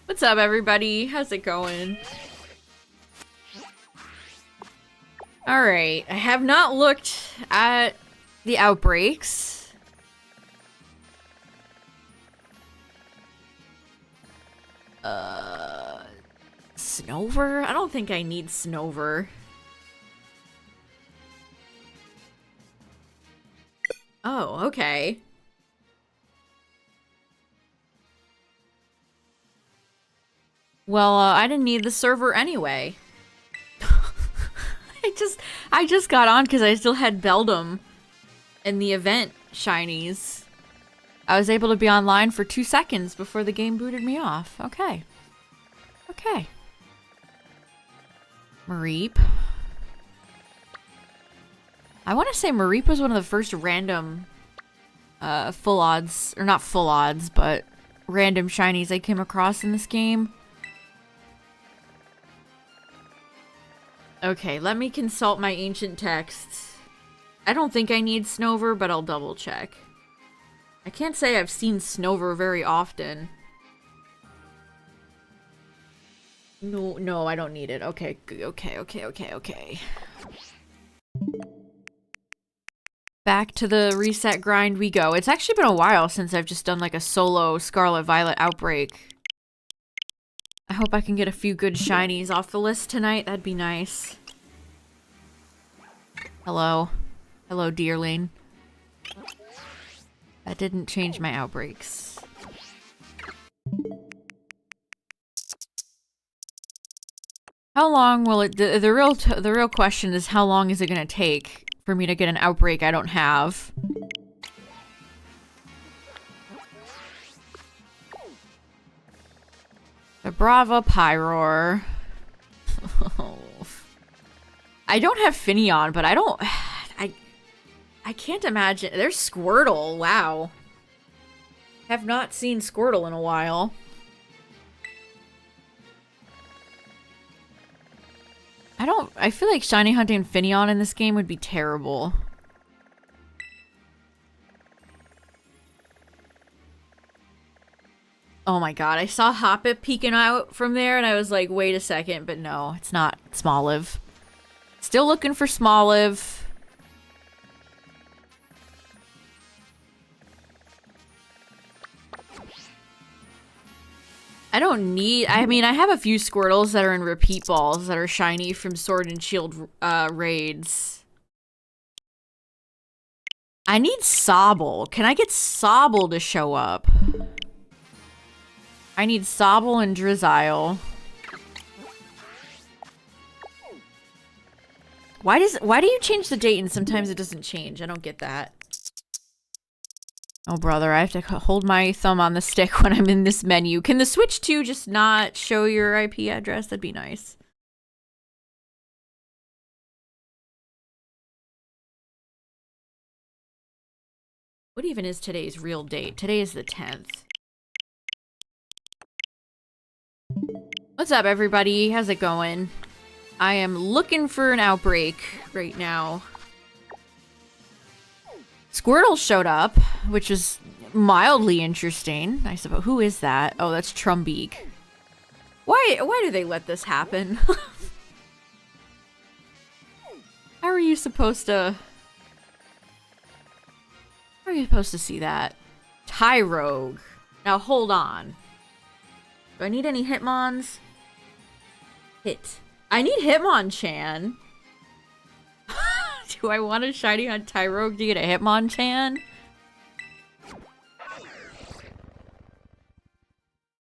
What's up, everybody? How's it going? Alright, I have not looked at the outbreaks. Snover? I don't think I need Snover. Oh, okay. Well, I didn't need the server anyway. I just got on because I still had Beldum in the event shinies. I was able to be online for 2 seconds before the game booted me off. Okay. Okay. Mareep. I want to say Mareep was one of the first random full odds, or not full odds, but random shinies I came across in this game. Okay, let me consult my ancient texts. I don't think I need Snover, but I'll double check. I can't say I've seen Snover very often. No, I don't need it. Okay. Back to the reset grind we go. It's actually been a while since I've just done like a solo Scarlet Violet Outbreak. I hope I can get a few good shinies off the list tonight. That'd be nice. Hello. Hello, dearling. That didn't change my outbreaks. How long will it... The real question is how long is it gonna take for me to get an outbreak I don't have? The Brava Pyroar. I don't have Finneon, but I can't imagine. There's Squirtle. Wow. Have not seen Squirtle in a while. I feel like shiny hunting Finneon in this game would be terrible. Oh my god, I saw Hoppip peeking out from there and I was like, wait a second, but no, it's not Smoliv. Still looking for Smoliv. I don't need... I mean, I have a few Squirtles that are in repeat balls that are shiny from Sword and Shield raids. I need Sobble. Can I get Sobble to show up? I need Sobble and Drizzile. Why do you change the date and sometimes it doesn't change? I don't get that. Oh, brother, I have to hold my thumb on the stick when I'm in this menu. Can the Switch 2 just not show your IP address? That'd be nice. What even is today's real date? Today is the 10th. What's up, everybody? How's it going? I am looking for an outbreak right now. Squirtle showed up, which was mildly interesting, I suppose. Who is that? Oh, that's Trumbeak. Why do they let this happen? How are you supposed to... How are you supposed to see that? Tyrogue. Now, hold on. Do I need any Hitmons? I need Hitmonchan. Do I want a shiny on Tyrogue to get a Hitmonchan?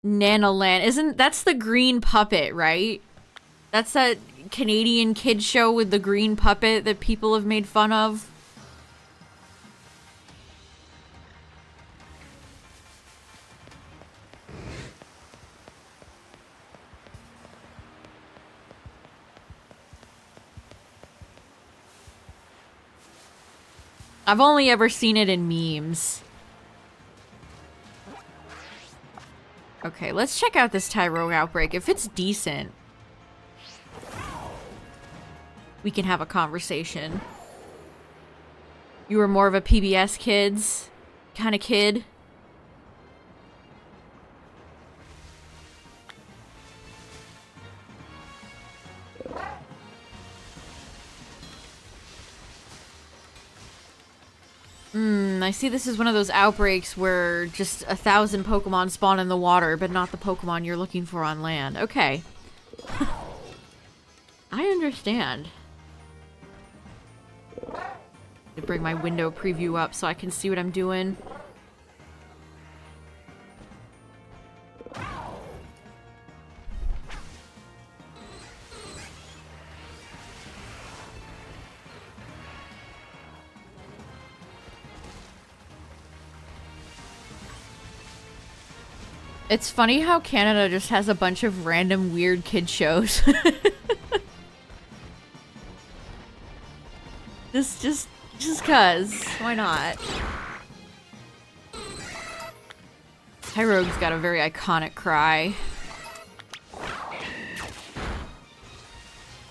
Nanoland. That's the green puppet, right? That's that Canadian kid show with the green puppet that people have made fun of. I've only ever seen it in memes. Okay, let's check out this Tyrogue outbreak. If it's decent, we can have a conversation. You were more of a PBS kids kind of kid. I see this is one of those outbreaks where just 1,000 Pokemon spawn in the water, but not the Pokemon you're looking for on land. Okay. I understand. To bring my window preview up so I can see what I'm doing. It's funny how Canada just has a bunch of random weird kid shows. just cuz. Why not? Tyrogue's got a very iconic cry.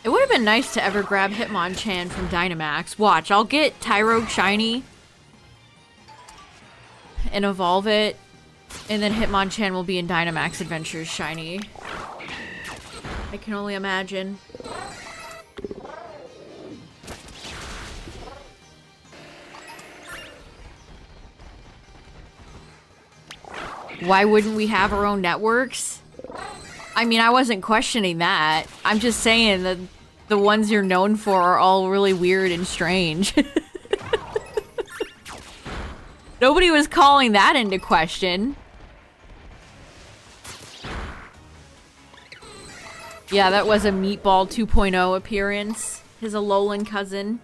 It would have been nice to ever grab Hitmonchan from Dynamax. Watch, I'll get Tyrogue shiny and evolve it. And then Hitmonchan will be in Dynamax Adventures shiny. I can only imagine. Why wouldn't we have our own networks? I mean, I wasn't questioning that. I'm just saying that the ones you're known for are all really weird and strange. Nobody was calling that into question. Yeah, that was a Meatball 2.0 appearance. His Alolan cousin.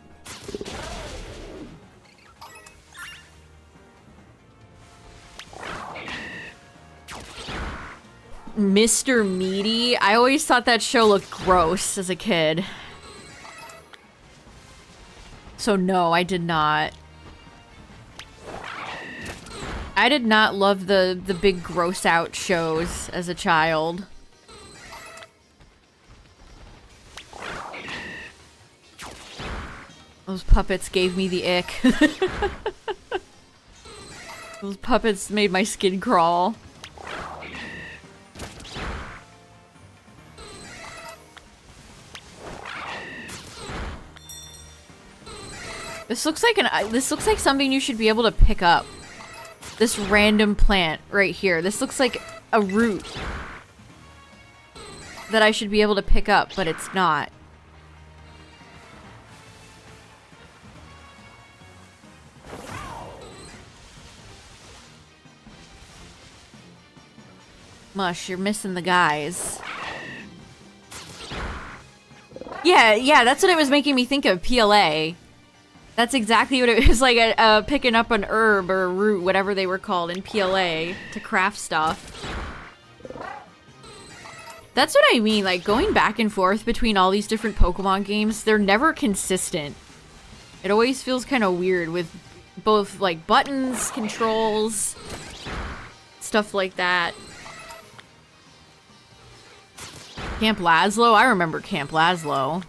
Mr. Meaty? I always thought that show looked gross as a kid. So no, I did not. I did not love the big gross out shows as a child. Those puppets gave me the ick. Those puppets made my skin crawl. This looks like something you should be able to pick up. This random plant right here. This looks like a root that I should be able to pick up, but it's not. Mush, you're missing the guys. Yeah, that's what it was making me think of, PLA. That's exactly what it was like, picking up an herb or a root, whatever they were called in PLA, to craft stuff. That's what I mean, like, going back and forth between all these different Pokemon games, they're never consistent. It always feels kind of weird with both, like, buttons, controls, stuff like that. Camp Lazlo? I remember Camp Lazlo.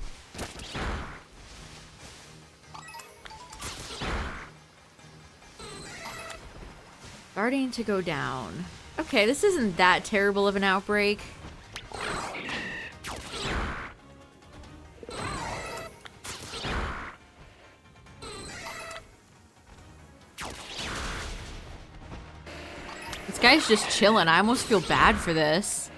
Starting to go down. Okay, this isn't that terrible of an outbreak. This guy's just chilling. I almost feel bad for this.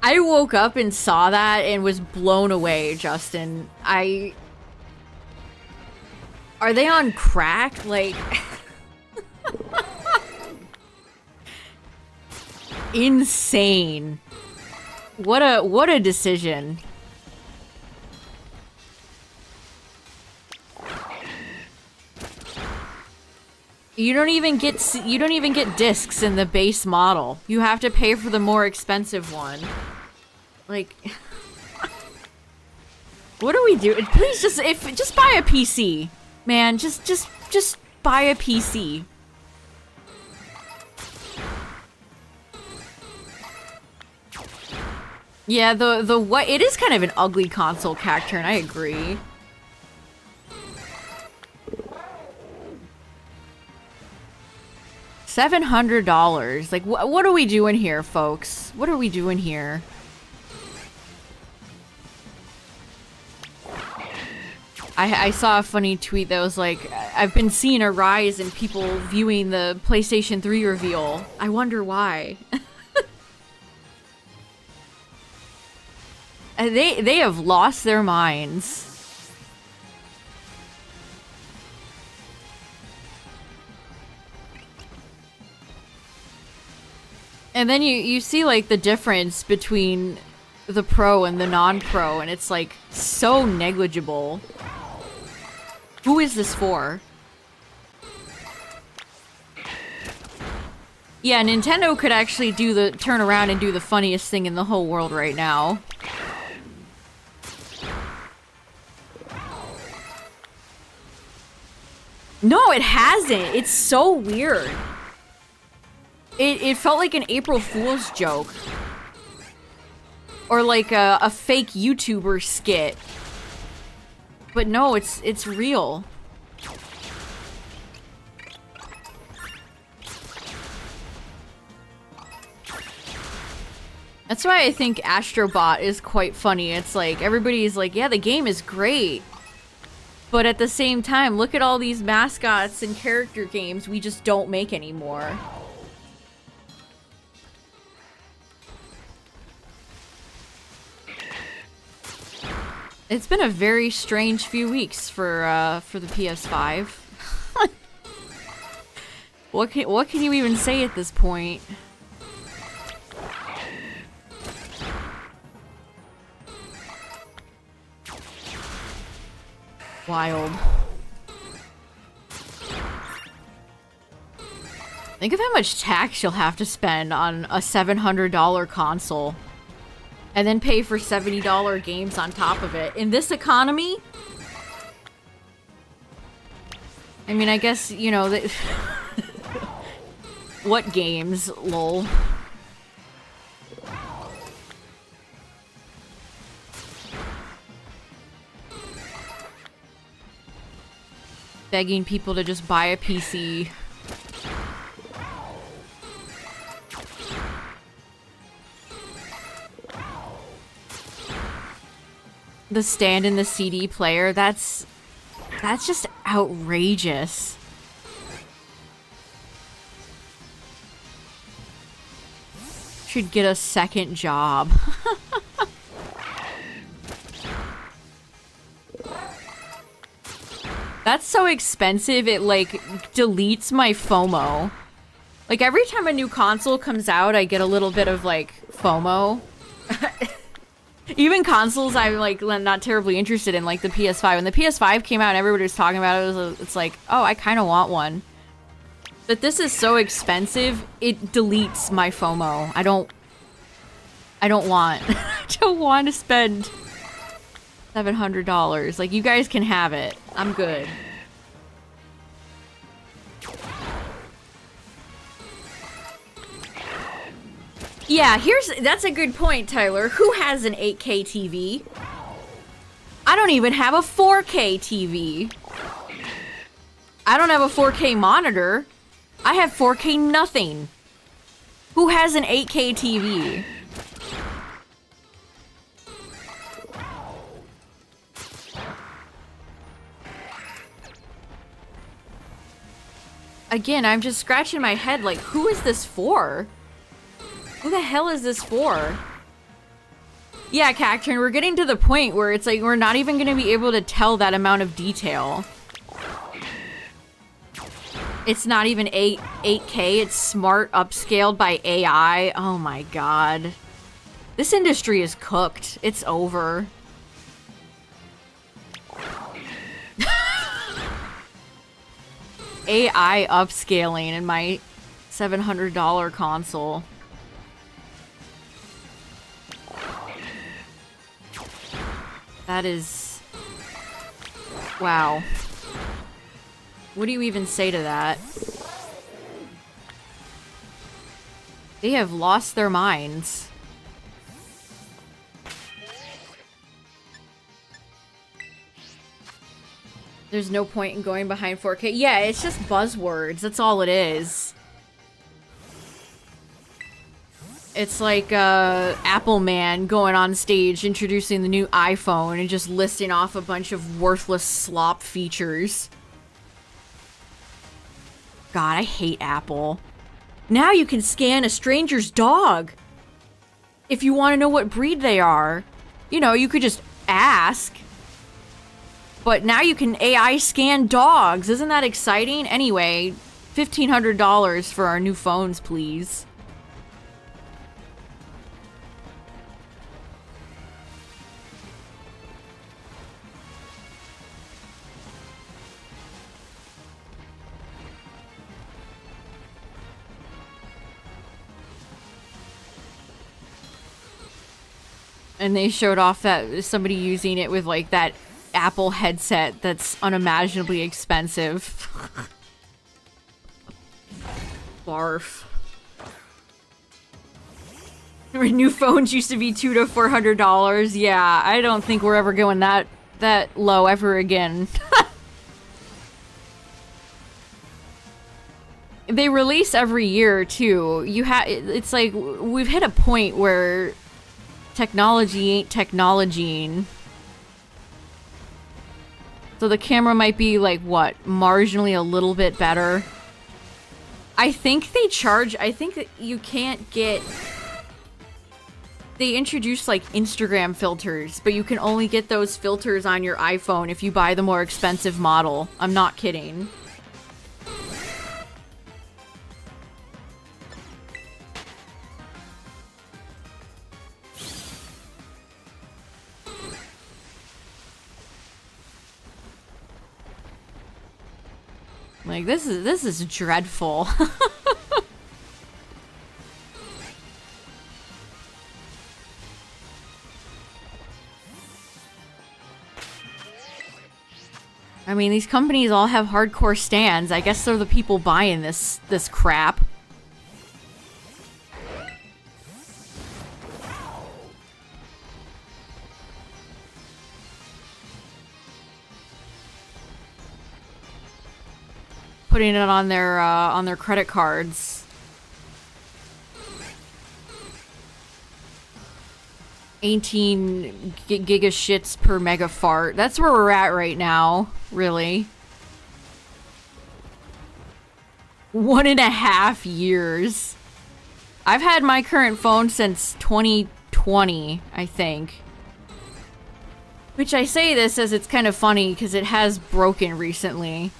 I woke up and saw that and was blown away, Justin. Are they on crack? Like... Insane. What a decision. You don't even get discs in the base model. You have to pay for the more expensive one. Like, what do we do? Please just buy a PC, man. Just buy a PC. Yeah, the what? It is kind of an ugly console cacturn. I agree. $700. Like, what are we doing here, folks? What are we doing here? I saw a funny tweet that was like, I've been seeing a rise in people viewing the PlayStation 3 reveal. I wonder why. They have lost their minds. And then you see like the difference between the pro and the non-pro, and it's like so negligible. Who is this for? Yeah, Nintendo could actually turn around and do the funniest thing in the whole world right now. No, it hasn't. It's so weird. It felt like an April Fool's joke. Or like a fake YouTuber skit. But no, it's real. That's why I think Astrobot is quite funny. It's like, everybody's like, yeah, the game is great. But at the same time, look at all these mascots and character games we just don't make anymore. It's been a very strange few weeks for the PS5. What can you even say at this point? Wild. Think of how much tax you'll have to spend on a $700 console. And then pay for $70 games on top of it. In this economy? I mean, I guess, you know, what games, lol. Begging people to just buy a PC. The stand in the CD player, that's just outrageous. Should get a second job. That's so expensive, it like deletes my FOMO. Like every time a new console comes out, I get a little bit of like FOMO. Even consoles I'm like not terribly interested in, like the PS5. When the PS5 came out and everybody was talking about it, it's like, oh, I kind of want one. But this is so expensive, it deletes my FOMO. I don't want I don't want to spend $700. Like, you guys can have it. I'm good. Yeah, that's a good point, Tyler. Who has an 8K TV? I don't even have a 4K TV. I don't have a 4K monitor. I have 4K nothing. Who has an 8K TV? Again, I'm just scratching my head like, who is this for? Who the hell is this for? Yeah, Cacturn, we're getting to the point where it's like we're not even going to be able to tell that amount of detail. It's not even 8K, it's smart upscaled by AI. Oh my god. This industry is cooked. It's over. AI upscaling in my $700 console. That is... wow. What do you even say to that? They have lost their minds. There's no point in going behind 4K. Yeah, it's just buzzwords. That's all it is. It's like Apple man going on stage introducing the new iPhone and just listing off a bunch of worthless slop features. God, I hate Apple. Now you can scan a stranger's dog. If you want to know what breed they are, you know, you could just ask. But now you can AI scan dogs. Isn't that exciting? Anyway, $1,500 for our new phones, please. And they showed off that somebody using it with like that Apple headset that's unimaginably expensive. Barf. New phones used to be $200 to $400. Yeah, I don't think we're ever going that low ever again. They release every year too. It's like we've hit a point where technology ain't technologying. So the camera might be like, what, marginally a little bit better. I think they charge, I think that you can't get... They introduced like Instagram filters, but you can only get those filters on your iPhone if you buy the more expensive model. I'm not kidding. Like, this is dreadful. I mean, these companies all have hardcore stands. I guess they're the people buying this crap. Putting it on their credit cards. 18 gigashits per megafart. That's where we're at right now, really. 1.5 years. I've had my current phone since 2020, I think. Which I say this as it's kind of funny because it has broken recently.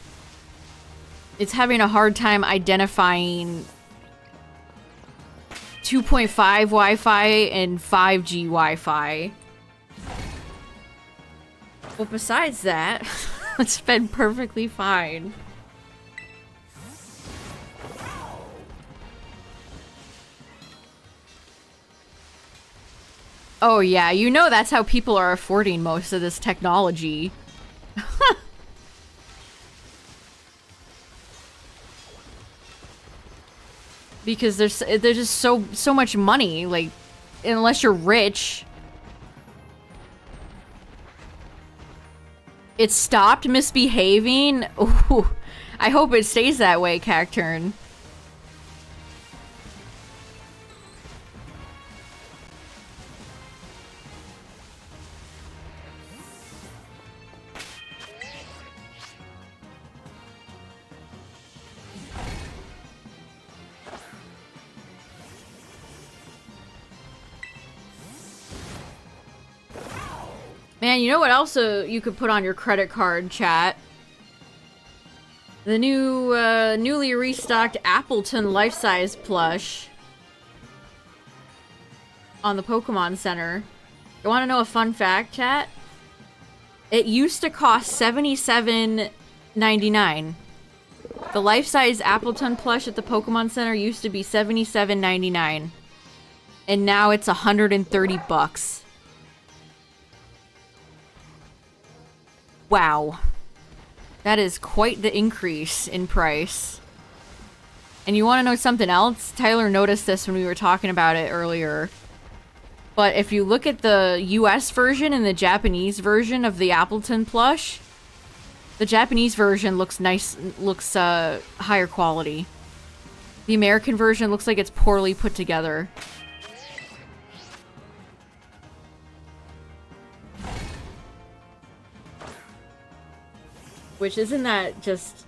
It's having a hard time identifying 2.5 Wi-Fi and 5G Wi-Fi. But besides that, it's been perfectly fine. Oh yeah, you know that's how people are affording most of this technology. Because there's just so much money, like, unless you're rich. It stopped misbehaving? Ooh, I hope it stays that way, Cacturn. Man, you know what else you could put on your credit card, chat? The new, newly restocked Appleton life-size plush on the Pokemon Center. You want to know a fun fact, chat? It used to cost $77.99. The life-size Appleton plush at the Pokemon Center used to be $77.99. And now it's $130. Wow. That is quite the increase in price. And you want to know something else? Tyler noticed this when we were talking about it earlier. But if you look at the US version and the Japanese version of the Appleton plush, the Japanese version looks nice, looks higher quality. The American version looks like it's poorly put together. Which isn't that just...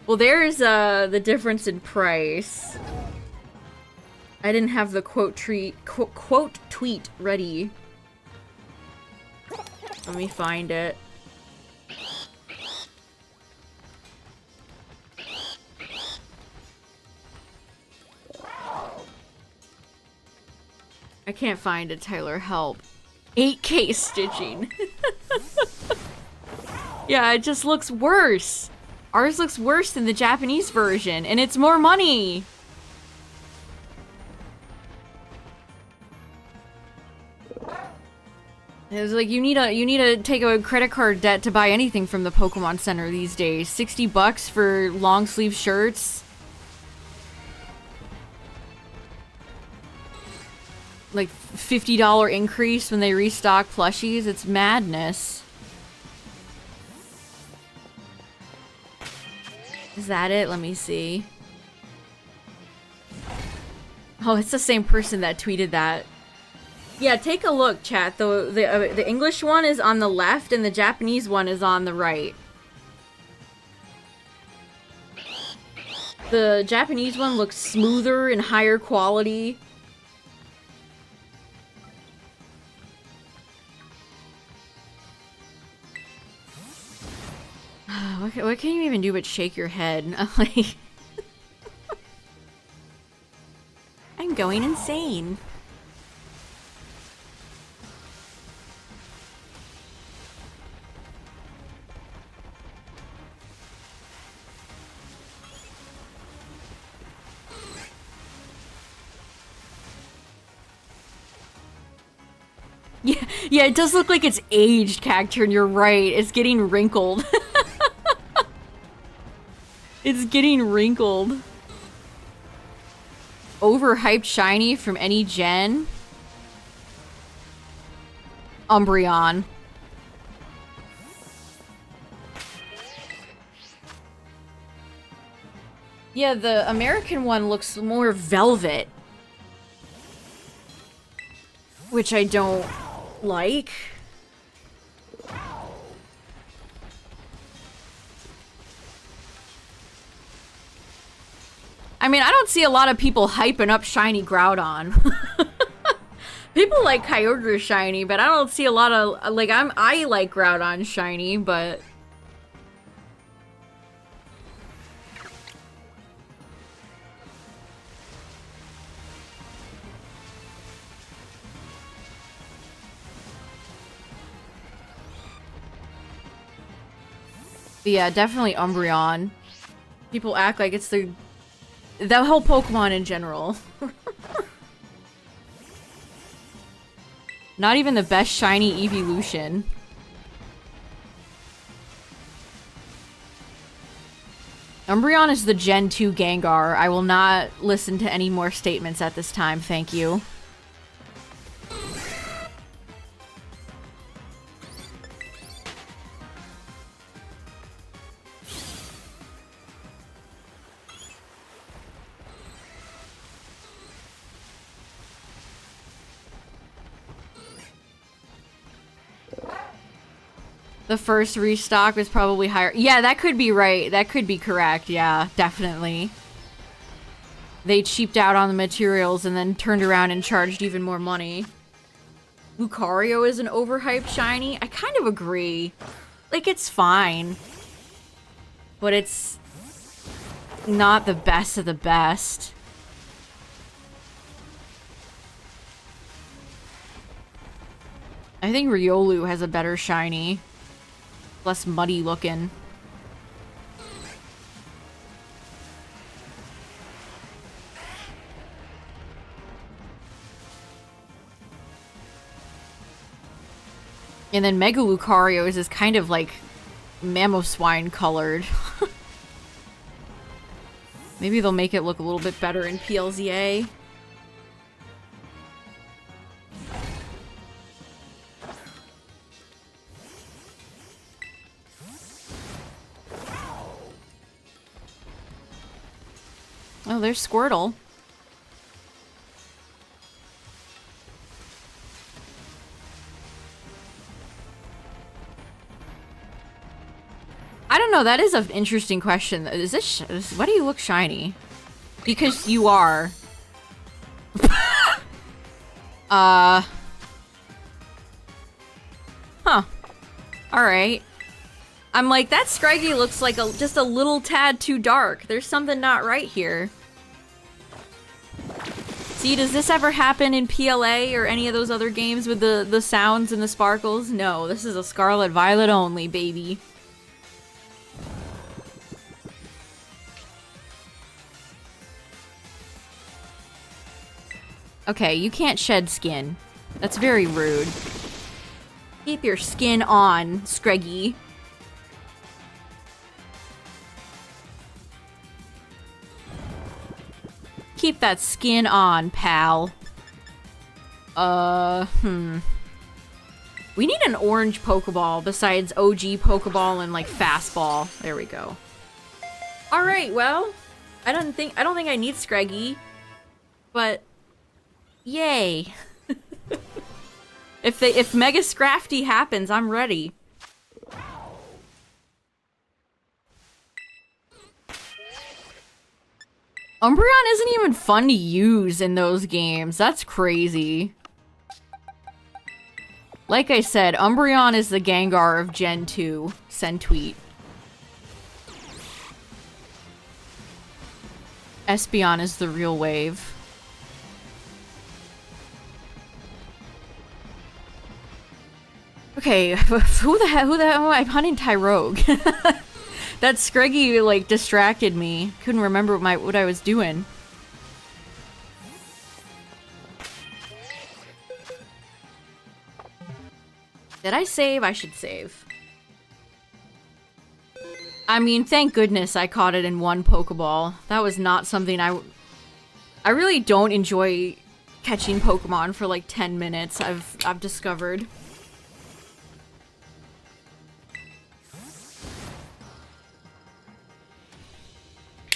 Well, there's the difference in price. I didn't have the quote tweet ready. Let me find it. I can't find it, Tyler, help. 8K stitching. Yeah, it just looks worse. Ours looks worse than the Japanese version, and it's more money. It was like you need to take a credit card debt to buy anything from the Pokemon Center these days. 60 bucks for long sleeve shirts. Like $50 increase when they restock plushies. It's madness. Is that it? Let me see. Oh, it's the same person that tweeted that. Yeah, take a look, chat. The English one is on the left and the Japanese one is on the right. The Japanese one looks smoother and higher quality. What can you even do but shake your head? Like, I'm going insane. Yeah, it does look like it's aged, Cacturn, you're right. It's getting wrinkled. It's getting wrinkled. Overhyped shiny from any gen? Umbreon. Yeah, the American one looks more velvet. Which I don't like. I mean, I don't see a lot of people hyping up shiny Groudon. People like Kyogre shiny, but I don't see a lot of, like, I like Groudon shiny, but yeah, definitely Umbreon. People act like it's the whole Pokemon in general. Not even the best shiny evolution. Umbreon is the Gen 2 Gengar. I will not listen to any more statements at this time, thank you. The first restock was probably higher. Yeah, that could be right. That could be correct. Yeah, definitely. They cheaped out on the materials and then turned around and charged even more money. Lucario is an overhyped shiny? I kind of agree. Like, it's fine. But it's not the best of the best. I think Riolu has a better shiny. Less muddy looking. And then Mega Lucario is kind of like Mamoswine colored. Maybe they'll make it look a little bit better in PLZA. Oh, there's Squirtle. know, that is an interesting question. Is this why do you look shiny? Because you are. Huh. Alright. I'm like, that Scraggy looks like just a little tad too dark. There's something not right here. See, does this ever happen in PLA or any of those other games with the sounds and the sparkles? No, this is a Scarlet Violet only, baby. Okay, you can't shed skin. That's very rude. Keep your skin on, Scraggy. Keep that skin on, pal. We need an orange Pokeball besides OG Pokeball and like Fastball. There we go. All right, well, I don't think I need Scraggy, but yay. If Mega Scrafty happens, I'm ready. Umbreon isn't even fun to use in those games. That's crazy. Like I said, Umbreon is the Gengar of Gen 2. Send tweet. Espeon is the real wave. Okay, who the hell am I hunting? Tyrogue. That Scraggy, like, distracted me. Couldn't remember what I was doing. Did I save? I should save. I mean, thank goodness I caught it in one Pokeball. That was not something I really don't enjoy catching Pokemon for like 10 minutes, I've discovered.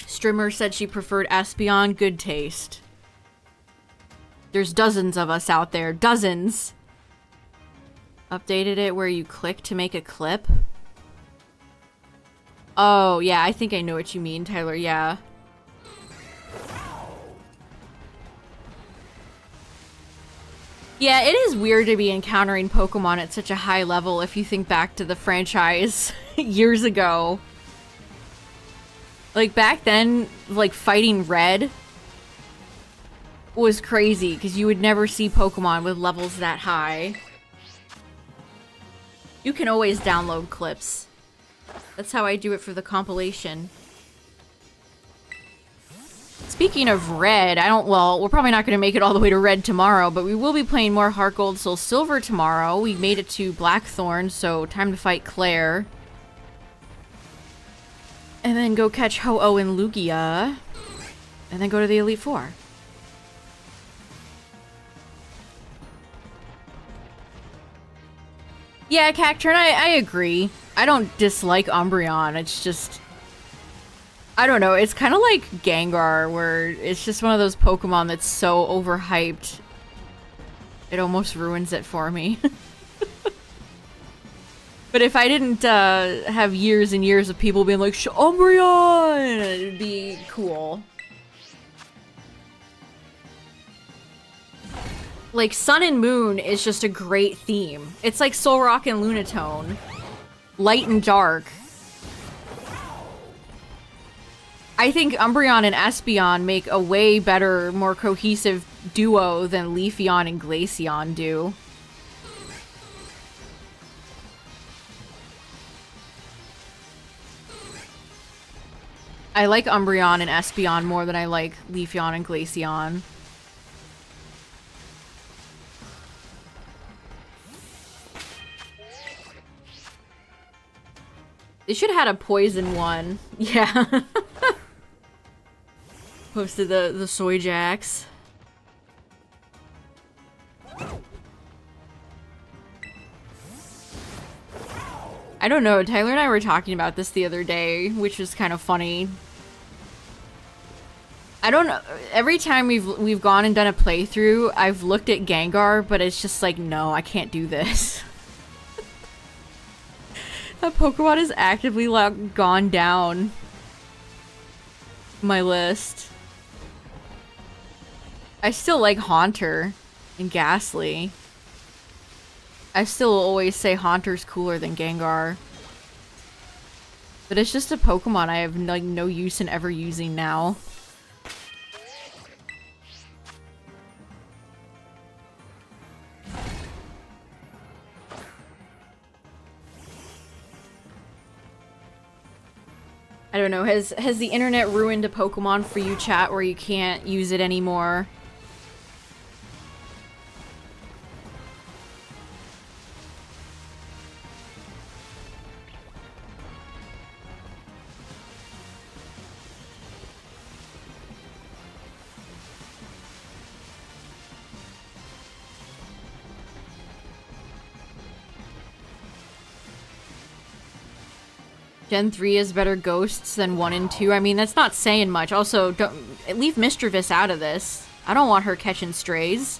Strimmer said she preferred Espeon. Good taste. There's dozens of us out there. Dozens! Updated it where you click to make a clip? Oh, yeah, I think I know what you mean, Tyler. Yeah. Yeah, it is weird to be encountering Pokemon at such a high level if you think back to the franchise years ago. Like, back then, like, fighting Red was crazy, because you would never see Pokemon with levels that high. You can always download clips. That's how I do it for the compilation. Speaking of Red, well, we're probably not going to make it all the way to Red tomorrow, but we will be playing more Heart Gold, Soul Silver tomorrow. We made it to Blackthorn, so time to fight Claire. And then go catch Ho-Oh and Lugia. And then go to the Elite Four. Yeah, Cacturn, I agree. I don't dislike Umbreon. It's just... I don't know. It's kind of like Gengar, where it's just one of those Pokemon that's so overhyped. It almost ruins it for me. But if I didn't have years and years of people being like, Umbreon! It'd be cool. Like, Sun and Moon is just a great theme. It's like Solrock and Lunatone. Light and dark. I think Umbreon and Espeon make a way better, more cohesive duo than Leafeon and Glaceon do. I like Umbreon and Espeon more than I like Leafeon and Glaceon. They should have had a poison one. Yeah. Posted the soy jacks. I don't know, Tyler and I were talking about this the other day, which was kind of funny. I don't know, every time we've gone and done a playthrough, I've looked at Gengar, but it's just like, no, I can't do this. That Pokemon is actively like gone down my list. I still like Haunter and Ghastly. I still always say Haunter's cooler than Gengar. But it's just a Pokemon I have like no use in ever using now. I don't know, has the internet ruined a Pokemon for you, chat, where you can't use it anymore? Gen 3 is better ghosts than 1 and 2. I mean, that's not saying much. Also, don't leave Mischievous out of this. I don't want her catching strays.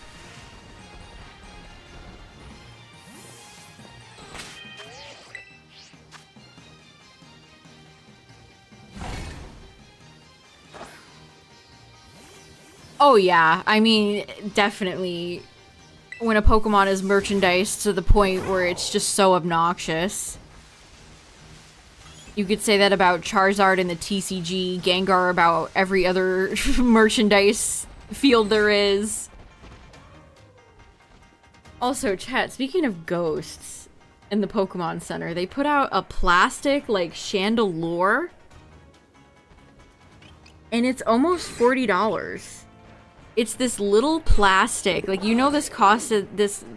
Oh yeah, I mean, definitely when a Pokemon is merchandised to the point where it's just so obnoxious. You could say that about Charizard in the TCG, Gengar about every other merchandise field there is. Also, chat, speaking of ghosts in the Pokemon Center, they put out a plastic, like, Chandelure. And it's almost $40. It's this little plastic. Like, you know this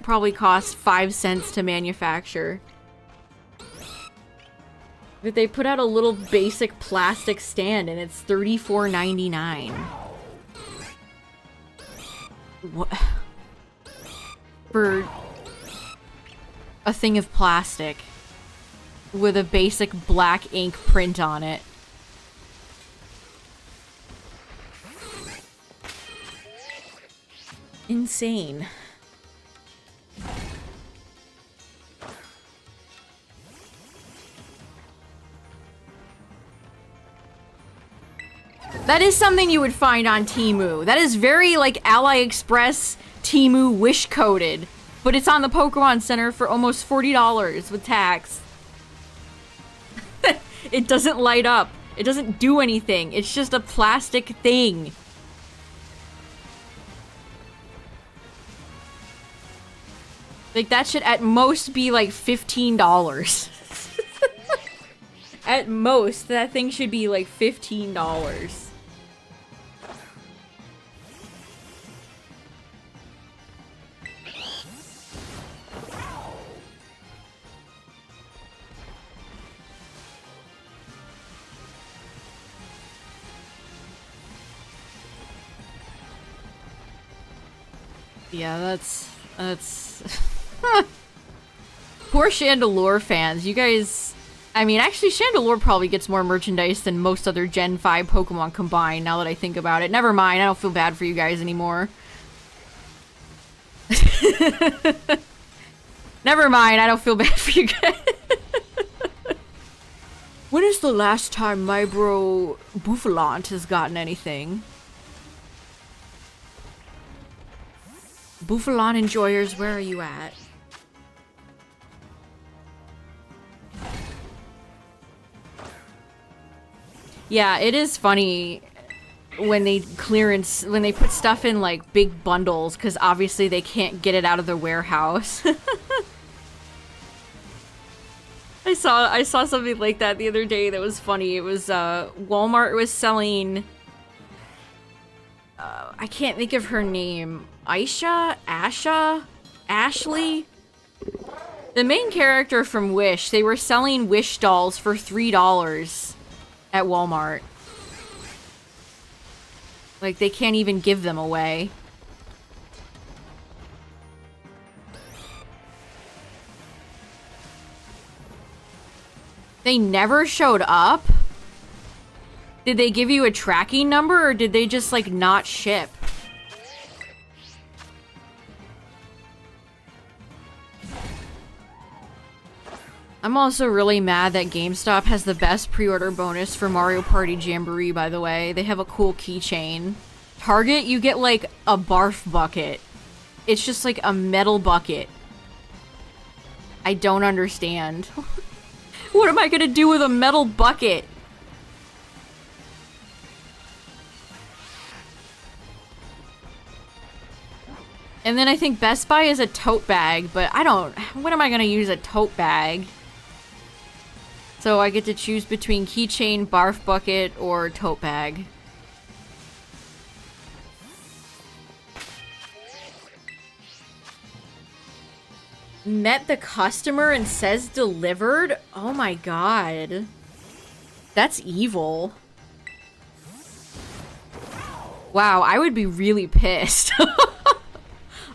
probably cost 5 cents to manufacture. But they put out a little basic plastic stand and it's $34.99. What? For a thing of plastic with a basic black ink print on it. Insane. That is something you would find on Temu. That is very, like, AliExpress Temu wish-coded. But it's on the Pokemon Center for almost $40 with tax. It doesn't light up. It doesn't do anything. It's just a plastic thing. Like, that should at most be, like, $15. At most, that thing should be, like, $15. Yeah, that's... Poor Chandelure fans. You guys... I mean, actually, Chandelure probably gets more merchandise than most other Gen 5 Pokemon combined, now that I think about it. Never mind, I don't feel bad for you guys anymore. Never mind, I don't feel bad for you guys. When is the last time my bro Bouffalant has gotten anything? Bouffalant enjoyers, where are you at? Yeah, it is funny when they put stuff in like big bundles, because obviously they can't get it out of the warehouse. I saw something like that the other day that was funny. It was Walmart was selling I can't think of her name. Ashley? The main character from Wish. They were selling Wish dolls for $3 at Walmart. Like, they can't even give them away. They never showed up? Did they give you a tracking number, or did they just, like, not ship? I'm also really mad that GameStop has the best pre-order bonus for Mario Party Jamboree, by the way. They have a cool keychain. Target, you get like a barf bucket. It's just like a metal bucket. I don't understand. What am I gonna do with a metal bucket? And then I think Best Buy is a tote bag, but I don't... When am I gonna use a tote bag? So I get to choose between keychain, barf bucket, or tote bag. Met the customer and says delivered? Oh my god. That's evil. Wow, I would be really pissed.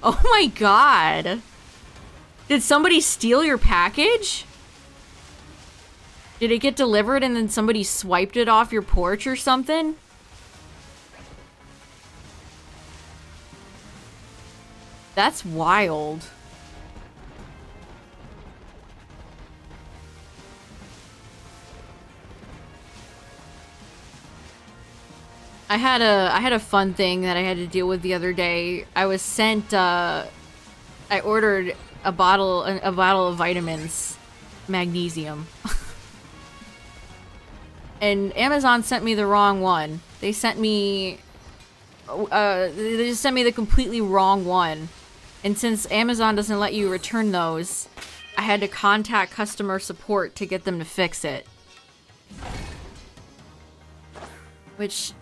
Oh my god. Did somebody steal your package? Did it get delivered and then somebody swiped it off your porch or something? That's wild. I had a fun thing that I had to deal with the other day. I was sent I ordered a bottle of vitamins, magnesium. And Amazon sent me the wrong one. They sent me they just sent me the completely wrong one. And since Amazon doesn't let you return those, I had to contact customer support to get them to fix it. Which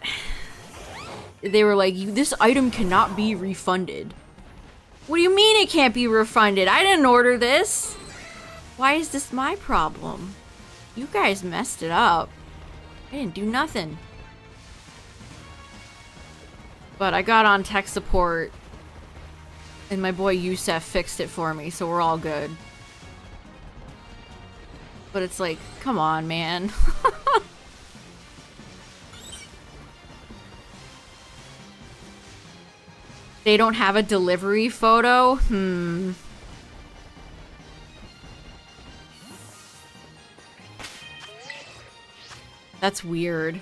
they were like, this item cannot be refunded. What do you mean it can't be refunded? I didn't order this. Why is this my problem? You guys messed it up. I didn't do nothing. But I got on tech support and my boy Yusef fixed it for me, so we're all good. But it's like, come on, man. They don't have a delivery photo? That's weird.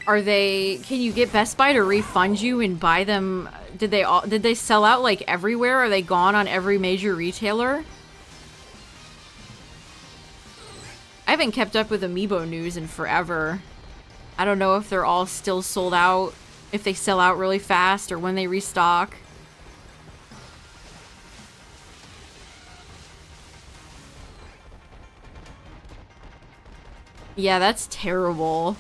Are they... Can you get Best Buy to refund you and buy them? Did they sell out like everywhere? Are they gone on every major retailer? I haven't kept up with Amiibo news in forever. I don't know if they're all still sold out, if they sell out really fast, or when they restock. Yeah, that's terrible.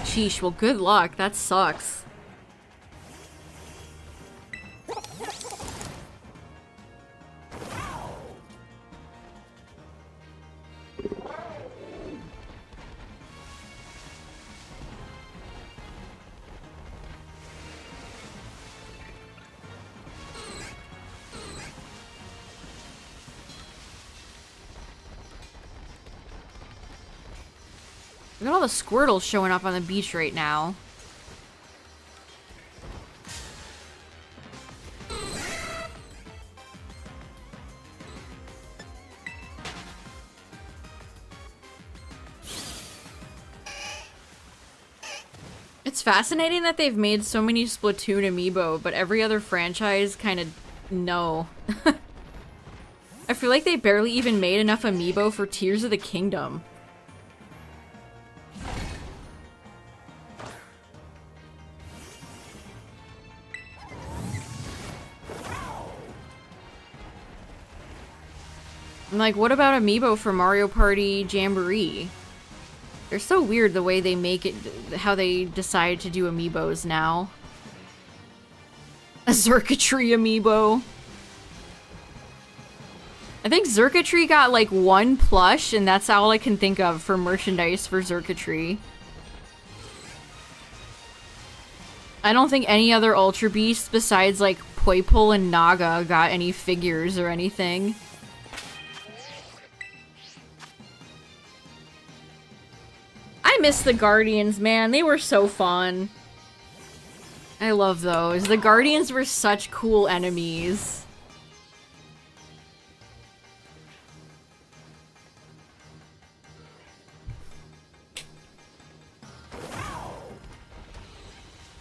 Sheesh, well, good luck. That sucks. Look at all the Squirtles showing up on the beach right now. It's fascinating that they've made so many Splatoon amiibo, but every other franchise kind of no. I feel like they barely even made enough amiibo for Tears of the Kingdom. I'm like, what about amiibo for Mario Party Jamboree? They're so weird the way they make it, how they decide to do amiibos now. A Zerkatry amiibo. I think Zerkatry got like one plush, and that's all I can think of for merchandise for Zerkatry. I don't think any other Ultra Beasts besides like Poipole and Naga got any figures or anything. miss the Guardians, man. They were so fun. I love those. The Guardians were such cool enemies.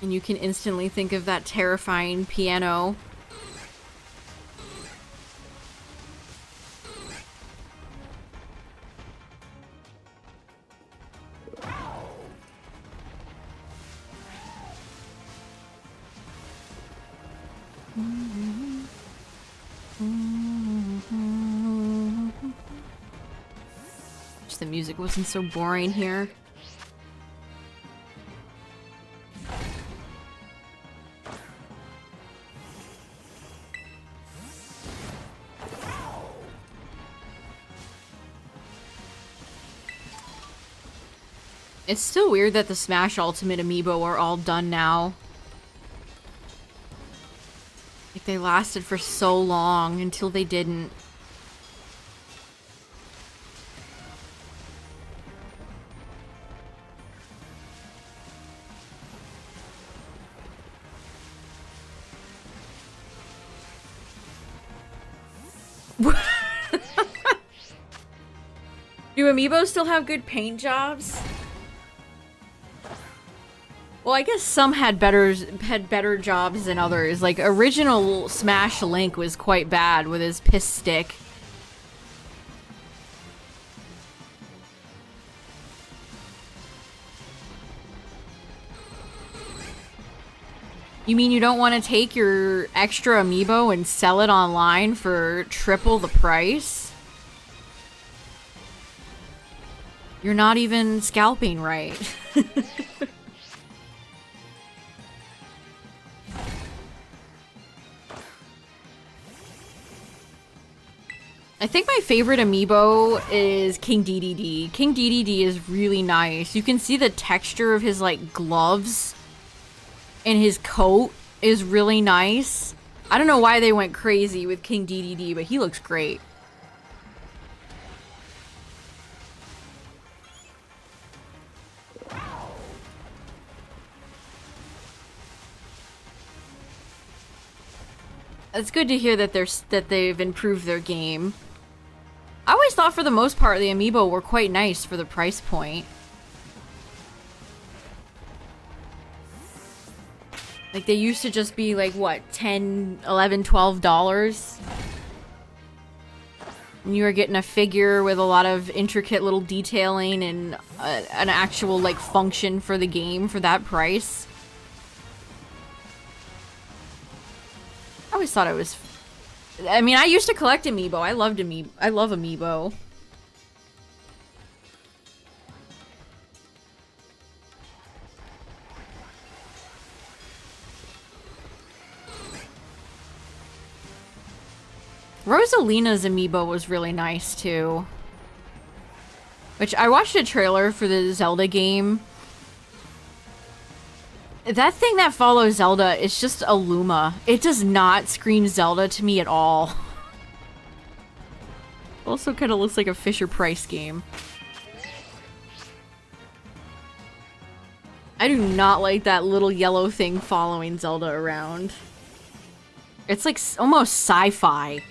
And you can instantly think of that terrifying piano. Wish the music wasn't so boring here. It's still weird that the Smash Ultimate amiibo are all done now. Like, they lasted for so long until they didn't. Do amiibos still have good paint jobs? Well, I guess some had better jobs than others. Like, original Smash Link was quite bad with his piss stick. You mean you don't want to take your extra amiibo and sell it online for triple the price? You're not even scalping right. I think my favorite amiibo is King DDD. King DDD is really nice. You can see the texture of his, like, gloves and his coat is really nice. I don't know why they went crazy with King DDD, but he looks great. It's good to hear that they've improved their game. I always thought for the most part the amiibo were quite nice for the price point. Like, they used to just be like, what, $10, $11, $12? And you were getting a figure with a lot of intricate little detailing and an actual, like, function for the game for that price. I always thought it was... I mean, I used to collect amiibo. I loved amiibo. I love amiibo. Rosalina's amiibo was really nice, too. Which, I watched a trailer for the Zelda game. That thing that follows Zelda is just a Luma. It does not scream Zelda to me at all. Also kind of looks like a Fisher-Price game. I do not like that little yellow thing following Zelda around. It's like almost sci-fi.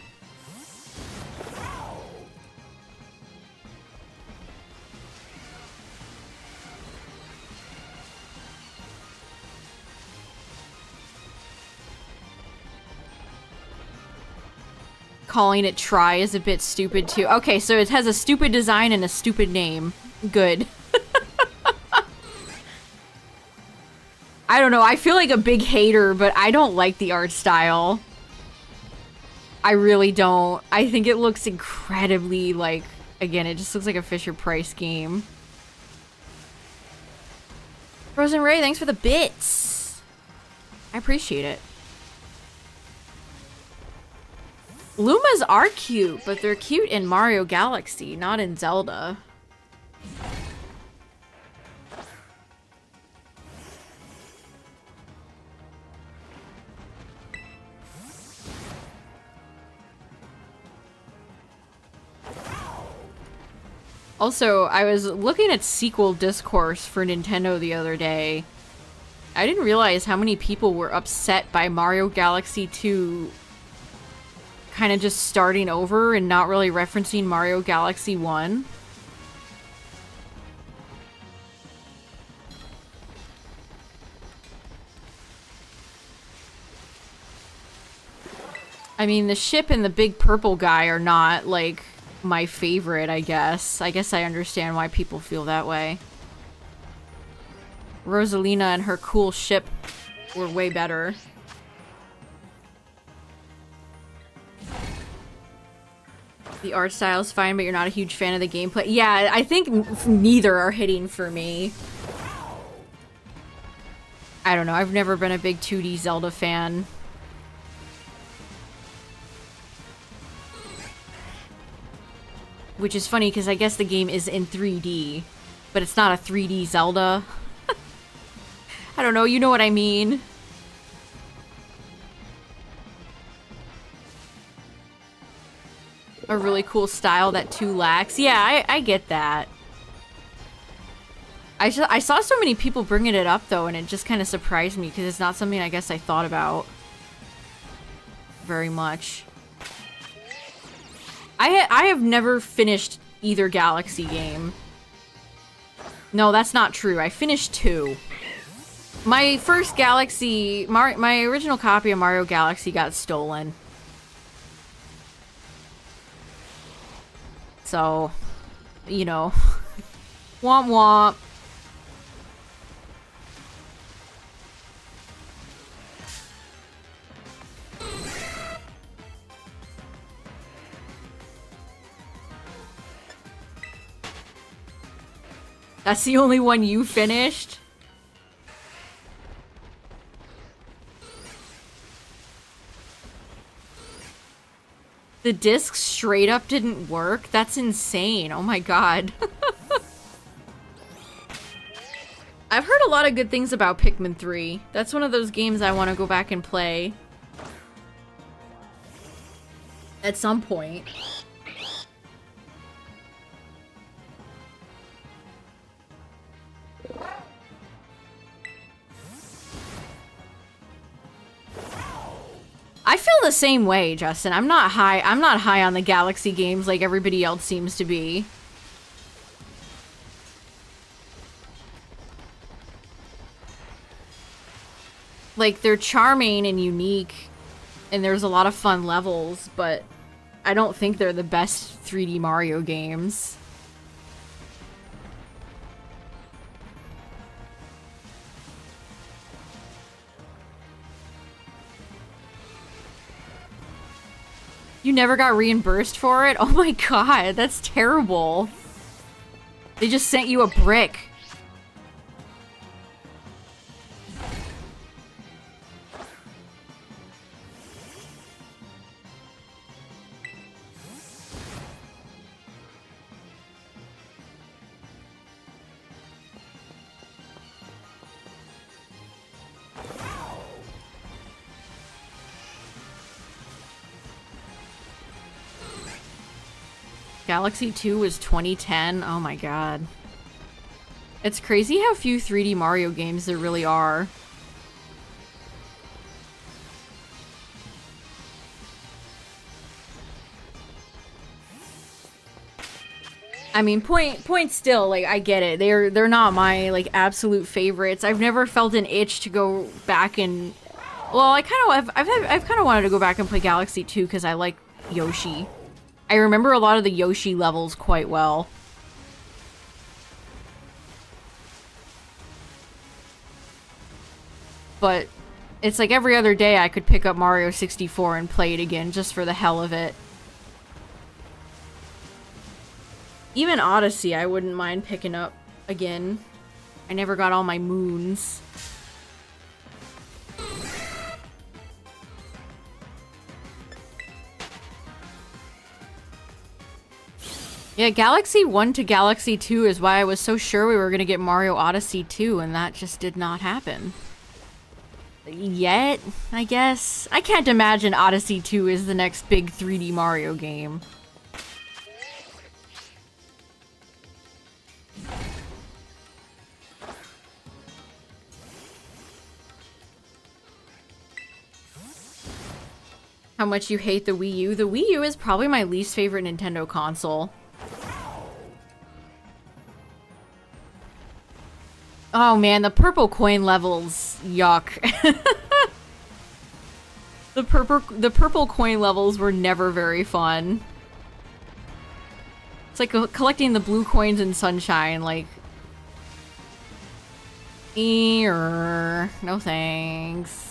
Calling it Try is a bit stupid too. Okay, so it has a stupid design and a stupid name. Good. I don't know, I feel like a big hater, but I don't like the art style. I really don't. I think it looks incredibly, like, again, it just looks like a Fisher-Price game. Frozen Ray, thanks for the bits. I appreciate it. Lumas are cute, but they're cute in Mario Galaxy, not in Zelda. Also, I was looking at sequel discourse for Nintendo the other day. I didn't realize how many people were upset by Mario Galaxy 2 kind of just starting over and not really referencing Mario Galaxy 1. I mean, the ship and the big purple guy are not, like, my favorite, I guess. I guess I understand why people feel that way. Rosalina and her cool ship were way better. The art style's fine, but you're not a huge fan of the gameplay. Yeah, I think neither are hitting for me. I don't know, I've never been a big 2D Zelda fan. Which is funny, because I guess the game is in 3D, but it's not a 3D Zelda. I don't know, you know what I mean. A really cool style that 2 lacks. Yeah, I get that. I saw so many people bringing it up, though, and it just kind of surprised me, because it's not something I guess I thought about very much. I have never finished either Galaxy game. No, that's not true. I finished 2. My first Galaxy... my original copy of Mario Galaxy got stolen. So, you know. Womp womp. That's the only one you finished? The disc straight up didn't work? That's insane. Oh my god. I've heard a lot of good things about Pikmin 3. That's one of those games I want to go back and play. At some point. I feel the same way, Justin. I'm not high on the Galaxy games like everybody else seems to be. Like, they're charming and unique, and there's a lot of fun levels, but I don't think they're the best 3D Mario games. You never got reimbursed for it? Oh my god, that's terrible. They just sent you a brick. Galaxy 2 was 2010. Oh my god. It's crazy how few 3D Mario games there really are. I mean, point still, like, I get it. They're not my, like, absolute favorites. I've never felt an itch to go back and... Well, I kind of... I've kind of wanted to go back and play Galaxy 2 because I like Yoshi. I remember a lot of the Yoshi levels quite well. But it's like every other day I could pick up Mario 64 and play it again just for the hell of it. Even Odyssey I wouldn't mind picking up again. I never got all my moons. Yeah, Galaxy 1 to Galaxy 2 is why I was so sure we were going to get Mario Odyssey 2, and that just did not happen. Yet, I guess. I can't imagine Odyssey 2 is the next big 3D Mario game. How much you hate the Wii U. The Wii U is probably my least favorite Nintendo console. Oh man, the purple coin levels, yuck. The purple coin levels were never very fun. It's like collecting the blue coins in Sunshine, like... No thanks.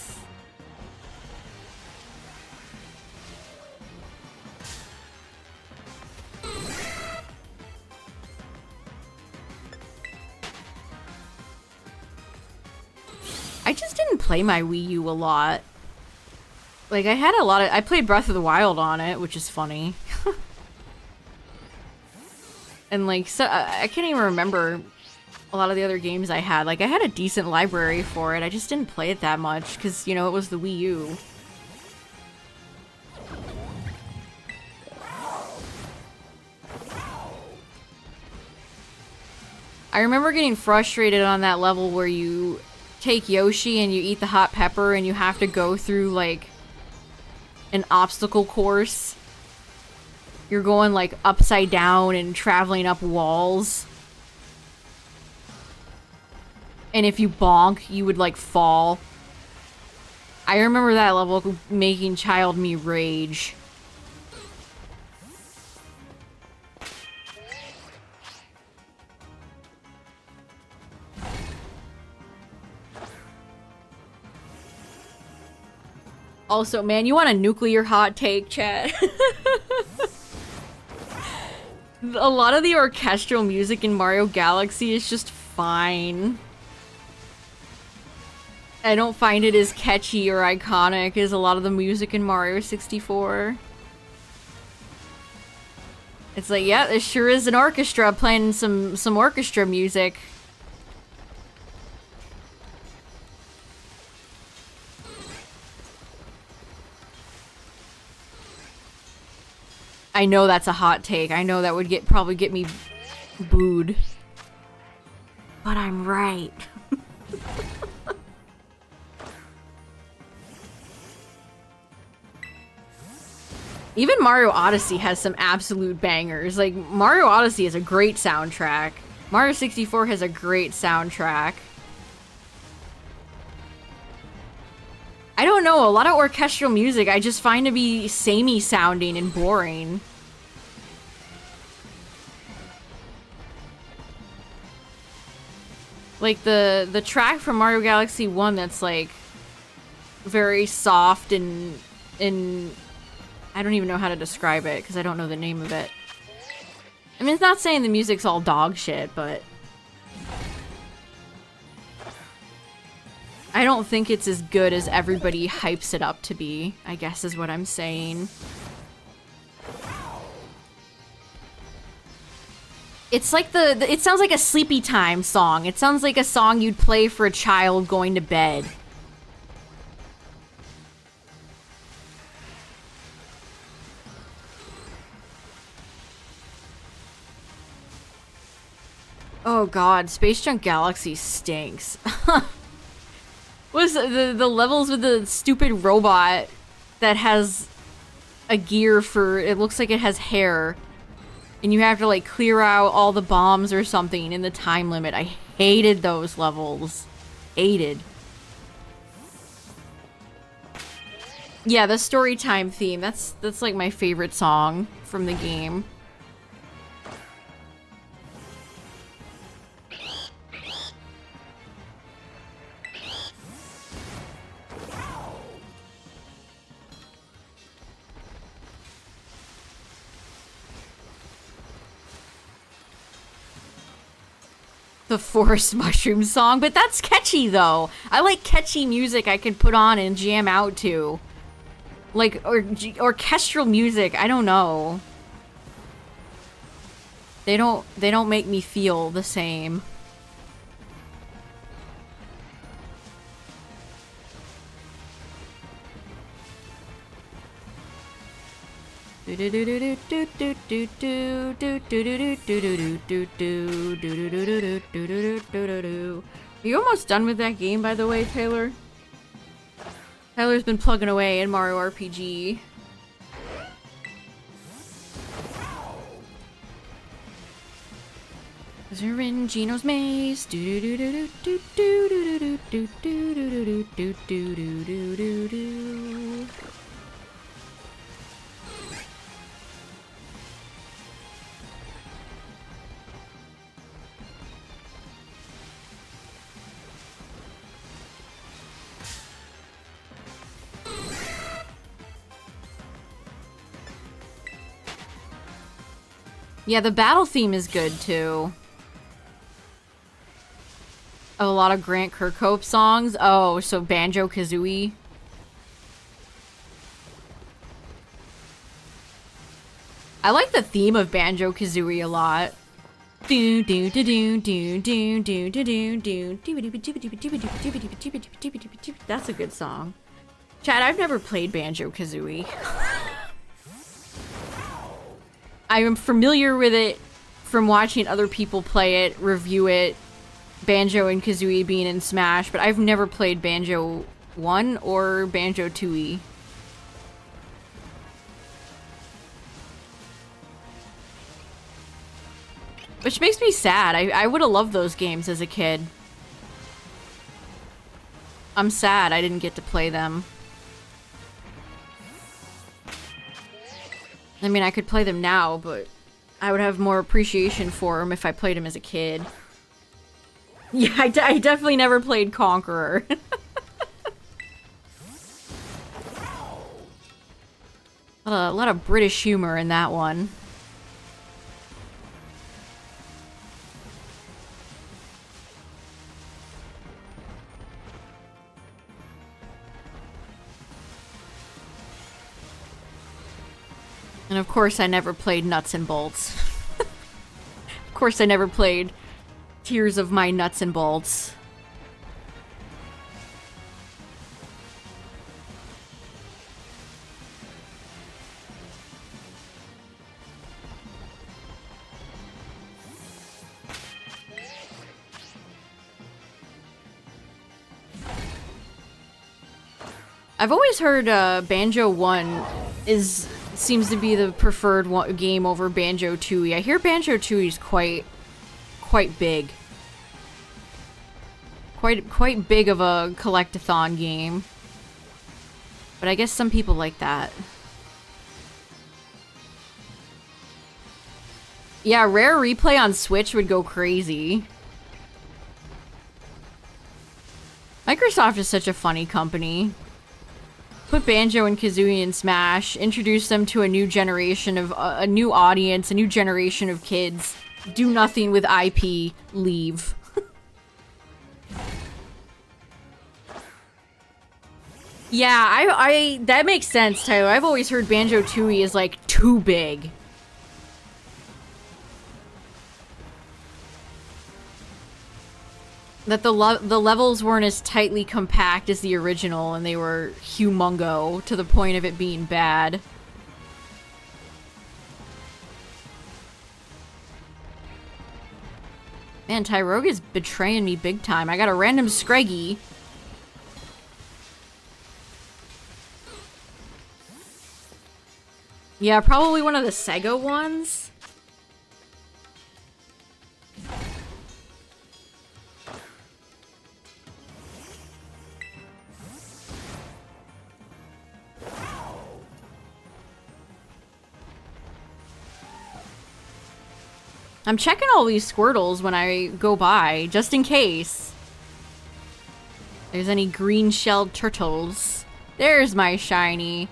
I just didn't play my Wii U a lot. Like, I played Breath of the Wild on it, which is funny. And like, so I can't even remember a lot of the other games I had. Like, I had a decent library for it. I just didn't play it that much because, you know, it was the Wii U. I remember getting frustrated on that level where you take Yoshi and you eat the hot pepper and you have to go through, like, an obstacle course. You're going, like, upside down and traveling up walls. And if you bonk, you would, like, fall. I remember that level making child me rage. Also, man, you want a nuclear hot take, chat? A lot of the orchestral music in Mario Galaxy is just fine. I don't find it as catchy or iconic as a lot of the music in Mario 64. It's like, yeah, this sure is an orchestra playing some orchestra music. I know that's a hot take. I know that would probably get me booed. But I'm right. Even Mario Odyssey has some absolute bangers. Like, Mario Odyssey has a great soundtrack. Mario 64 has a great soundtrack. I don't know, a lot of orchestral music I just find to be samey sounding and boring. Like the track from Mario Galaxy 1 that's like very soft and I don't even know how to describe it because I don't know the name of it. I mean, it's not saying the music's all dog shit, but I don't think it's as good as everybody hypes it up to be, I guess is what I'm saying. It's like it sounds like a sleepy time song. It sounds like a song you'd play for a child going to bed. Oh god, Space Junk Galaxy stinks. Was the levels with the stupid robot that has a gear for, it looks like it has hair, and you have to like clear out all the bombs or something in the time limit. I hated those levels. Hated. Yeah, the story time theme, that's like my favorite song from the game. The Forest Mushroom song, but that's catchy though. I like catchy music I can put on and jam out to. Like, orchestral music, I don't know. They don't make me feel the same. Are you almost done with that game, by the way, Taylor? Taylor's been plugging away in Mario RPG. 'Cause you're in Gino's maze. Do do do do do do do do do do do do do do do do do. Yeah, the battle theme is good too. A lot of Grant Kirkhope songs. Oh, so Banjo-Kazooie. I like the theme of Banjo-Kazooie a lot. Do do do do do do do do do. That's a good song. Chad, I've never played Banjo-Kazooie. I am familiar with it from watching other people play it, review it. Banjo and Kazooie being in Smash, but I've never played Banjo 1 or Banjo 2E. Which makes me sad. I would have loved those games as a kid. I'm sad I didn't get to play them. I mean, I could play them now, but I would have more appreciation for them if I played them as a kid. Yeah, I definitely never played Conqueror. A lot of British humor in that one. And of course I never played Nuts and Bolts. Of course I never played Tears of My Nuts and Bolts. I've always heard Banjo 1 seems to be the preferred game over Banjo 2E. I hear Banjo 2E is quite big. Quite big of a collect-a-thon game. But I guess some people like that. Yeah, Rare Replay on Switch would go crazy. Microsoft is such a funny company. Put Banjo and Kazooie in Smash, introduce them to a new generation of a new audience, a new generation of kids. Do nothing with IP, leave. Yeah, I that makes sense, Tyler. I've always heard Banjo 2E is like too big. That the levels weren't as tightly compact as the original, and they were humongo to the point of it being bad. Man, Tyrogue is betraying me big time. I got a random Scraggy. Yeah, probably one of the Sega ones. I'm checking all these Squirtles when I go by, just in case there's any green-shelled turtles. There's my shiny.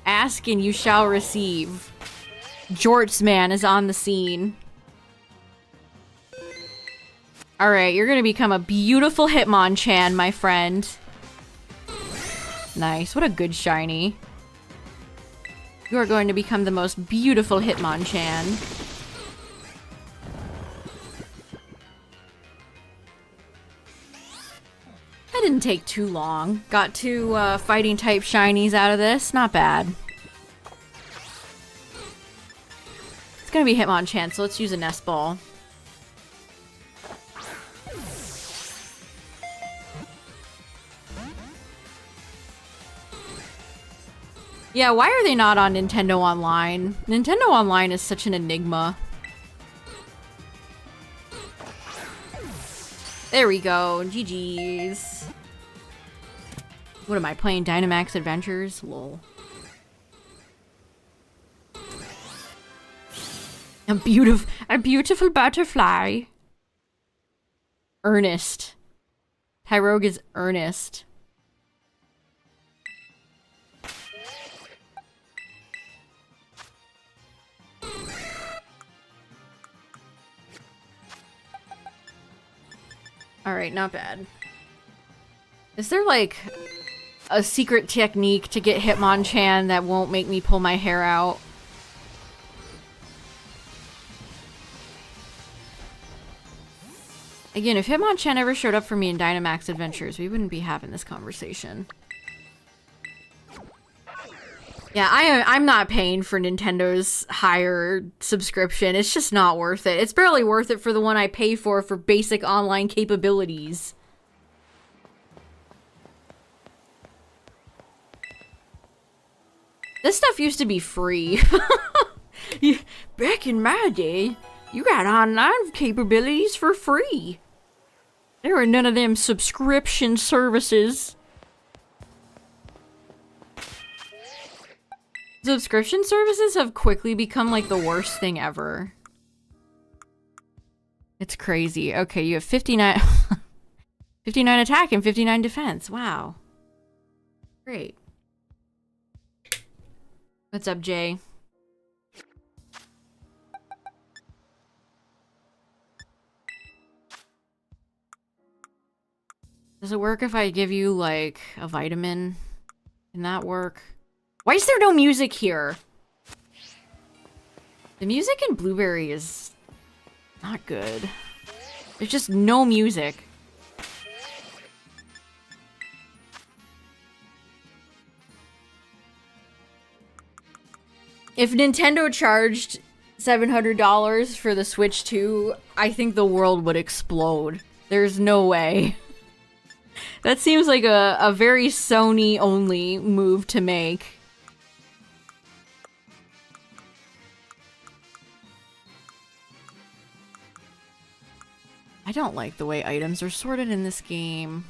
Ask and you shall receive. Jortsman is on the scene. Alright, you're gonna become a beautiful Hitmonchan, my friend. Nice, what a good shiny. You are going to become the most beautiful Hitmonchan. That didn't take too long. Got two fighting type shinies out of this. Not bad. It's gonna be Hitmonchan, so let's use a Nest Ball. Yeah, why are they not on Nintendo Online? Nintendo Online is such an enigma. There we go. GG's. What am I playing? Dynamax Adventures? Lol. A beautiful butterfly. Ernest. Tyrogue is Ernest. Alright, not bad. Is there like a secret technique to get Hitmonchan that won't make me pull my hair out? Again, if Hitmonchan ever showed up for me in Dynamax Adventures, we wouldn't be having this conversation. Yeah, I'm not paying for Nintendo's higher subscription. It's just not worth it. It's barely worth it for the one I pay for basic online capabilities. This stuff used to be free. Back in my day, you got online capabilities for free. There were none of them subscription services. Subscription services have quickly become like the worst thing ever. It's crazy. Okay, you have 59 59 attack and 59 defense. Wow. Great. What's up, Jay? Does it work if I give you, like, a vitamin? Can that work? Why is there no music here? The music in Blueberry is not good. There's just no music. If Nintendo charged $700 for the Switch 2, I think the world would explode. There's no way. That seems like a very Sony-only move to make. I don't like the way items are sorted in this game.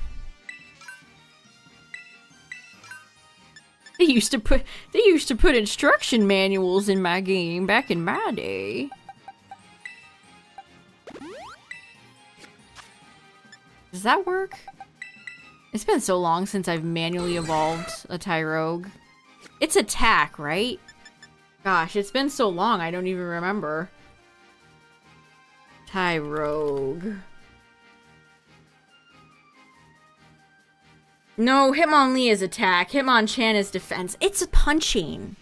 They used to put instruction manuals in my game back in my day. Does that work? It's been so long since I've manually evolved a Tyrogue. It's attack, right? Gosh, it's been so long I don't even remember. Tyrogue. No, Hitmonlee is attack. Hitmonchan is defense. It's punching.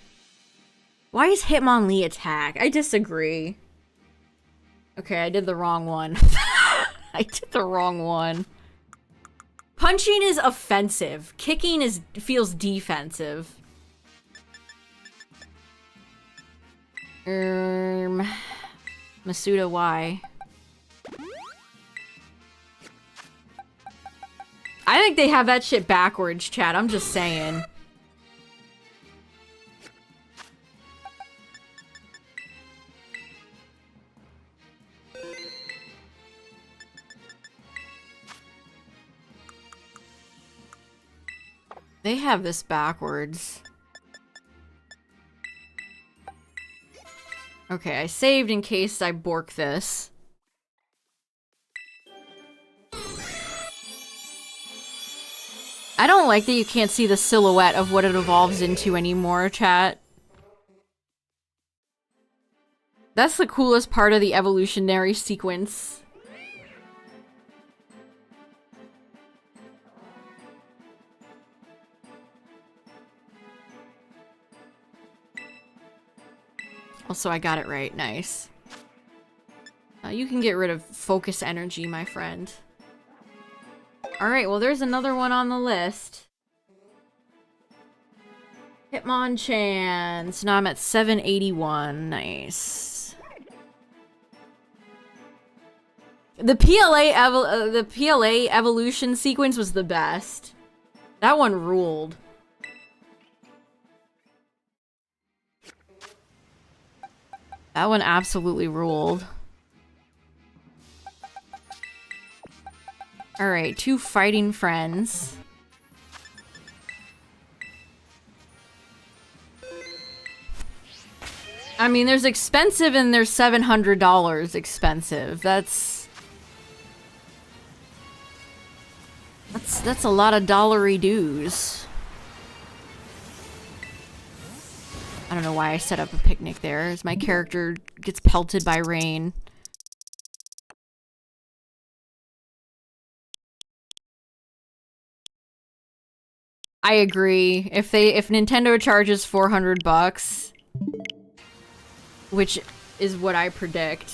Why is Hitmonlee attack? I disagree. Okay, I did the wrong one. I did the wrong one. Punching is offensive. Kicking feels defensive. Masuda, why? I think they have that shit backwards, chat. I'm just saying. They have this backwards. Okay, I saved in case I bork this. I don't like that you can't see the silhouette of what it evolves into anymore, chat. That's the coolest part of the evolutionary sequence. Also, I got it right. Nice. You can get rid of focus energy, my friend. Alright, well, there's another one on the list. Hitmonchan. So now I'm at 781. Nice. The PLA evolution sequence was the best. That one ruled. That one absolutely ruled. Alright, 2 fighting friends. I mean, there's expensive and there's $700 expensive. That's a lot of dollary dues. I don't know why I set up a picnic there, as my character gets pelted by rain. I agree. If Nintendo charges $400, which is what I predict.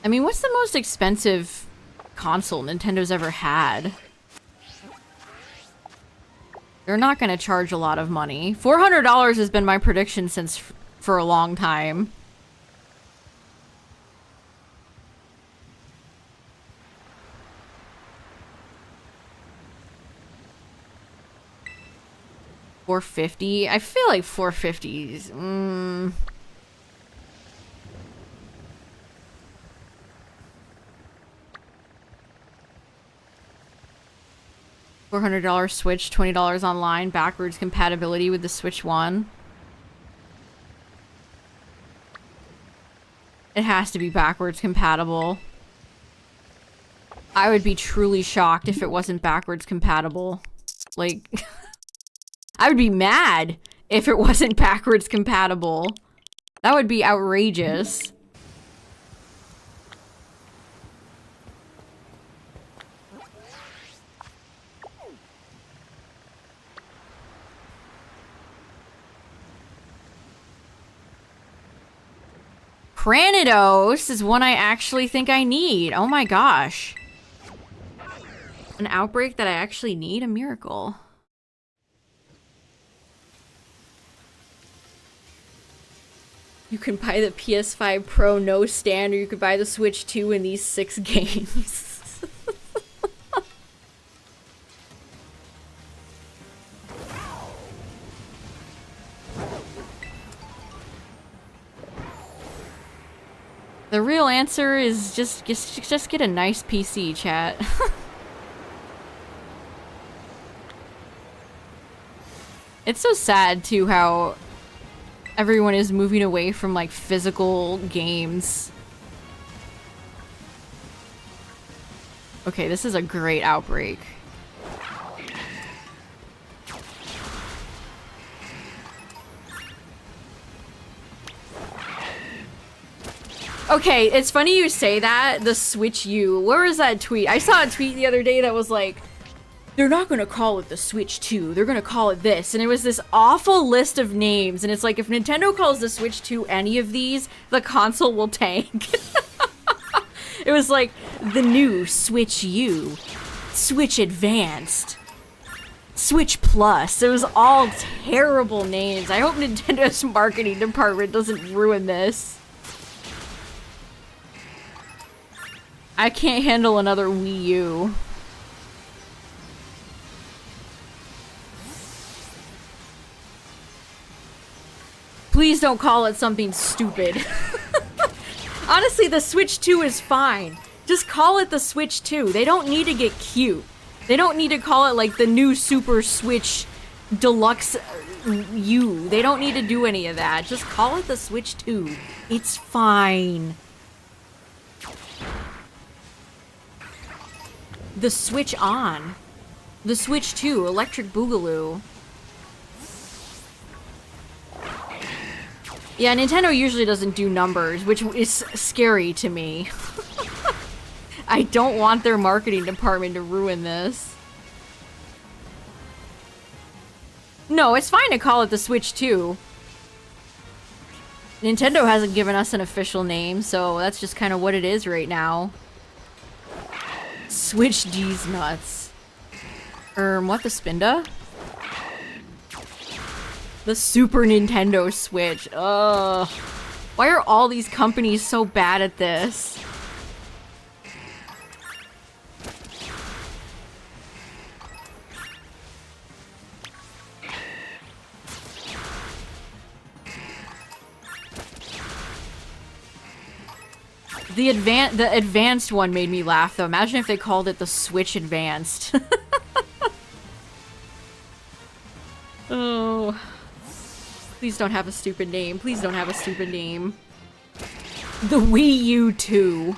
I mean, what's the most expensive console Nintendo's ever had? They're not gonna charge a lot of money. $400 has been my prediction for a long time. $450? I feel like $450's... $400 Switch, $20 online, backwards compatibility with the Switch 1. It has to be backwards compatible. I would be truly shocked if it wasn't backwards compatible. Like, I would be mad if it wasn't backwards compatible. That would be outrageous. Cranidos is one I actually think I need. Oh my gosh. An Outbreak that I actually need? A miracle. You can buy the PS5 Pro no stand, or you could buy the Switch 2 in these 6 games. The real answer is just get a nice PC, chat. It's so sad too how everyone is moving away from like physical games. Okay, this is a great Outbreak. Okay, it's funny you say that, the Switch U. Where was that tweet? I saw a tweet the other day that was like, they're not gonna call it the Switch 2, they're gonna call it this. And it was this awful list of names, and it's like, if Nintendo calls the Switch 2 any of these, the console will tank. It was like, the new Switch U, Switch Advanced, Switch Plus. It was all terrible names. I hope Nintendo's marketing department doesn't ruin this. I can't handle another Wii U. Please don't call it something stupid. Honestly, the Switch 2 is fine. Just call it the Switch 2. They don't need to get cute. They don't need to call it like the new Super Switch Deluxe U. They don't need to do any of that. Just call it the Switch 2. It's fine. The Switch On. The Switch 2, Electric Boogaloo. Yeah, Nintendo usually doesn't do numbers, which is scary to me. I don't want their marketing department to ruin this. No, it's fine to call it the Switch 2. Nintendo hasn't given us an official name, so that's just kind of what it is right now. Switch D's nuts. What the Spinda? The Super Nintendo Switch. Ugh. Why are all these companies so bad at this? The advanced one made me laugh, though. Imagine if they called it the Switch Advanced. Oh. Please don't have a stupid name. Please don't have a stupid name. The Wii U 2.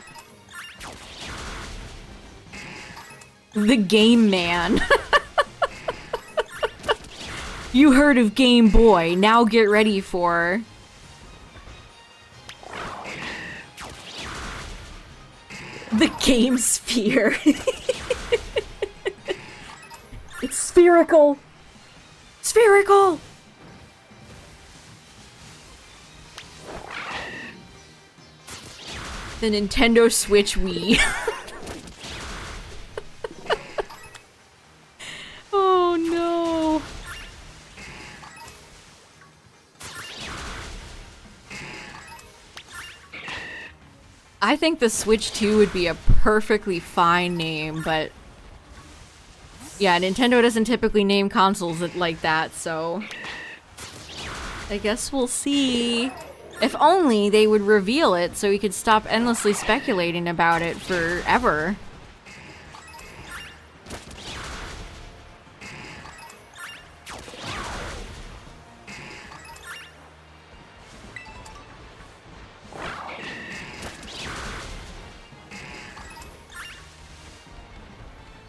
The Game Man. You heard of Game Boy. Now get ready for... the Game Sphere. It's spherical. Spherical. The Nintendo Switch Wii. Oh no. I think the Switch 2 would be a perfectly fine name, but yeah, Nintendo doesn't typically name consoles like that, so I guess we'll see. If only they would reveal it so we could stop endlessly speculating about it forever.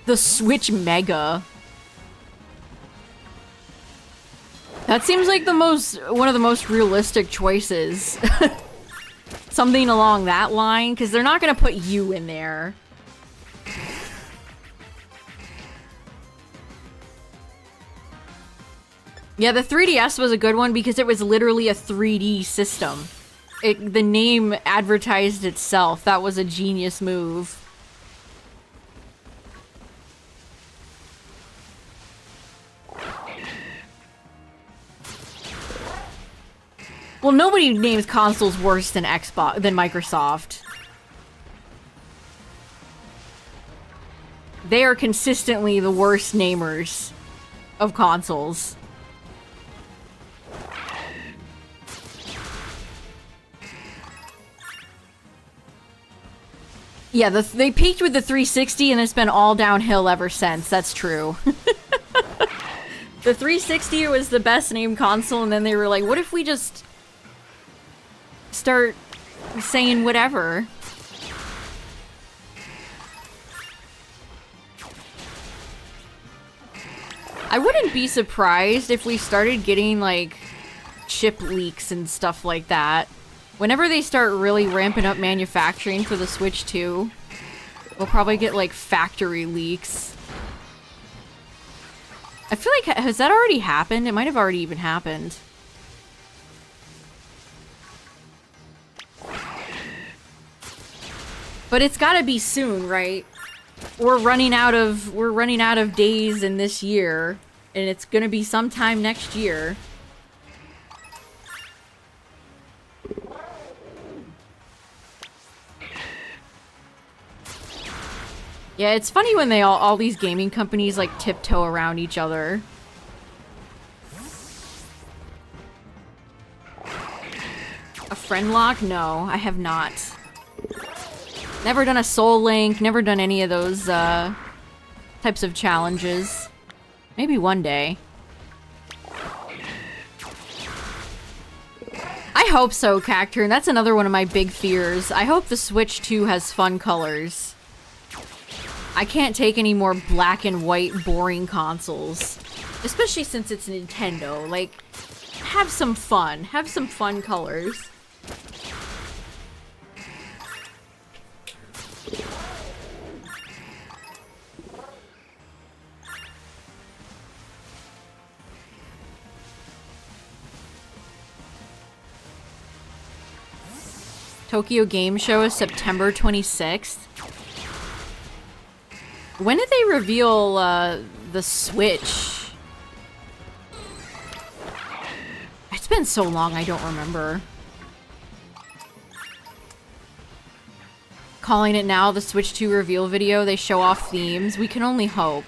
The Switch Mega. That seems like one of the most realistic choices. Something along that line, because they're not gonna put you in there. Yeah, the 3DS was a good one because it was literally a 3D system. The name advertised itself. That was a genius move. Well, nobody names consoles worse than Microsoft. They are consistently the worst namers of consoles. Yeah, they peaked with the 360 and it's been all downhill ever since. That's true. The 360 was the best named console, and then they were like, what if we just start saying whatever? I wouldn't be surprised if we started getting, like, chip leaks and stuff like that. Whenever they start really ramping up manufacturing for the Switch 2, we'll probably get, like, factory leaks. I feel like, has that already happened? It might have already even happened. But it's gotta be soon, right? We're running out of days in this year, and it's gonna be sometime next year. Yeah, it's funny when all these gaming companies like tiptoe around each other. A friend lock? No, I have not. Never done a Soul Link, never done any of those types of challenges. Maybe one day. I hope so, Cacturn. That's another one of my big fears. I hope the Switch 2 has fun colors. I can't take any more black and white boring consoles. Especially since it's Nintendo. Like, have some fun. Have some fun colors. Tokyo Game Show is September 26th. When did they reveal the Switch? It's been so long, I don't remember. Calling it now, the Switch 2 reveal video. They show off themes. We can only hope.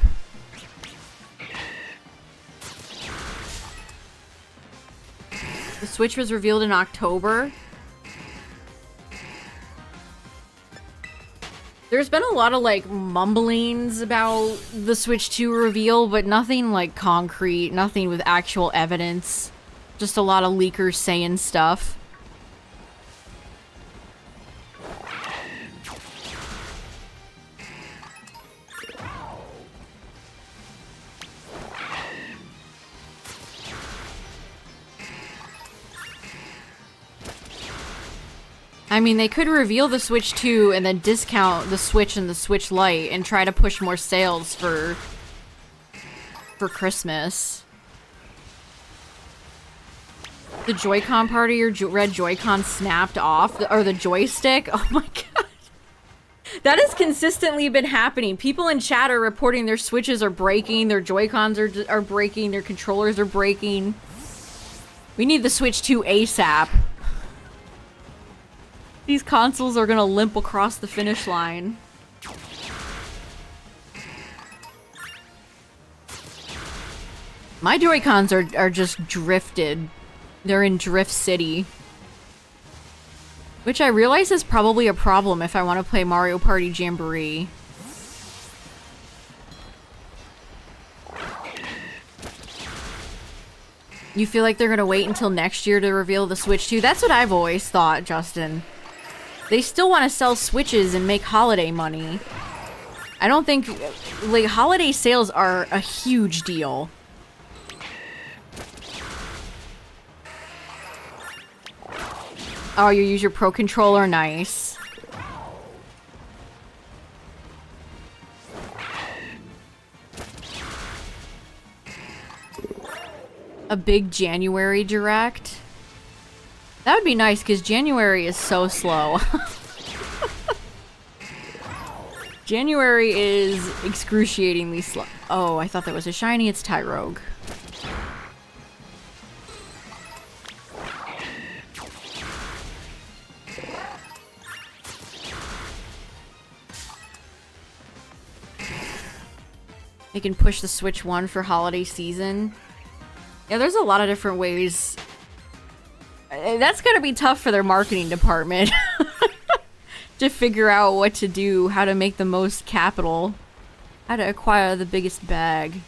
The Switch was revealed in October. There's been a lot of, like, mumblings about the Switch 2 reveal, but nothing, like, concrete, nothing with actual evidence. Just a lot of leakers saying stuff. I mean, they could reveal the Switch 2 and then discount the Switch and the Switch Lite and try to push more sales for Christmas. The Joy-Con part of your red Joy-Con snapped off, or the joystick. Oh my god. That has consistently been happening. People in chat are reporting their Switches are breaking, their Joy-Cons are breaking, their controllers are breaking. We need the Switch 2 ASAP. These consoles are gonna limp across the finish line. My Joy-Cons are just drifted. They're in Drift City. Which I realize is probably a problem if I want to play Mario Party Jamboree. You feel like they're gonna wait until next year to reveal the Switch 2? That's what I've always thought, Justin. They still want to sell Switches and make holiday money. I don't think, like, holiday sales are a huge deal. Oh, you use your Pro Controller? Nice. A big January direct? That would be nice, because January is so slow. January is excruciatingly slow. Oh, I thought that was a shiny. It's Tyrogue. They can push the Switch 1 for holiday season. Yeah, there's a lot of different ways. That's gonna be tough for their marketing department. To figure out what to do, how to make the most capital, how to acquire the biggest bag.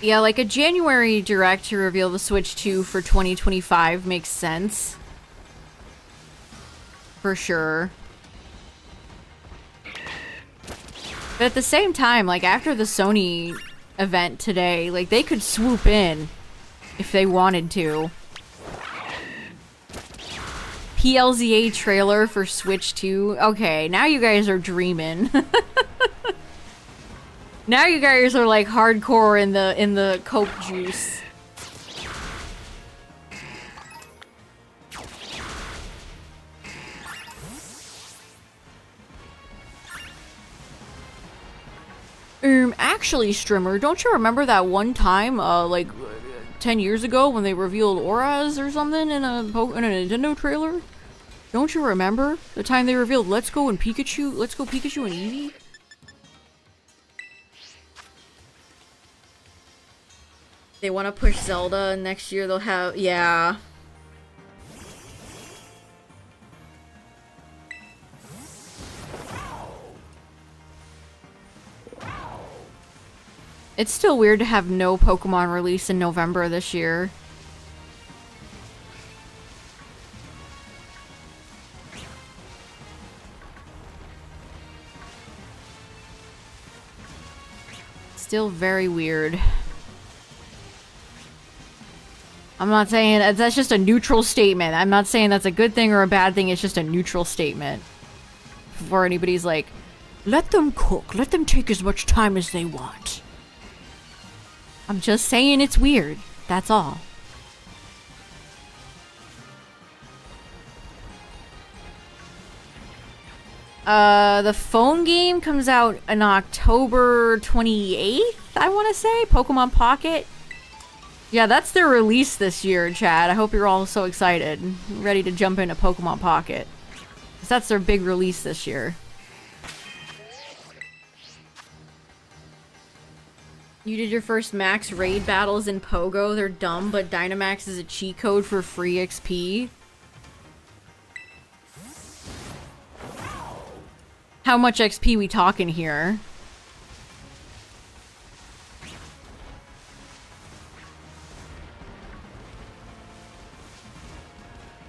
Yeah, like a January direct to reveal the Switch 2 for 2025 makes sense. For sure. But at the same time, like, after the Sony event today, like, they could swoop in if they wanted to. PLZA trailer for Switch 2. Okay, now you guys are dreaming. Now you guys are, like, hardcore in the Coke juice. Actually, Strimmer, don't you remember that one time, like, 10 years ago when they revealed Auras or something in a Nintendo trailer? Don't you remember? The time they revealed Let's Go and Pikachu? Let's Go Pikachu and Eevee? They want to push Zelda, and next year they'll have... Yeah. It's still weird to have no Pokemon release in November this year. Still very weird. I'm not saying that's just a neutral statement. I'm not saying that's a good thing or a bad thing. It's just a neutral statement. Before anybody's like, let them cook. Let them take as much time as they want. I'm just saying it's weird. That's all. The phone game comes out on October 28th, I want to say. Pokemon Pocket. Yeah, that's their release this year, Chad. I hope you're all so excited. Ready to jump into Pokemon Pocket. 'Cause that's their big release this year. You did your first max raid battles in Pogo. They're dumb, but Dynamax is a cheat code for free XP. How much XP we talking here?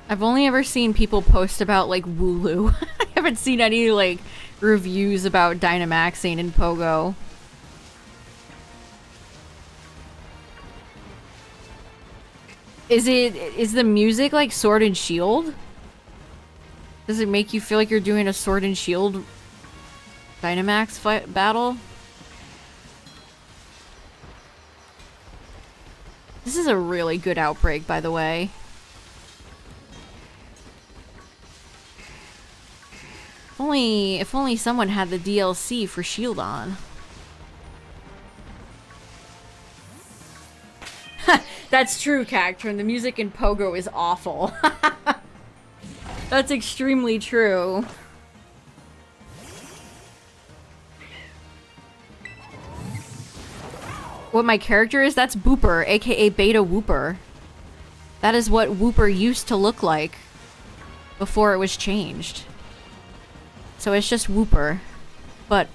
I've only ever seen people post about, like, Wooloo. I haven't seen any, like, reviews about Dynamaxing in Pogo. Is the music like Sword and Shield? Does it make you feel like you're doing a Sword and Shield Dynamax fight battle? This is a really good Outbreak, by the way. If only someone had the DLC for Shield on. That's true, Cacturn. The music in Pogo is awful. That's extremely true. What my character is? That's Booper, aka Beta Wooper. That is what Wooper used to look like before it was changed. So it's just Wooper, but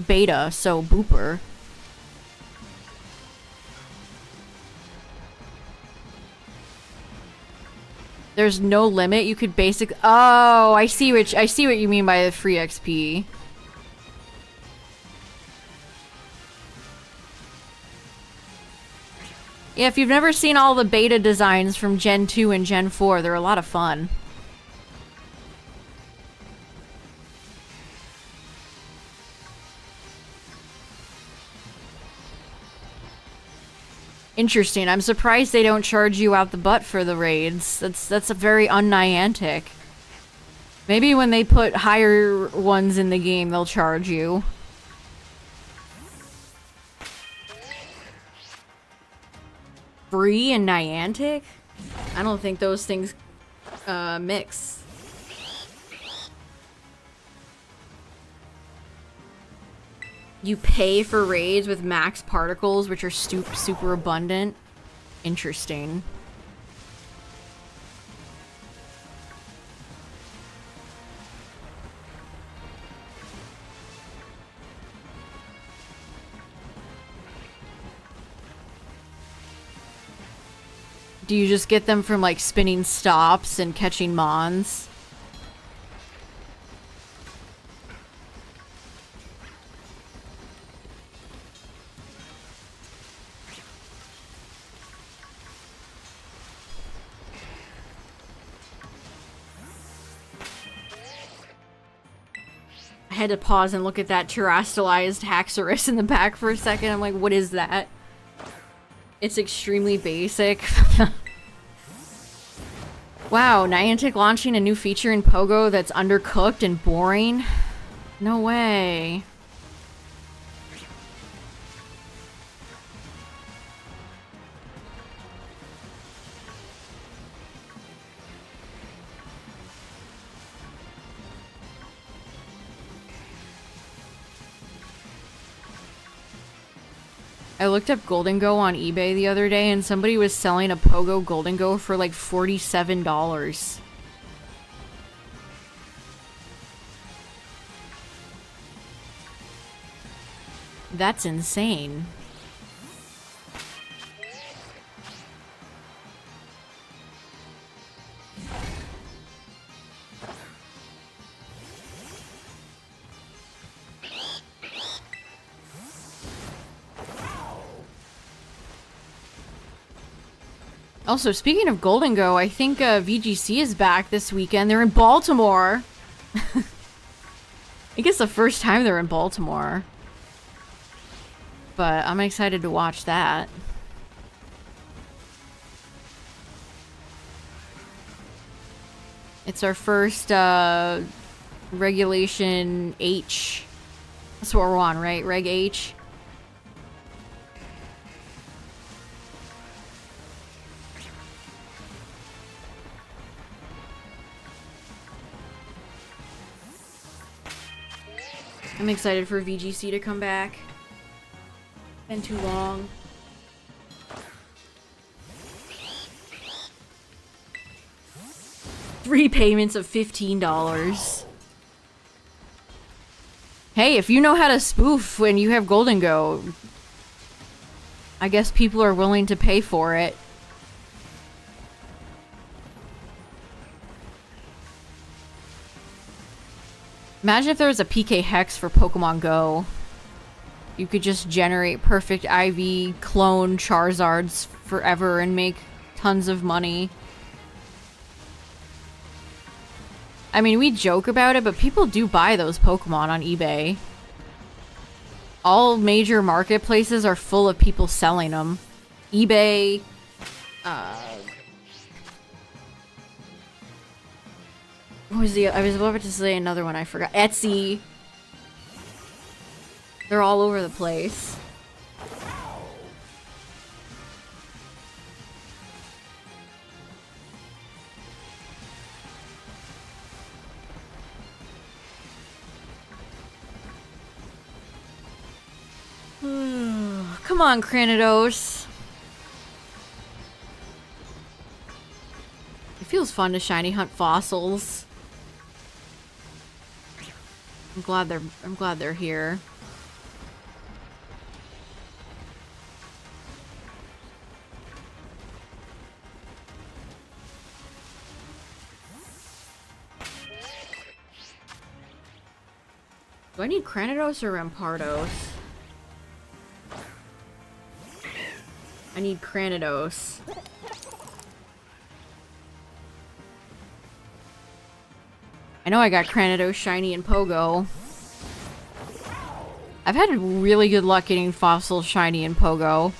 Beta, so Booper. There's no limit. You could oh, I see what you mean by the free XP. Yeah, if you've never seen all the beta designs from Gen 2 and Gen 4, they're a lot of fun. Interesting. I'm surprised they don't charge you out the butt for the raids. That's a very un-Niantic. Maybe when they put higher ones in the game, they'll charge you. Free and Niantic? I don't think those things mix. You pay for raids with max particles, which are super abundant. Interesting. Do you just get them from, like, spinning stops and catching mons? I had to pause and look at that terastallized Haxorus in the back for a second. I'm like, what is that? It's extremely basic. Wow, Niantic launching a new feature in Pogo that's undercooked and boring? No way. I looked up Golden Go on eBay the other day and somebody was selling a Pogo Golden Go for like $47. That's insane. Also, speaking of Golden Go, I think VGC is back this weekend. They're in Baltimore. I think it's the first time they're in Baltimore. But I'm excited to watch that. It's our first Regulation H. That's what we're on, right? Reg H. I'm excited for VGC to come back. Been too long. Three payments of $15. Hey, if you know how to spoof when you have Golden Go, I guess people are willing to pay for it. Imagine if there was a PK Hex for Pokemon Go. You could just generate perfect IV clone Charizards forever and make tons of money. I mean, we joke about it, but people do buy those Pokemon on eBay. All major marketplaces are full of people selling them. eBay, what was I was about to say another one, I forgot. Etsy. They're all over the place. Come on, Cranidos. It feels fun to shiny hunt fossils. I'm glad they're here. Do I need Cranidos or Rampardos? I need Cranidos. I know I got Cranidos, Shiny, and Pogo. I've had really good luck getting Fossil, Shiny, and Pogo.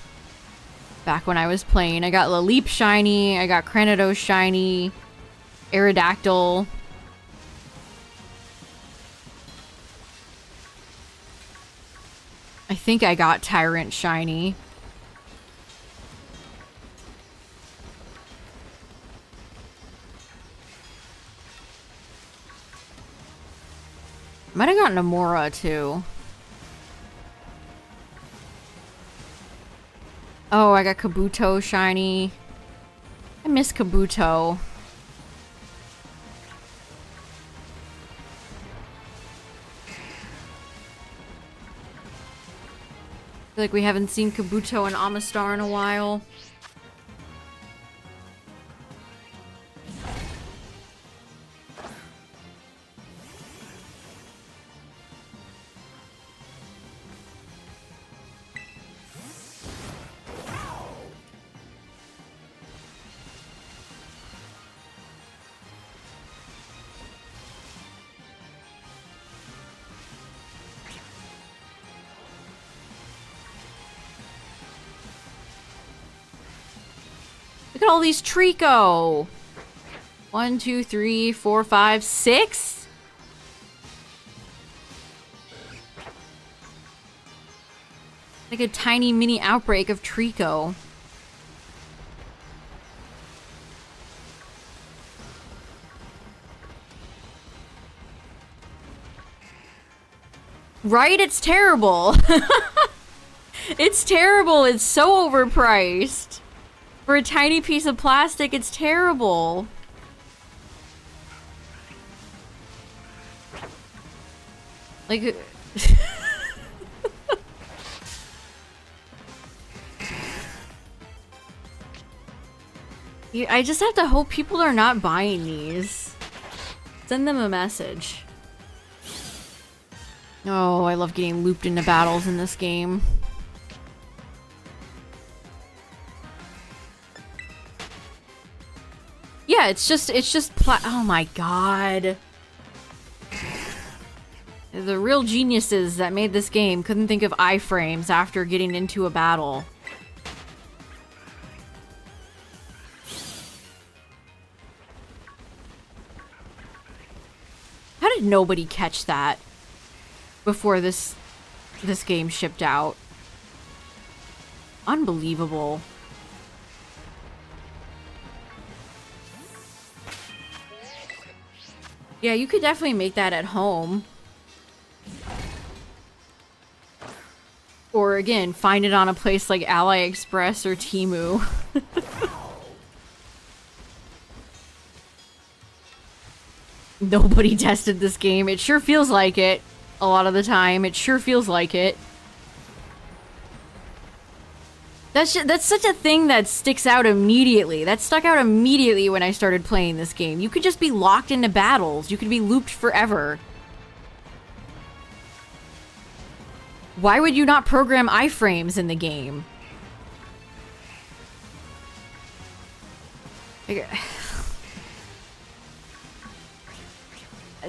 Back when I was playing. I got Laleep Shiny, I got Cranidos Shiny, Aerodactyl. I think I got Tyrant Shiny. Might have gotten a Mora too. Oh, I got Kabuto Shiny. I miss Kabuto. I feel like we haven't seen Kabuto and Amistar in a while. Look at all these Trico. 1, 2, 3, 4, 5, 6? Like a tiny mini outbreak of Trico. Right? It's terrible. It's terrible. It's so overpriced. For a tiny piece of plastic, it's terrible. Like... I just have to hope people are not buying these. Send them a message. Oh, I love getting looped into battles in this game. Yeah, it's just oh my god. The real geniuses that made this game couldn't think of iframes after getting into a battle. How did nobody catch that before this game shipped out? Unbelievable. Yeah, you could definitely make that at home. Or again, find it on a place like AliExpress or Temu. Nobody tested this game. It sure feels like it. A lot of the time. It sure feels like it. That's such a thing that sticks out immediately. That stuck out immediately when I started playing this game. You could just be locked into battles. You could be looped forever. Why would you not program iframes in the game?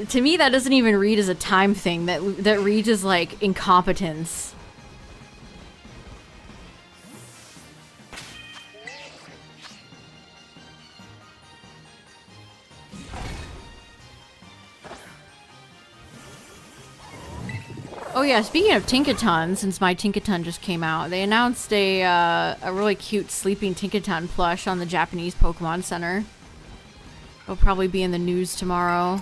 To me, that doesn't even read as a time thing. That reads as, like, incompetence. Oh yeah, speaking of Tinkaton, since my Tinkaton just came out, they announced a really cute sleeping Tinkaton plush on the Japanese Pokemon Center. It'll probably be in the news tomorrow.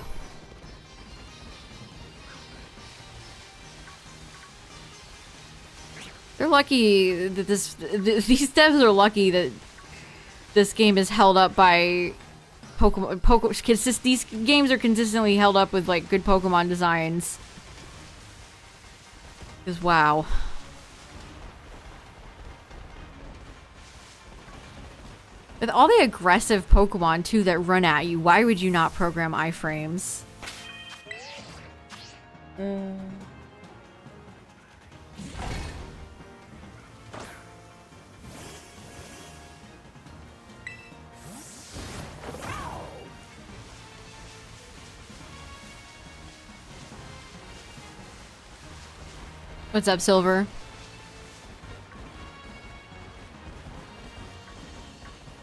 They're lucky that these devs are lucky that this game is held up by Pokemon. These games are consistently held up with, like, good Pokemon designs. Because, wow. With all the aggressive Pokemon, too, that run at you, why would you not program iframes? What's up, Silver?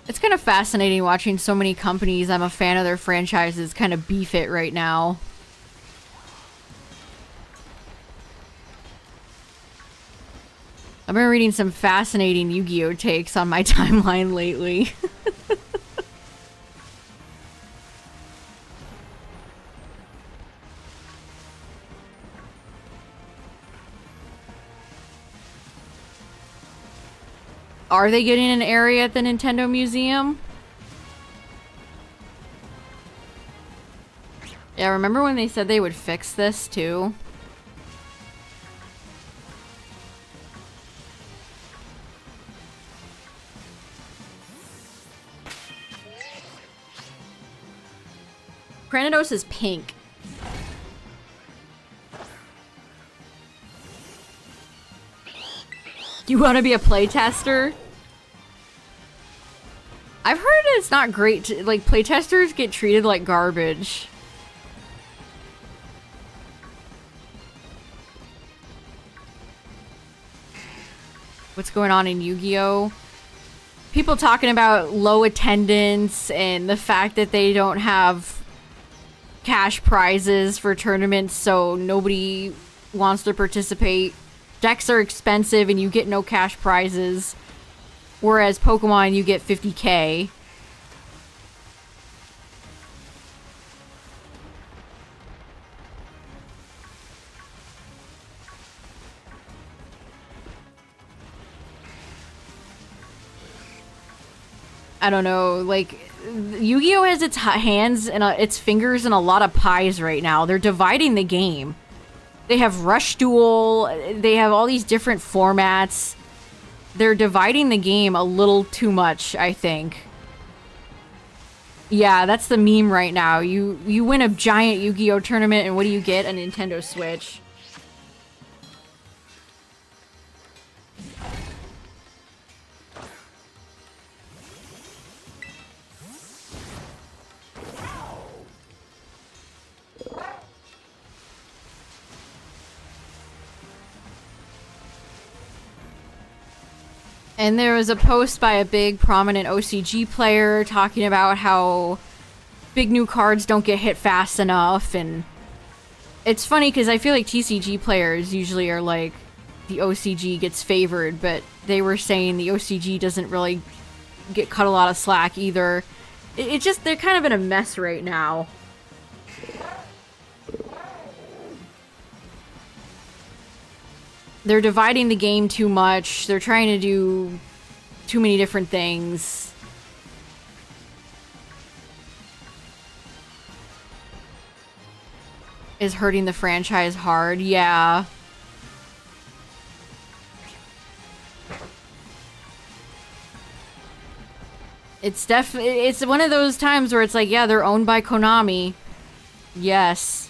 It's kind of fascinating watching so many companies I'm a fan of their franchises kind of beef it right now. I've been reading some fascinating Yu-Gi-Oh! Takes on my timeline lately. Are they getting an area at the Nintendo Museum? Yeah, remember when they said they would fix this too? Granados is pink. You want to be a playtester? I've heard it's not great to, like, playtesters get treated like garbage. What's going on in Yu-Gi-Oh? People talking about low attendance and the fact that they don't have cash prizes for tournaments, so nobody wants to participate. Decks are expensive and you get no cash prizes. Whereas Pokemon, you get 50K. I don't know, like, Yu-Gi-Oh! Has its hands and its fingers in a lot of pies right now. They're dividing the game. They have Rush Duel, they have all these different formats. They're dividing the game a little too much, I think. Yeah, that's the meme right now. You win a giant Yu-Gi-Oh! Tournament and what do you get? A Nintendo Switch. And there was a post by a big prominent OCG player talking about how big new cards don't get hit fast enough, and it's funny because I feel like TCG players usually are like, the OCG gets favored, but they were saying the OCG doesn't really get cut a lot of slack either. It just, they're kind of in a mess right now. They're dividing the game too much. They're trying to do too many different things. Is hurting the franchise hard. Yeah. It's one of those times where it's like, yeah, they're owned by Konami. Yes.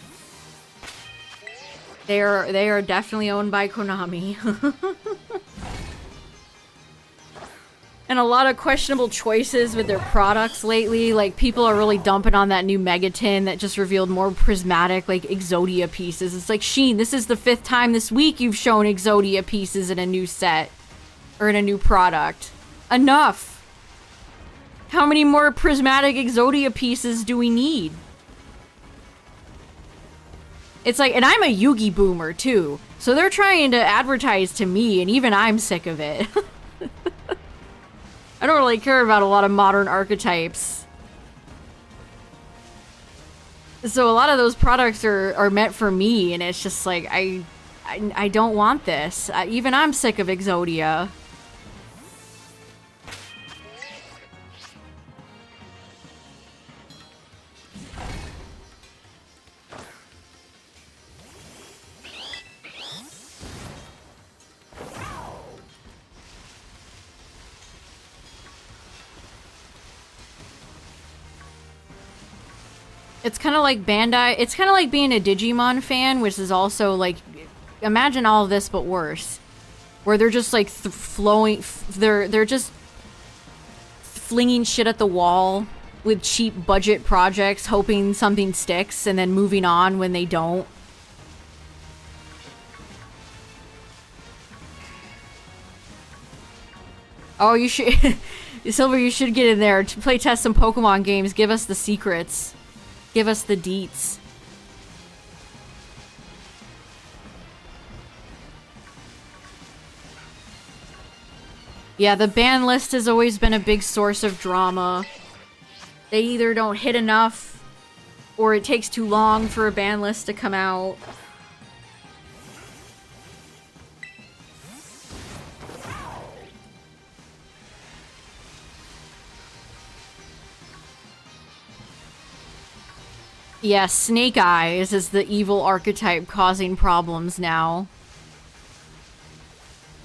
They are definitely owned by Konami. And a lot of questionable choices with their products lately. Like, people are really dumping on that new Megatin that just revealed more prismatic, like, Exodia pieces. It's like, Sheen, this is the 5th time this week you've shown Exodia pieces in a new set. Or in a new product. Enough! How many more prismatic Exodia pieces do we need? It's like, and I'm a Yugi boomer, too. So they're trying to advertise to me, and even I'm sick of it. I don't really care about a lot of modern archetypes. So a lot of those products are meant for me, and it's just like, I don't want this. Even I'm sick of Exodia. It's kind of like Bandai. It's kind of like being a Digimon fan, which is also like, imagine all of this but worse, where they're just like they're just flinging shit at the wall with cheap budget projects, hoping something sticks, and then moving on when they don't. Oh, you should, Silver. You should get in there to play test some Pokemon games. Give us the secrets. Give us the deets. Yeah, the ban list has always been a big source of drama. They either don't hit enough, or it takes too long for a ban list to come out. Yeah, Snake Eyes is the evil archetype causing problems now.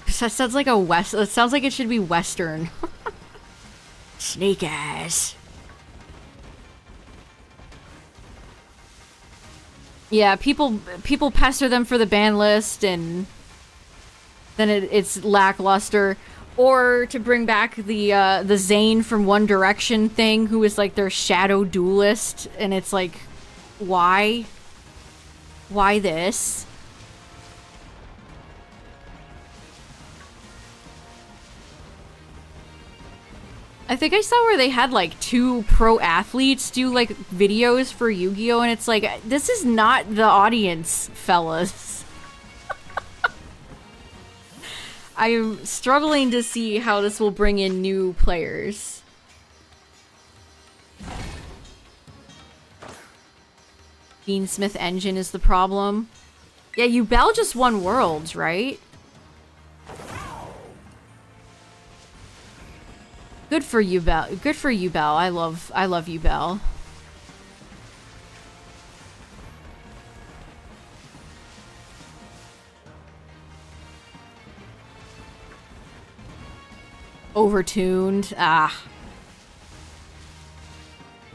That sounds like it sounds like it should be Western. Snake Eyes. Yeah, people pester them for the ban list, and then it's lackluster. Or to bring back the Zane from One Direction thing, who is like their shadow duelist, and it's like, why? Why this? I think I saw where they had like 2 pro athletes do like videos for Yu-Gi-Oh! And it's like, this is not the audience, fellas. I'm struggling to see how this will bring in new players. Dean Smith engine is the problem. Yeah, Yubel just won Worlds, right? Good for Yubel. Good for Yubel. I love Yubel. Overtuned. Ah.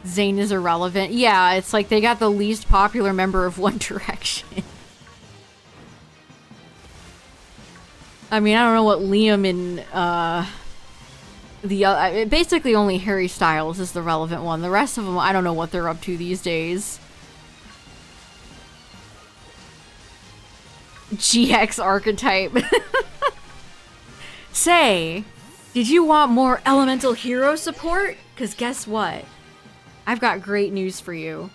Zayn is irrelevant. Yeah, it's like they got the least popular member of One Direction. I mean, I don't know what Liam and basically only Harry Styles is the relevant one. The rest of them, I don't know what they're up to these days. GX archetype. Say, did you want more elemental hero support? Because guess what? I've got great news for you.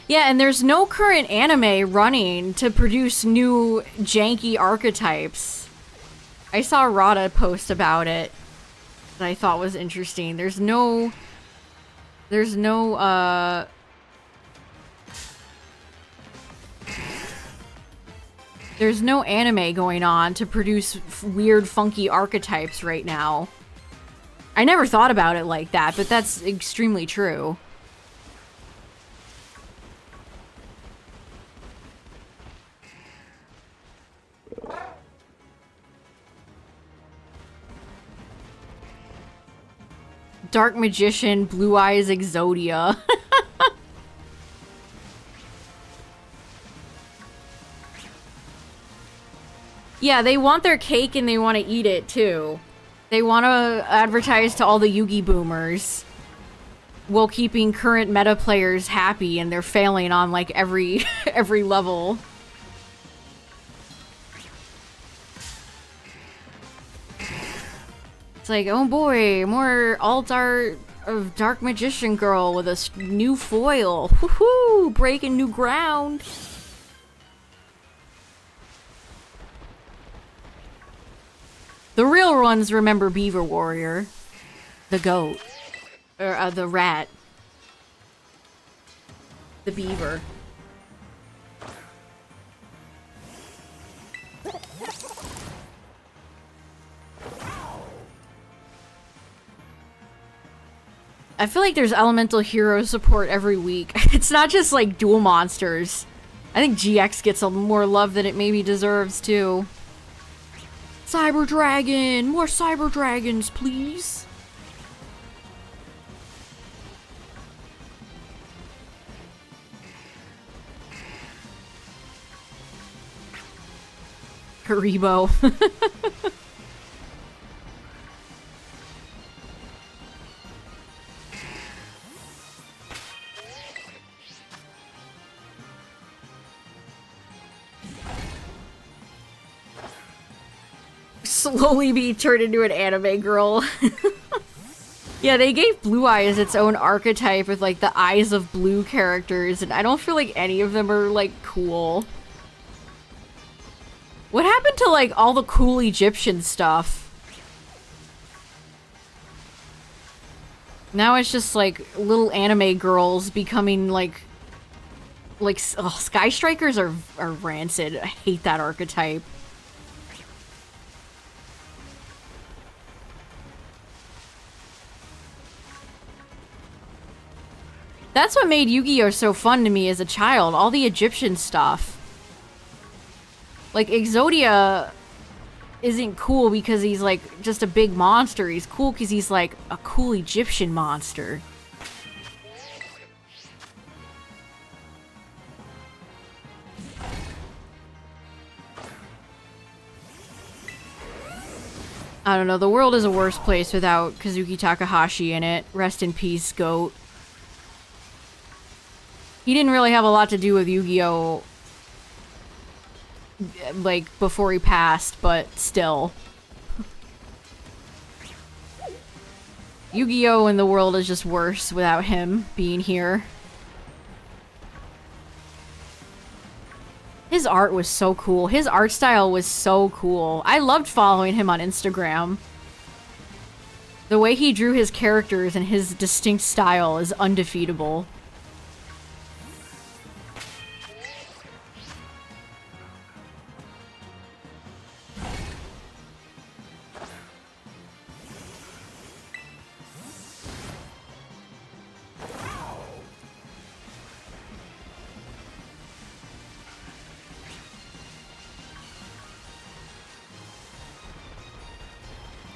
Yeah, and there's no current anime running to produce new janky archetypes. I saw Rada post about it that I thought was interesting. There's no There's no, there's no anime going on to produce weird, funky archetypes right now. I never thought about it like that, but that's extremely true. Dark Magician, Blue Eyes Exodia. Yeah, they want their cake and they want to eat it too. They want to advertise to all the Yugi boomers while keeping current meta players happy, and they're failing on like every every level. It's like, oh boy, more alt art of Dark Magician Girl with a new foil. Woohoo! Breaking new ground. The real ones remember Beaver Warrior. The goat. Or, the rat. The beaver. I feel like there's elemental hero support every week. It's not just like dual monsters. I think GX gets more love than it maybe deserves too. Cyber Dragon! More Cyber Dragons, please! Karibo. Slowly be turned into an anime girl. Yeah, they gave Blue Eyes its own archetype with like the Eyes of Blue characters, and I don't feel like any of them are like cool. What happened to like all the cool Egyptian stuff? Now it's just like little anime girls becoming like Sky Strikers are rancid. I hate that archetype. That's what made Yu-Gi-Oh! So fun to me as a child, all the Egyptian stuff. Like, Exodia isn't cool because he's, like, just a big monster. He's cool because he's, like, a cool Egyptian monster. I don't know, the world is a worse place without Kazuki Takahashi in it. Rest in peace, GOAT. He didn't really have a lot to do with Yu-Gi-Oh! Like, before he passed, but still. Yu-Gi-Oh! In the world is just worse without him being here. His art was so cool. His art style was so cool. I loved following him on Instagram. The way he drew his characters and his distinct style is undefeatable.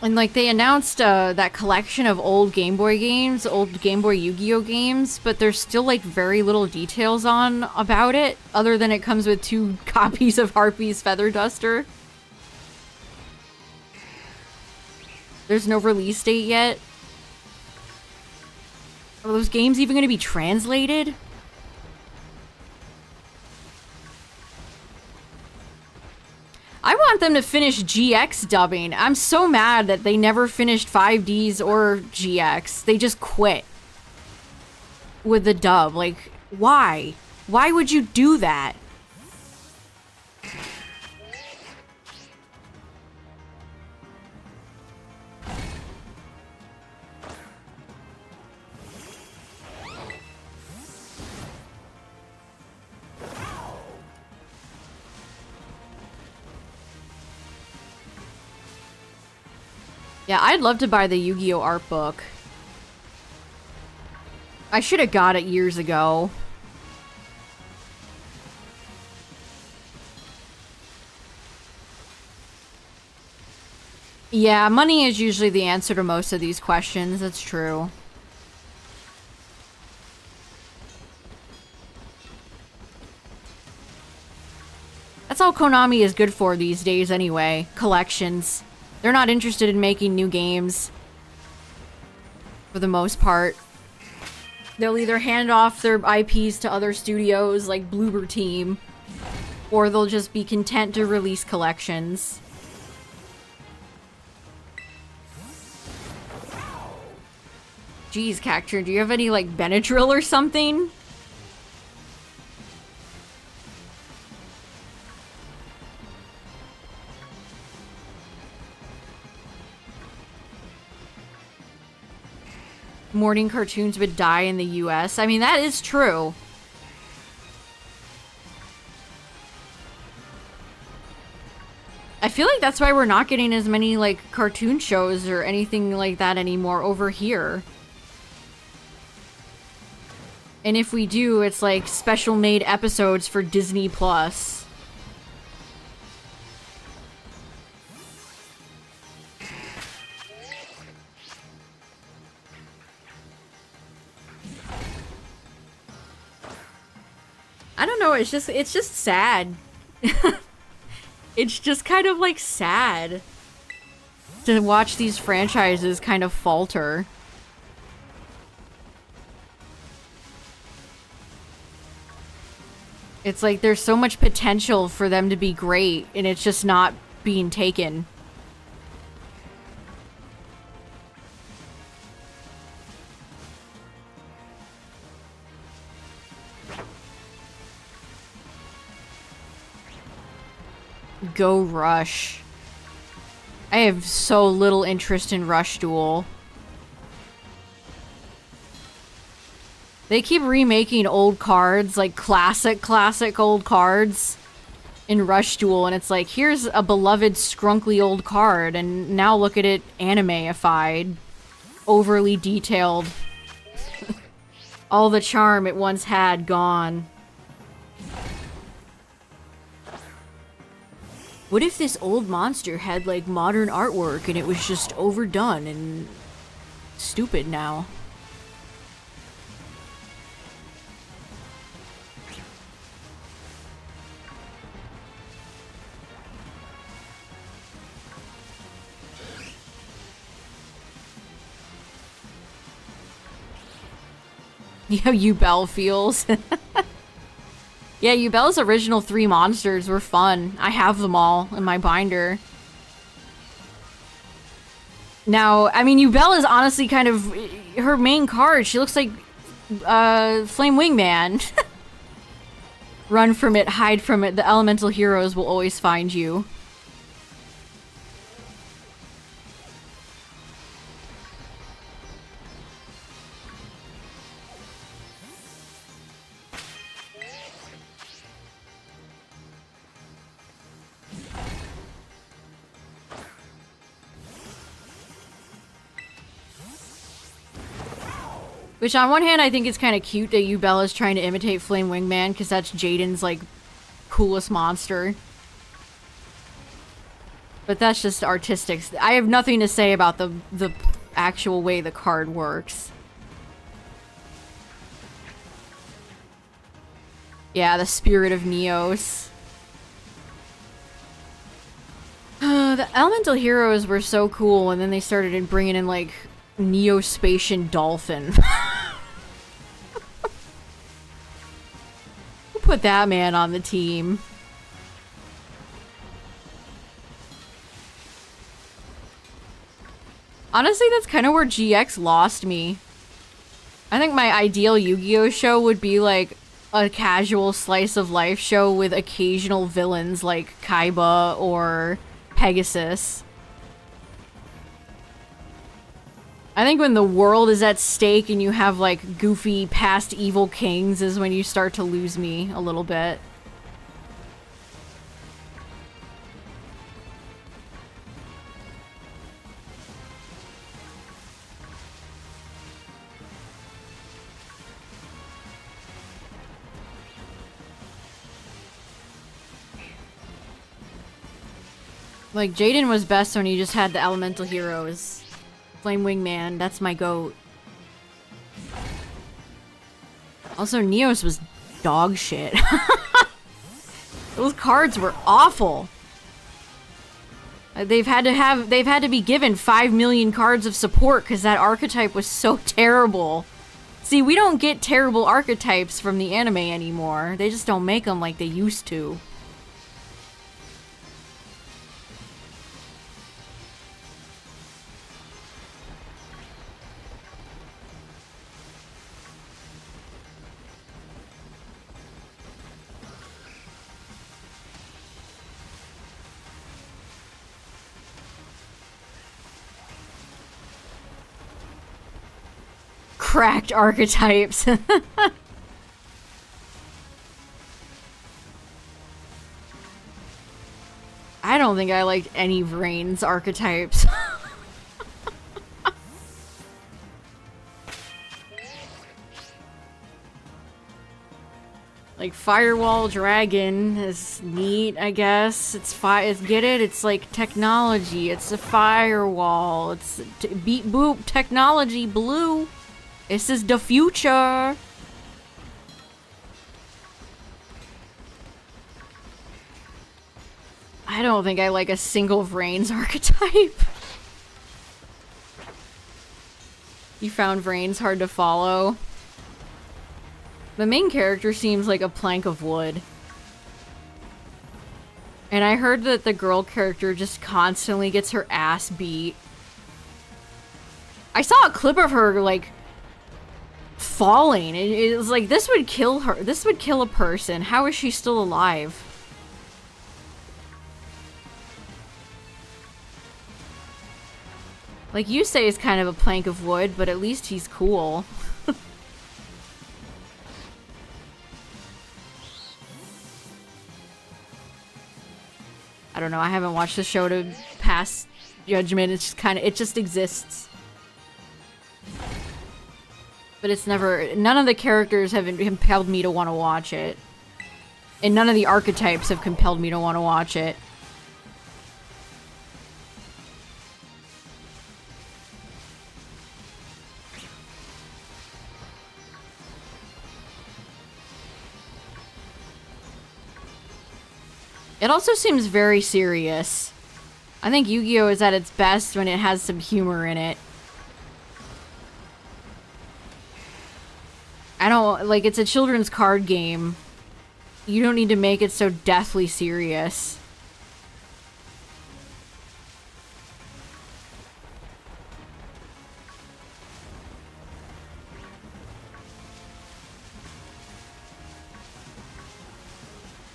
And, like, they announced that collection of old Game Boy games, old Game Boy Yu-Gi-Oh! Games, but there's still, like, very little details about it, other than it comes with 2 copies of Harpy's Feather Duster. There's no release date yet. Are those games even going to be translated? I want them to finish GX dubbing. I'm so mad that they never finished 5Ds or GX. They just quit with the dub. Like, why? Why would you do that? Yeah, I'd love to buy the Yu-Gi-Oh! Art book. I should have got it years ago. Yeah, money is usually the answer to most of these questions. That's true. That's all Konami is good for these days anyway. Collections. They're not interested in making new games. For the most part. They'll either hand off their IPs to other studios like Bloober Team, or they'll just be content to release collections. Jeez, Cacture, do you have any, like, Benadryl or something? Morning cartoons would die in the US. I mean, that is true. I feel like that's why we're not getting as many, like, cartoon shows or anything like that anymore over here. And if we do, it's like special made episodes for Disney Plus. I don't know, it's just sad. It's just kind of like sad to watch these franchises kind of falter. It's like there's so much potential for them to be great, and it's just not being taken. Go Rush. I have so little interest in Rush Duel. They keep remaking old cards, like classic old cards in Rush Duel, and it's like, here's a beloved scrunkly old card, and now look at it anime-ified, overly detailed. All the charm it once had gone. What if this old monster had, like, modern artwork and it was just overdone and stupid now? Yeah, Yubel feels. Yeah, Yubel's original 3 monsters were fun. I have them all in my binder. Now, I mean, Yubel is honestly kind of her main card. She looks like Flame Wingman. Run from it, hide from it. The elemental heroes will always find you. Which, on one hand, I think it's kind of cute that Yubel is trying to imitate Flame Wingman, because that's Jaden's, like, coolest monster. But that's just artistic. I have nothing to say about the actual way the card works. Yeah, the Spirit of Neos. The Elemental Heroes were so cool, and then they started bringing in, like, Neospatian Dolphin. Who put that man on the team? Honestly, that's kind of where GX lost me. I think my ideal Yu-Gi-Oh! Show would be like a casual slice of life show with occasional villains like Kaiba or Pegasus. I think when the world is at stake and you have, like, goofy past evil kings is when you start to lose me a little bit. Like, Jaden was best when you just had the elemental heroes. Flame Wingman, that's my goat. Also, Neos was dog shit. Those cards were awful. They've had to be given 5 million cards of support because that archetype was so terrible. See, we don't get terrible archetypes from the anime anymore. They just don't make them like they used to. Cracked archetypes. I don't think I liked any Vrain's archetypes. Like Firewall Dragon is neat, I guess. Get it? It's like technology. It's a firewall. It's beat boop technology blue. This is the future. I don't think I like a single Vrain's archetype. You found Vrain's hard to follow. The main character seems like a plank of wood. And I heard that the girl character just constantly gets her ass beat. I saw a clip of her, like, falling. It was like, this would kill her. This would kill a person. How is she still alive? Like, you say is kind of a plank of wood, but at least he's cool. I don't know, I haven't watched the show to pass judgment. It's just kind of, it just exists. But it's never, none of the characters have compelled me to want to watch it. And none of the archetypes have compelled me to want to watch it. It also seems very serious. I think Yu-Gi-Oh! Is at its best when it has some humor in it. I don't, like, it's a children's card game. You don't need to make it so deathly serious.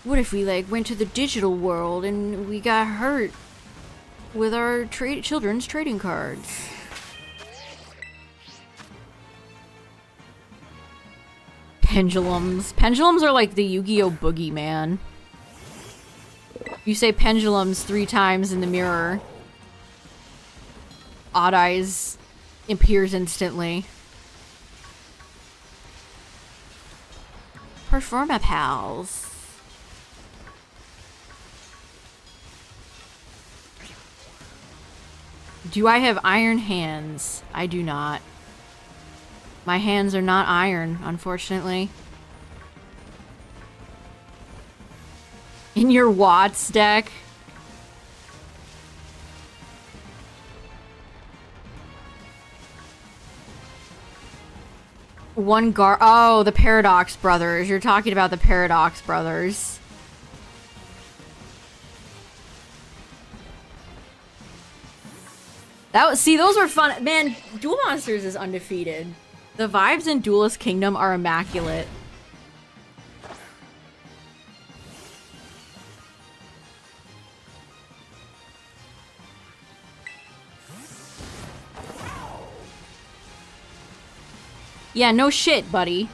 What if we, like, went to the digital world and we got hurt with our children's trading cards? Pendulums. Pendulums are like the Yu-Gi-Oh! Boogeyman. You say pendulums 3 times in the mirror. Odd Eyes appears instantly. Performa pals. Do I have iron hands? I do not. My hands are not iron, unfortunately. In your Vods deck? Oh, the Paradox Brothers. You're talking about the Paradox Brothers. See, those were fun. Man, Duel Monsters is undefeated. The vibes in Duelist Kingdom are immaculate. Yeah, no shit, buddy.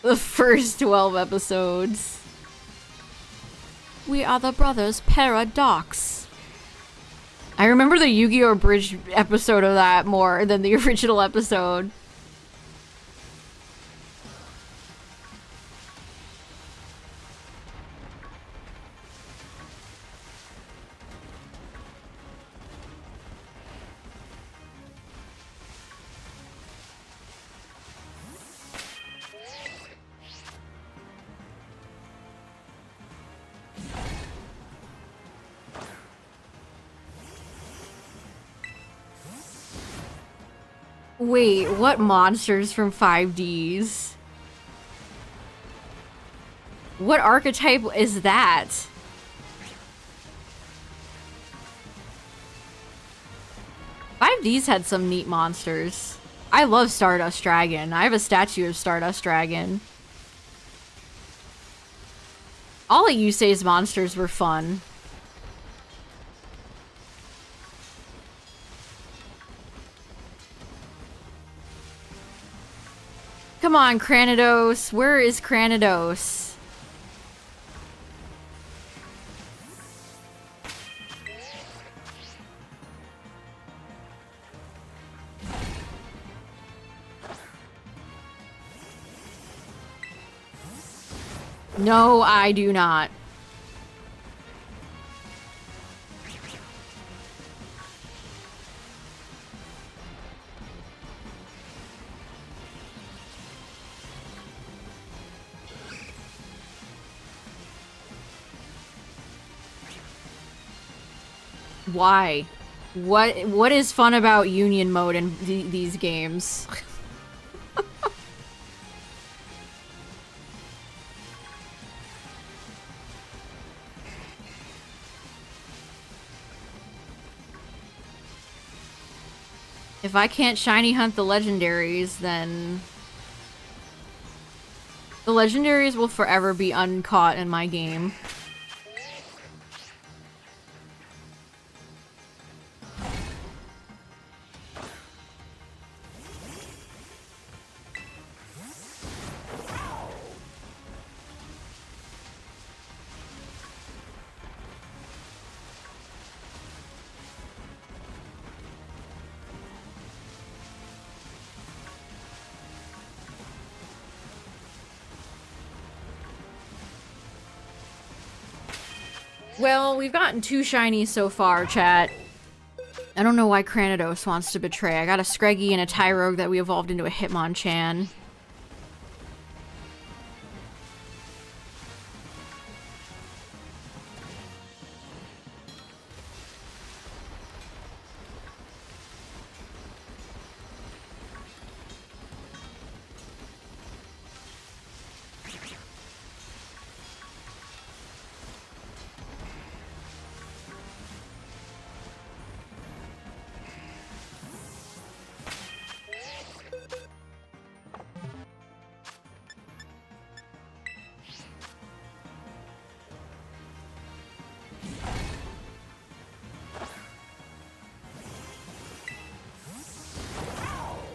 The first 12 episodes. We are the brothers Paradox. I remember the Yu-Gi-Oh! Bridge episode of that more than the original episode. Wait, what monsters from 5Ds? What archetype is that? Five Ds had some neat monsters. I love Stardust Dragon. I have a statue of Stardust Dragon. All of Yusei's monsters were fun. Come on, Cranidos. Where is Cranidos? No, I do not. Why? What is fun about union mode in these games? If I can't shiny hunt the legendaries, then the legendaries will forever be uncaught in my game. Well, we've gotten 2 shinies so far, chat. I don't know why Cranidos wants to betray. I got a Scraggy and a Tyrogue that we evolved into a Hitmonchan.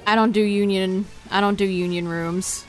I don't do union rooms.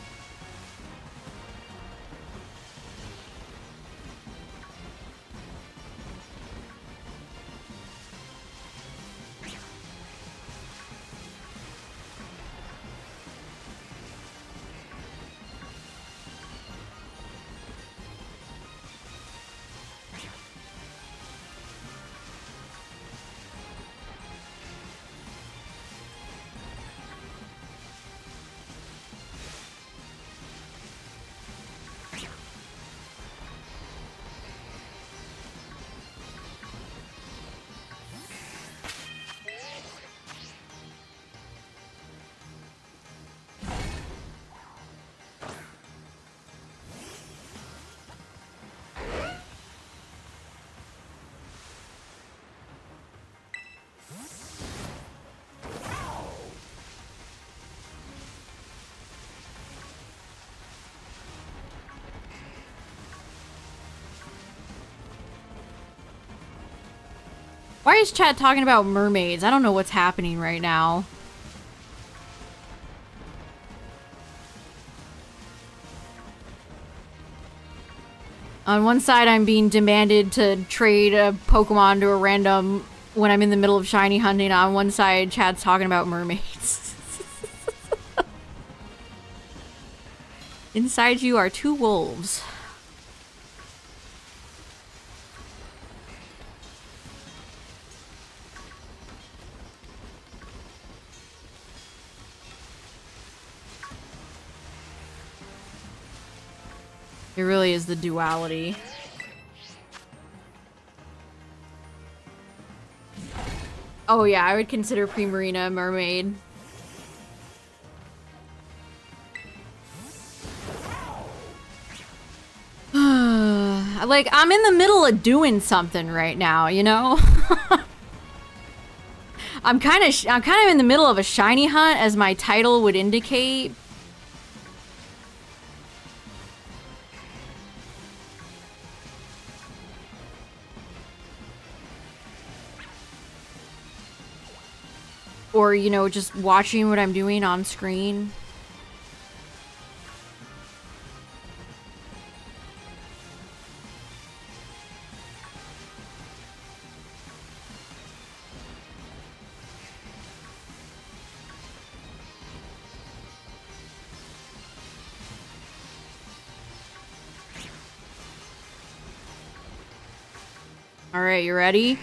Why is chat talking about mermaids? I don't know what's happening right now. On one side, I'm being demanded to trade a Pokemon to a random when I'm in the middle of shiny hunting. On one side, chat's talking about mermaids. Inside you are 2 wolves. It really is the duality. Oh yeah, I would consider Primarina a mermaid. Like, I'm in the middle of doing something right now, you know? I'm kind of in the middle of a shiny hunt, as my title would indicate. Or, you know, just watching what I'm doing on screen. All right, you ready?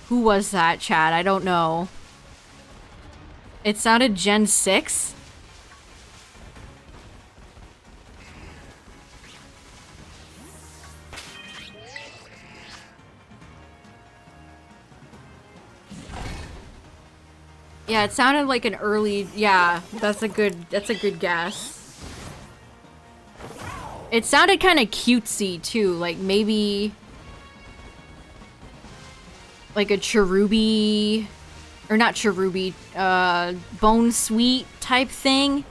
Who was that, Chad? I don't know. It sounded Gen 6? Yeah, it sounded like an early... Yeah, that's a good guess. It sounded kind of cutesy, too. Like, maybe... like a cherubi... or not cherubi, bone sweet type thing.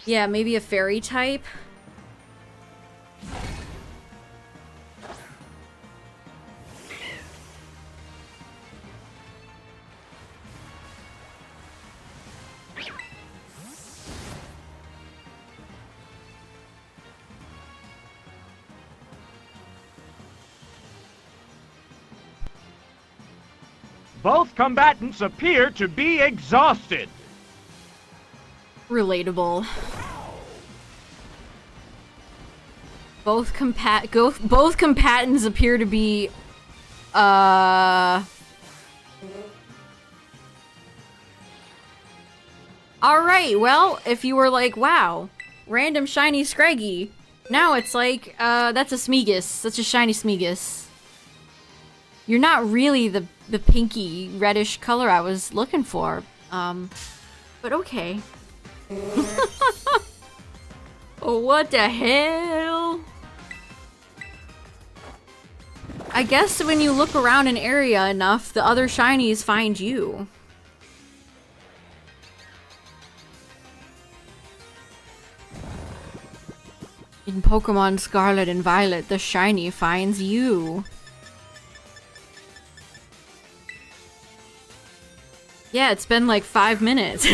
Yeah, maybe a fairy type. Both combatants appear to be exhausted. Relatable. Both combatants appear to be, Alright, well, if you were like, wow, random shiny Scraggy, now it's like, that's a Smeagol. That's a shiny Smeagol. You're not really the pinky reddish color I was looking for, but okay. Oh, what the hell? I guess when you look around an area enough, the other shinies find you. In Pokemon Scarlet and Violet, the shiny finds you. Yeah, it's been like 5 minutes.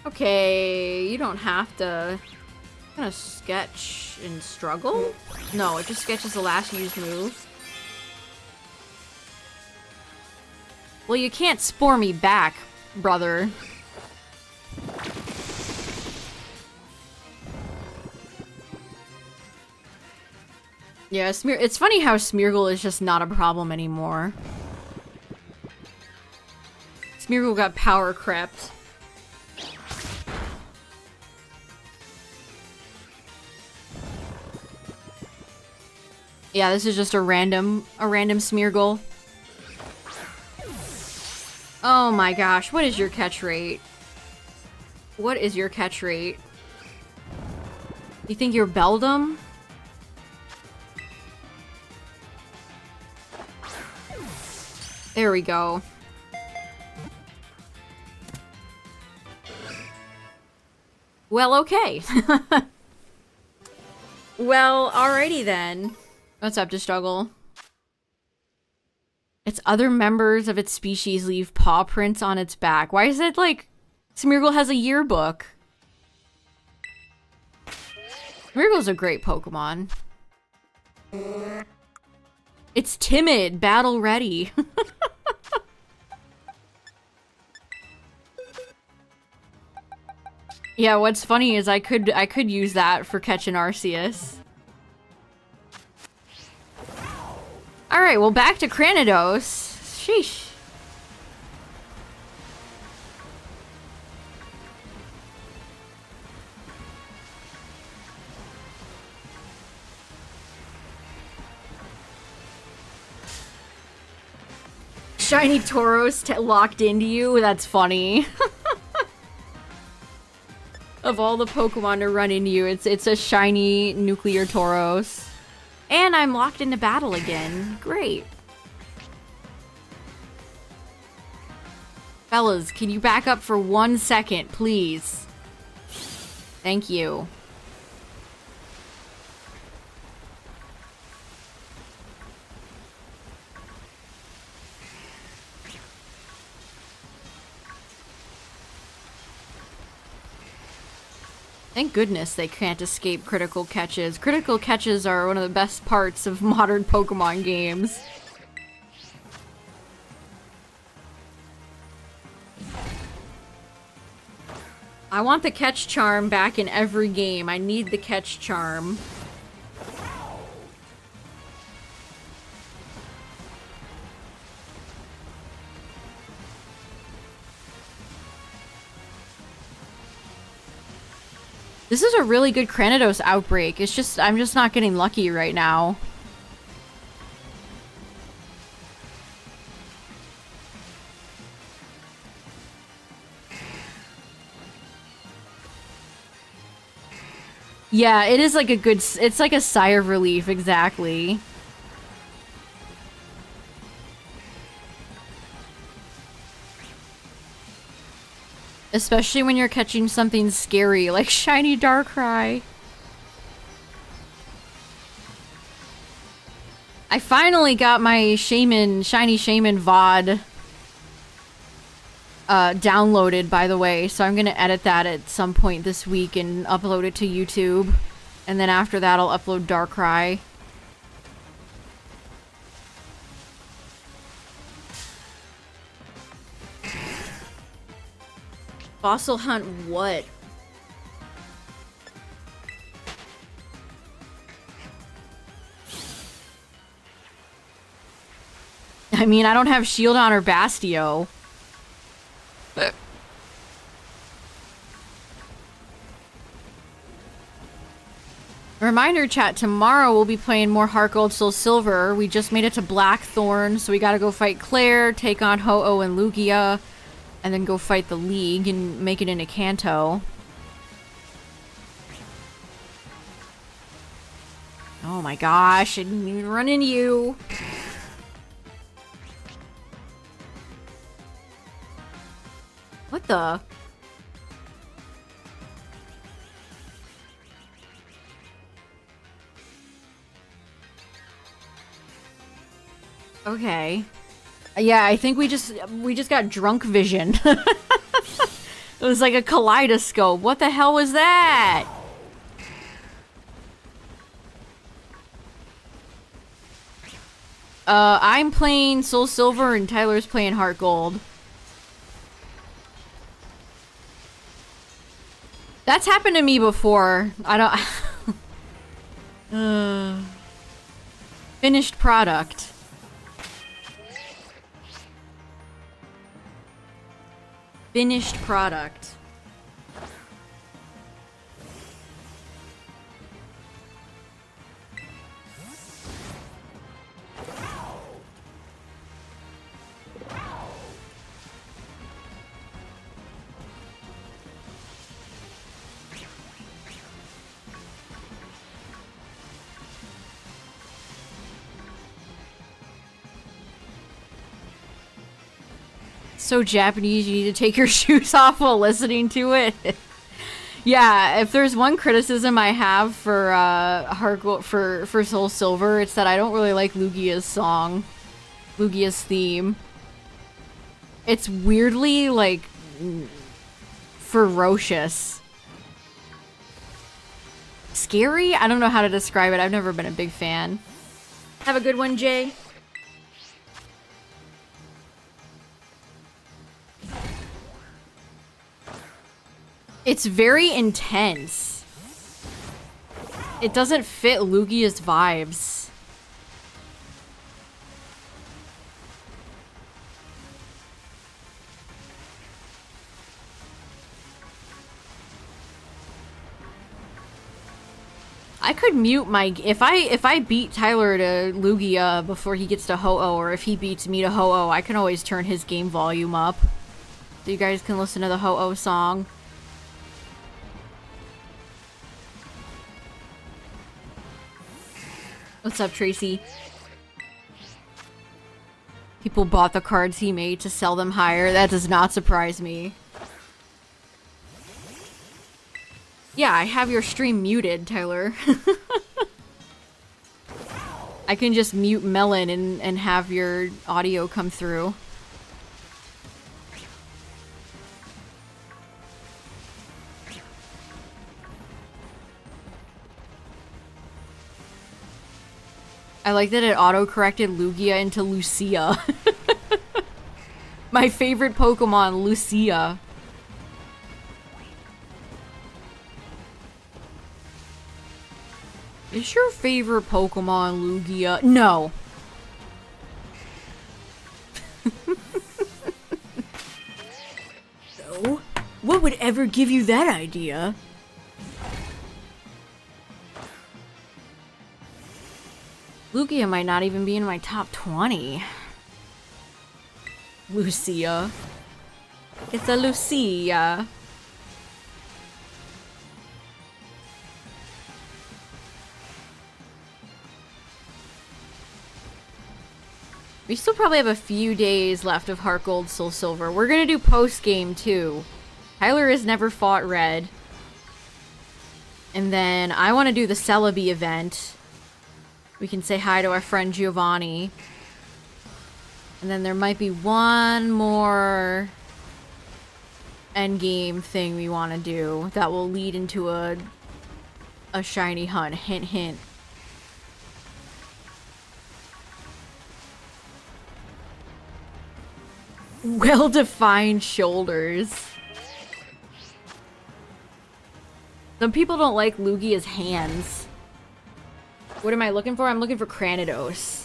Okay, you don't have to... Gonna sketch and struggle? No, it just sketches the last used move. Well, you can't spore me back, brother. Yeah, it's funny how Smeargle is just not a problem anymore. Smeargle got power crept. Yeah, this is just a random Smeargle. Oh my gosh, what is your catch rate? What is your catch rate? You think you're Beldum? There we go. Well, okay. Well, alrighty then. What's up, Destruggle? Its other members of its species leave paw prints on its back. Why is it like Smeargle has a yearbook? Smeargle's a great Pokemon. It's timid, battle ready. Yeah, what's funny is I could use that for catching Arceus. Alright, well back to Cranidos. Sheesh. Shiny Tauros locked into you? That's funny. Of all the Pokemon to run into you, it's a shiny nuclear Tauros. And I'm locked into battle again. Great. Fellas, can you back up for 1 second, please? Thank you. Thank goodness they can't escape critical catches. Critical catches are one of the best parts of modern Pokemon games. I want the catch charm back in every game. I need the catch charm. This is a really good Cranidos outbreak. It's just, I'm just not getting lucky right now. Yeah, it is like a good, it's like a sigh of relief, exactly. Especially when you're catching something scary, like shiny Darkrai. I finally got my shiny Shaman VOD downloaded, by the way, so I'm gonna edit that at some point this week and upload it to YouTube. And then after that, I'll upload Darkrai. Fossil hunt what? I mean, I don't have Shieldon or Bastio. Reminder chat, tomorrow we'll be playing more Heart Gold Soul Silver. We just made it to Blackthorn, so we gotta go fight Claire, take on Ho-Oh and Lugia, and then go fight the League and make it into Kanto. Oh my gosh, I didn't even run into you. What the? Okay. Yeah, I think we just got drunk vision. It was like a kaleidoscope. What the hell was that? I'm playing Soul Silver and Tyler's playing Heart Gold. That's happened to me before. I don't... Finished product. Finished product. So Japanese, you need to take your shoes off while listening to it. Yeah, if there's one criticism I have for for Soul Silver, it's that I don't really like Lugia's song, Lugia's theme. It's weirdly like ferocious. Scary? I don't know how to describe it. I've never been a big fan. Have a good one, Jay. It's very intense. It doesn't fit Lugia's vibes. I could mute my if I beat Tyler to Lugia before he gets to Ho-Oh, or if he beats me to Ho-Oh, I can always turn his game volume up. So you guys can listen to the Ho-Oh song. What's up, Tracy? People bought the cards he made to sell them higher. That does not surprise me. Yeah, I have your stream muted, Tyler. I can just mute Melon and have your audio come through. I like that it auto-corrected Lugia into Lucia. My favorite Pokemon, Lucia. Is your favorite Pokemon Lugia? No. No? What would ever give you that idea? Lugia might not even be in my top 20. Lucia. It's a Lucia. We still probably have a few days left of Heart Gold, Soul Silver. We're gonna do post-game too. Tyler has never fought Red. And then I want to do the Celebi event. We can say hi to our friend Giovanni. And then there might be one more endgame thing we want to do that will lead into a shiny hunt. Hint, hint. Well-defined shoulders. Some people don't like Lugia's hands. What am I looking for? I'm looking for Cranidos.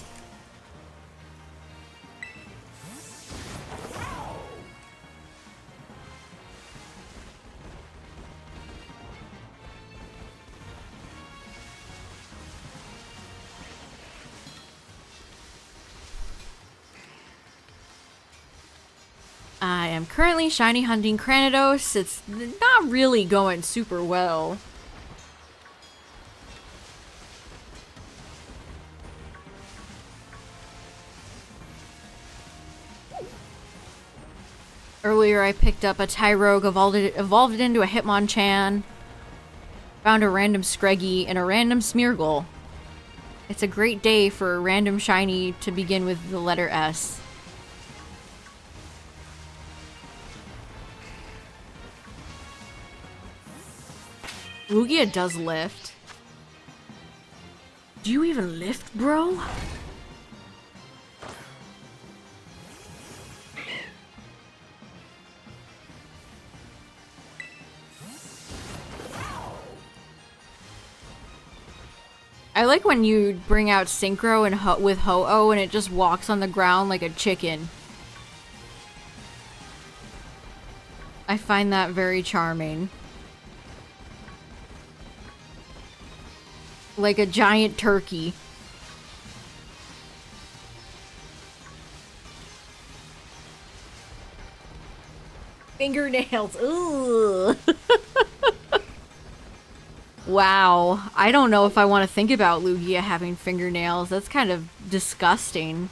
I am currently shiny hunting Cranidos. It's not really going super well. Earlier I picked up a Tyrogue, evolved it into a Hitmonchan. Found a random Screggy and a random Smeargle. It's a great day for a random shiny to begin with the letter S. Lugia does lift. Do you even lift, bro? I like when you bring out Synchro and with Ho-Oh and it just walks on the ground like a chicken. I find that very charming. Like a giant turkey. Fingernails. Ooh. Wow. I don't know if I want to think about Lugia having fingernails. That's kind of disgusting.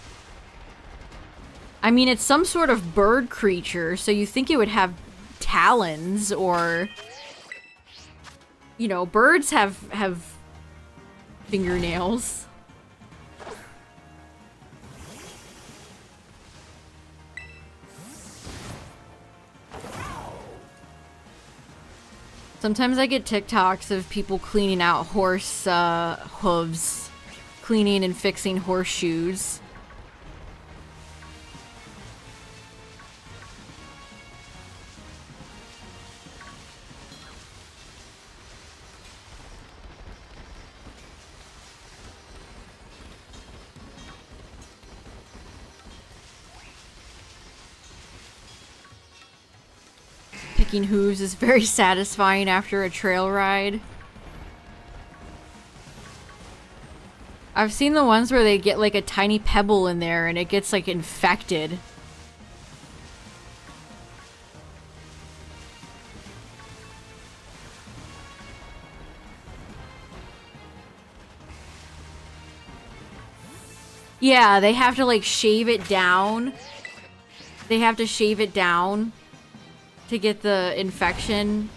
I mean, it's some sort of bird creature, so you think it would have talons or... You know, birds have fingernails. Sometimes I get TikToks of people cleaning out horse hooves, cleaning and fixing horseshoes. Picking hooves is very satisfying after a trail ride. I've seen the ones where they get like a tiny pebble in there and it gets like infected. Yeah, they have to like shave it down. They have to shave it down to get the infection.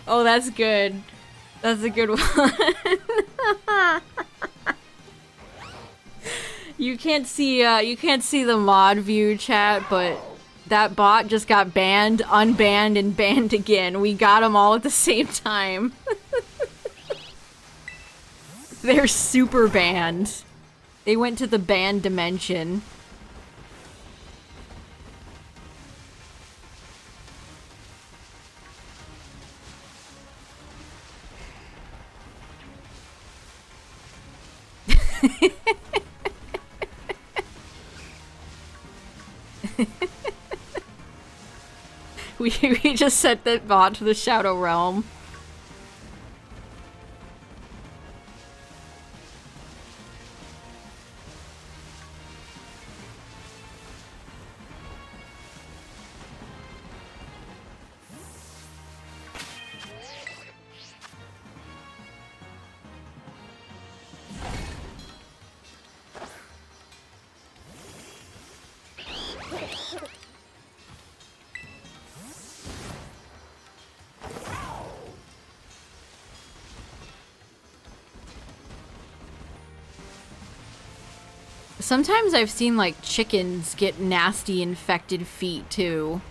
Oh, that's good. That's a good one. You can't see the mod view, chat, but that bot just got banned, unbanned, and banned again. We got them all at the same time. They're super banned. They went to the banned dimension. We just sent that bot to the Shadow Realm. Sometimes I've seen, like, chickens get nasty infected feet, too.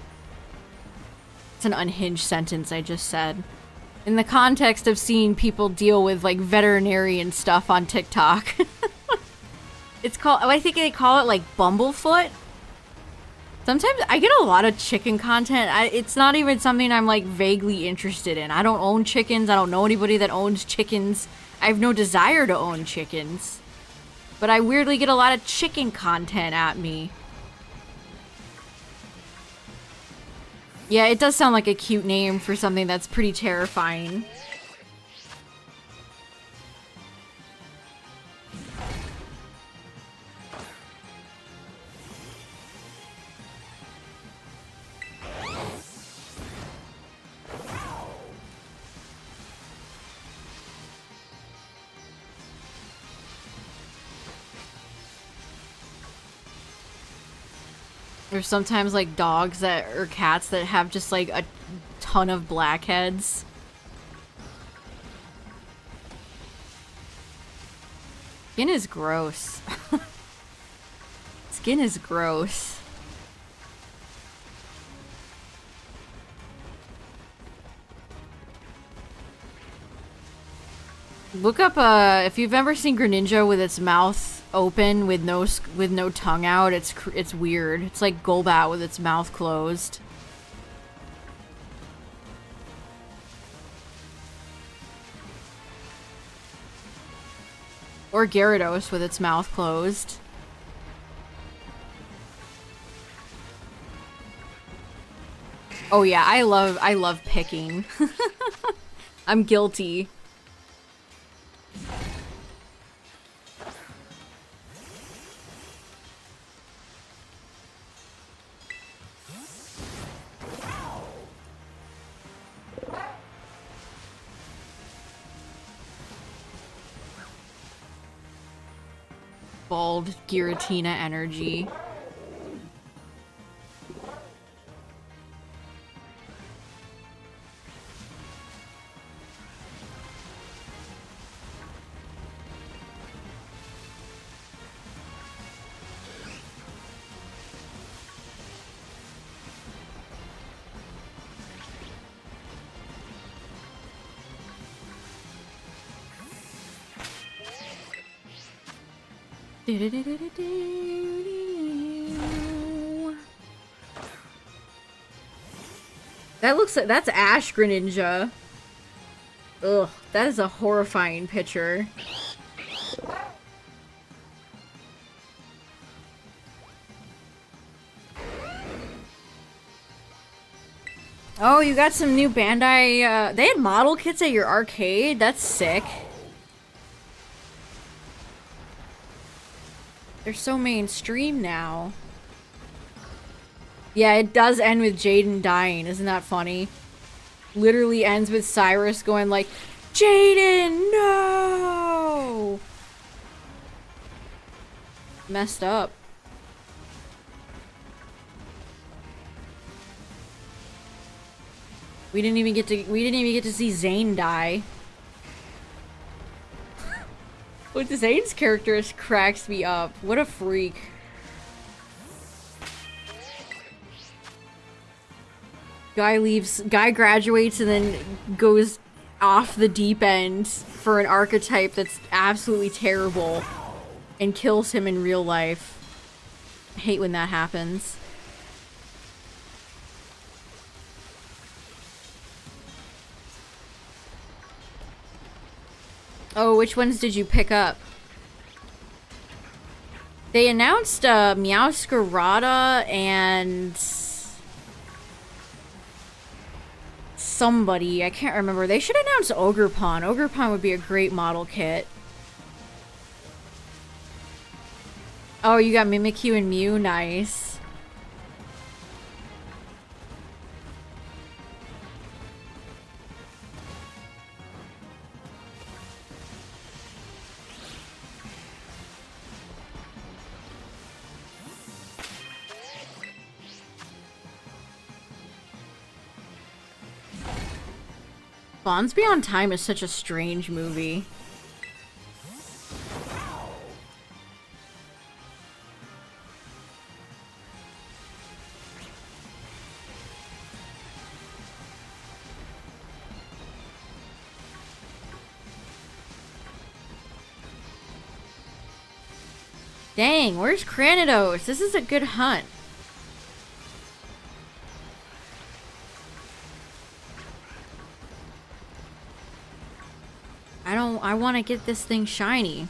It's an unhinged sentence I just said. In the context of seeing people deal with, like, veterinarian stuff on TikTok. It's called, I think they call it, like, bumblefoot. Sometimes I get a lot of chicken content. It's not even something I'm, like, vaguely interested in. I don't own chickens. I don't know anybody that owns chickens. I have no desire to own chickens. But I weirdly get a lot of chicken content at me. Yeah, it does sound like a cute name for something that's pretty terrifying. There's sometimes like dogs that or cats that have just like a ton of blackheads. Skin is gross. Skin is gross. Look up if you've ever seen Greninja with its mouth open with no tongue out. It's weird. It's like Golbat with its mouth closed. Or Gyarados with its mouth closed. Oh yeah, I love picking. I'm guilty. Bald Giratina energy. That looks like that's Ash Greninja. Ugh, that is a horrifying picture. Oh, you got some new Bandai, they had model kits at your arcade? That's sick. They're so mainstream now. Yeah, it does end with Jaden dying. Isn't that funny? Literally ends with Cyrus going like, Jaden, no! Messed up. We didn't even get to see Zane die. Look, Zane's character just cracks me up. What a freak. Guy graduates and then goes off the deep end for an archetype that's absolutely terrible and kills him in real life. I hate when that happens. Oh, which ones did you pick up? They announced Meowscarada and somebody. I can't remember. They should announce Ogerpon. Ogerpon would be a great model kit. Oh, you got Mimikyu and Mew. Nice. Bonds Beyond Time is such a strange movie. Dang, where's Cranidos? This is a good hunt. I want to get this thing shiny.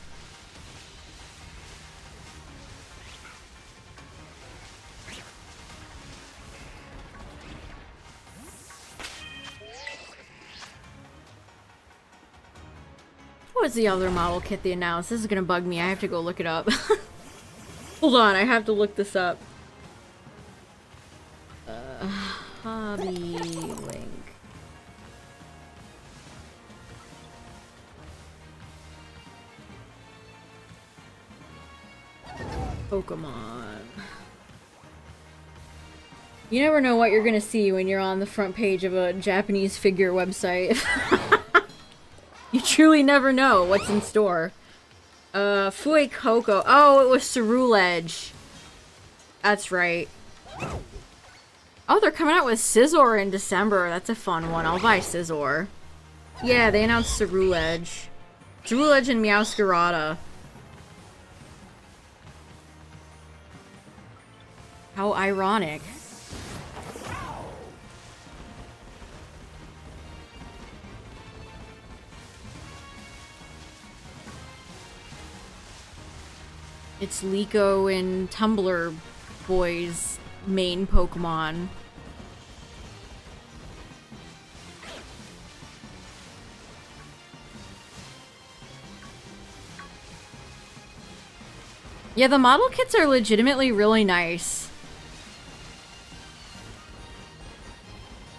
What's the other model kit they announced? This is gonna bug me. I have to go look it up. Hold on, I have to look this up. Hobby link. Pokemon. You never know what you're gonna see when you're on the front page of a Japanese figure website. You truly never know what's in store. Fuecoco. Oh, it was Ceruledge. That's right. Oh, they're coming out with Scizor in December. That's a fun one. I'll buy Scizor. Yeah, they announced Ceruledge. Ceruledge and Meowscarada. How ironic. It's Liko and Tumblr boys' main Pokemon. Yeah, the model kits are legitimately really nice.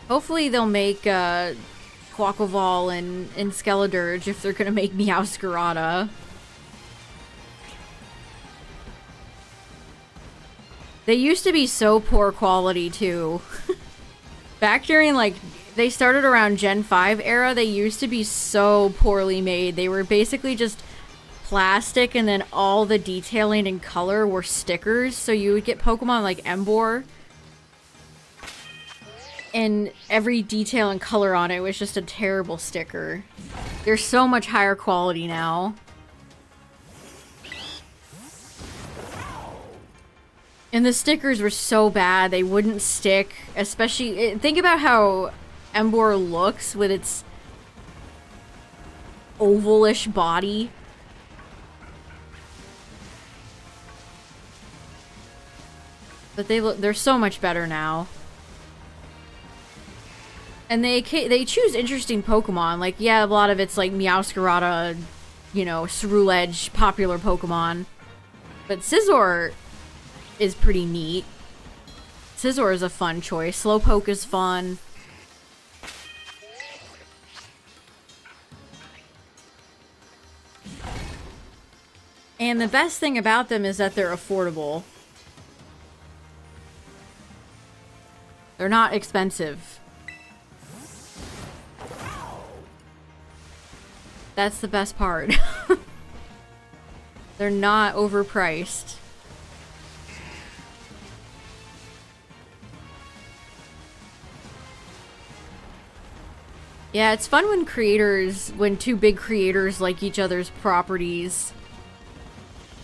Hopefully they'll make Quaquaval and Skeledirge if they're gonna make Meowscarada. They used to be so poor quality too. Back during like, they started around Gen 5 era, they used to be so poorly made. They were basically just plastic and then all the detailing and color were stickers. So you would get Pokemon like Emboar and every detail and color on it was just a terrible sticker. They're so much higher quality now. And the stickers were so bad, they wouldn't stick. Especially, think about how Embor looks with its ovalish body. But they're so much better now. And they choose interesting Pokemon. Like, yeah, a lot of it's like Meowscarada, you know, Ceruledge, popular Pokemon. But Scizor is pretty neat. Scizor is a fun choice. Slowpoke is fun. And the best thing about them is that they're affordable. They're not expensive. That's the best part. They're not overpriced. Yeah, it's fun when two big creators like each other's properties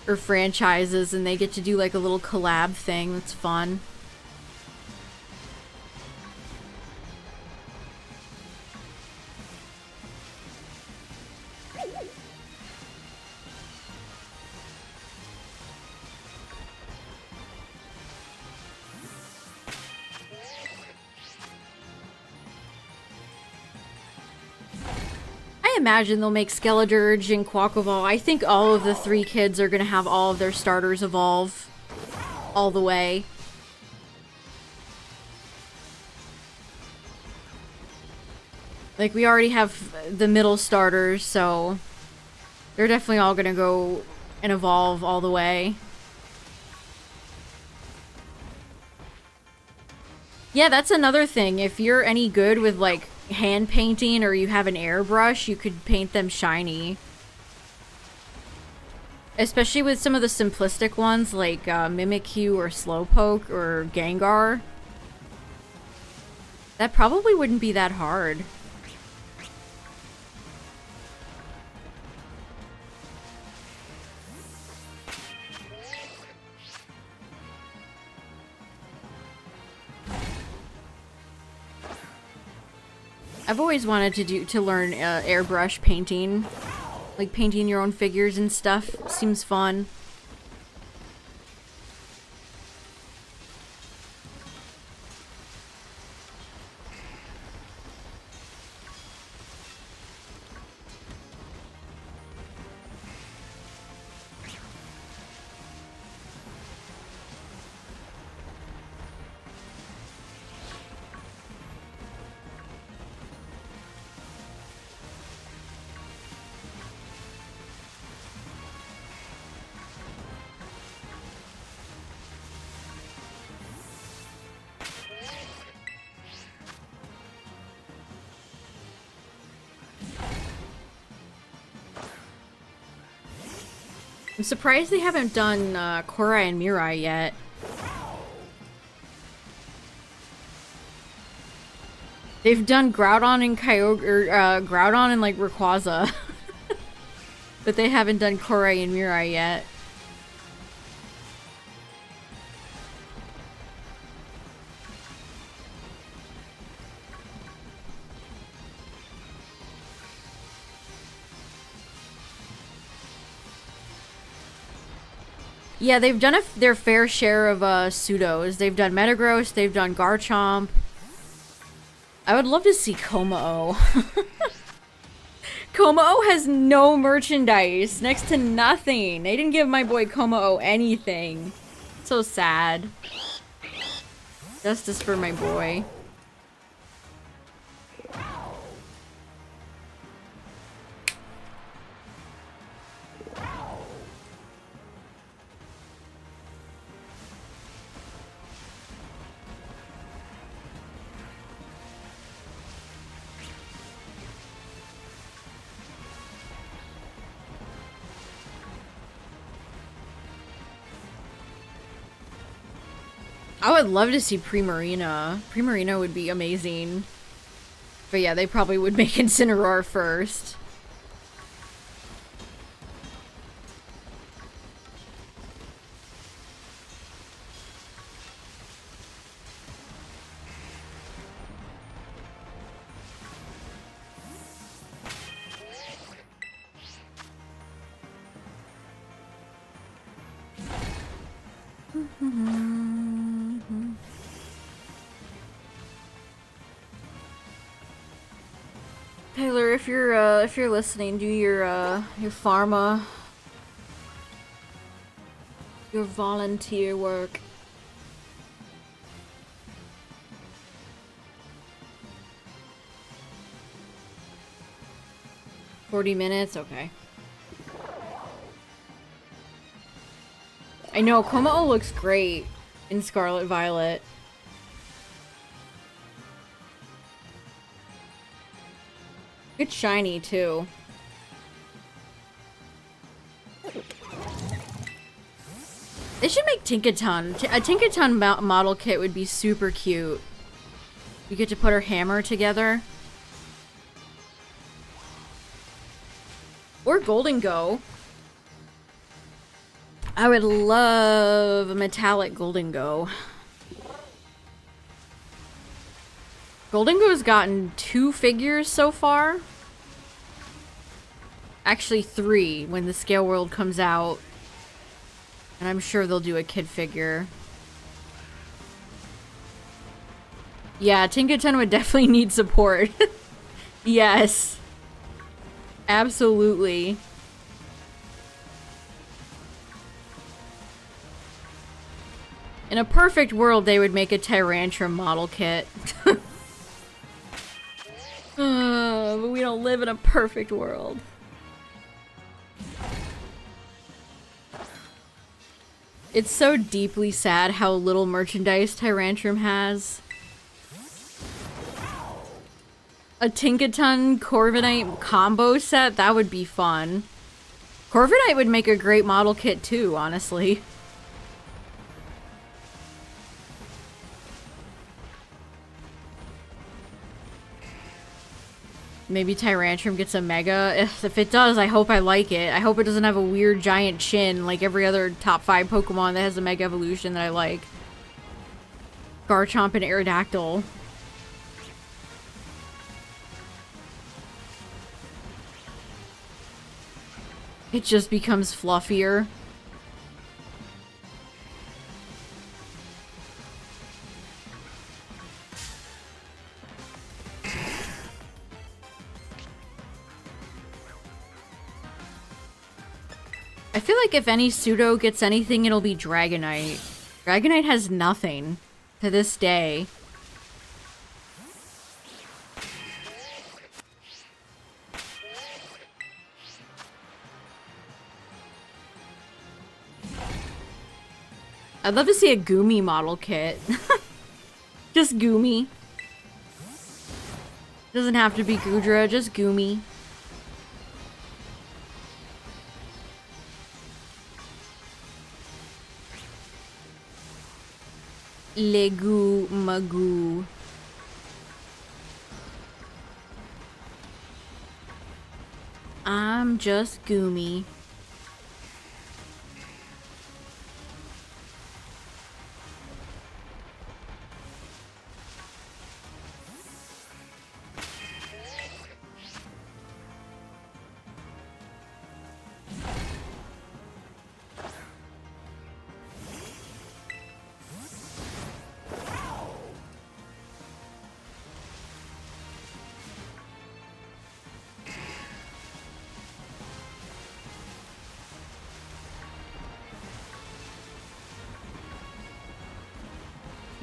or franchises and they get to do like a little collab thing. That's fun. I imagine they'll make Skeledirge and Quaquaval. I think all of the three kids are going to have all of their starters evolve all the way. Like, we already have the middle starters, so they're definitely all going to go and evolve all the way. Yeah, that's another thing. If you're any good with, like, hand painting or you have an airbrush, you could paint them shiny. Especially with some of the simplistic ones like Mimikyu or Slowpoke or Gengar. That probably wouldn't be that hard. I've always wanted to learn airbrush painting. Like painting your own figures and stuff seems fun. I'm surprised they haven't done Korai and Mirai yet. They've done Groudon and Groudon and like Rayquaza. But they haven't done Korai and Mirai yet. Yeah, they've done their fair share of pseudos. They've done Metagross, they've done Garchomp. I would love to see Komao. Komao has no merchandise, next to nothing. They didn't give my boy Komao anything. So sad. Justice for my boy. I would love to see Primarina. Primarina would be amazing. But yeah, they probably would make Incineroar first. Taylor, if you're listening, do your pharma, your volunteer work. $40, okay. I know, Como looks great in Scarlet Violet. Good shiny, too. They should make Tinkaton. A Tinkaton model kit would be super cute. You get to put her hammer together. Or Golden Go. I would love a metallic Golden Go. Golden Go's gotten 2 figures so far. Actually 3 when the Scale World comes out. And I'm sure they'll do a kid figure. Yeah, Tinkaton would definitely need support. Yes. Absolutely. In a perfect world, they would make a Tyrantrum model kit. But we don't live in a perfect world. It's so deeply sad how little merchandise Tyrantrum has. A Tinkaton Corviknight combo set, that would be fun. Corviknight would make a great model kit too, honestly. Maybe Tyrantrum gets a Mega. If it does, I hope I like it. I hope it doesn't have a weird giant chin like every other top 5 Pokemon that has a Mega Evolution that I like. Garchomp and Aerodactyl. It just becomes fluffier. I feel like if any pseudo gets anything, it'll be Dragonite. Dragonite has nothing to this day. I'd love to see a Goomy model kit. Just Goomy. Doesn't have to be Goodra, just Goomy. Legu Magoo. I'm just Goomy.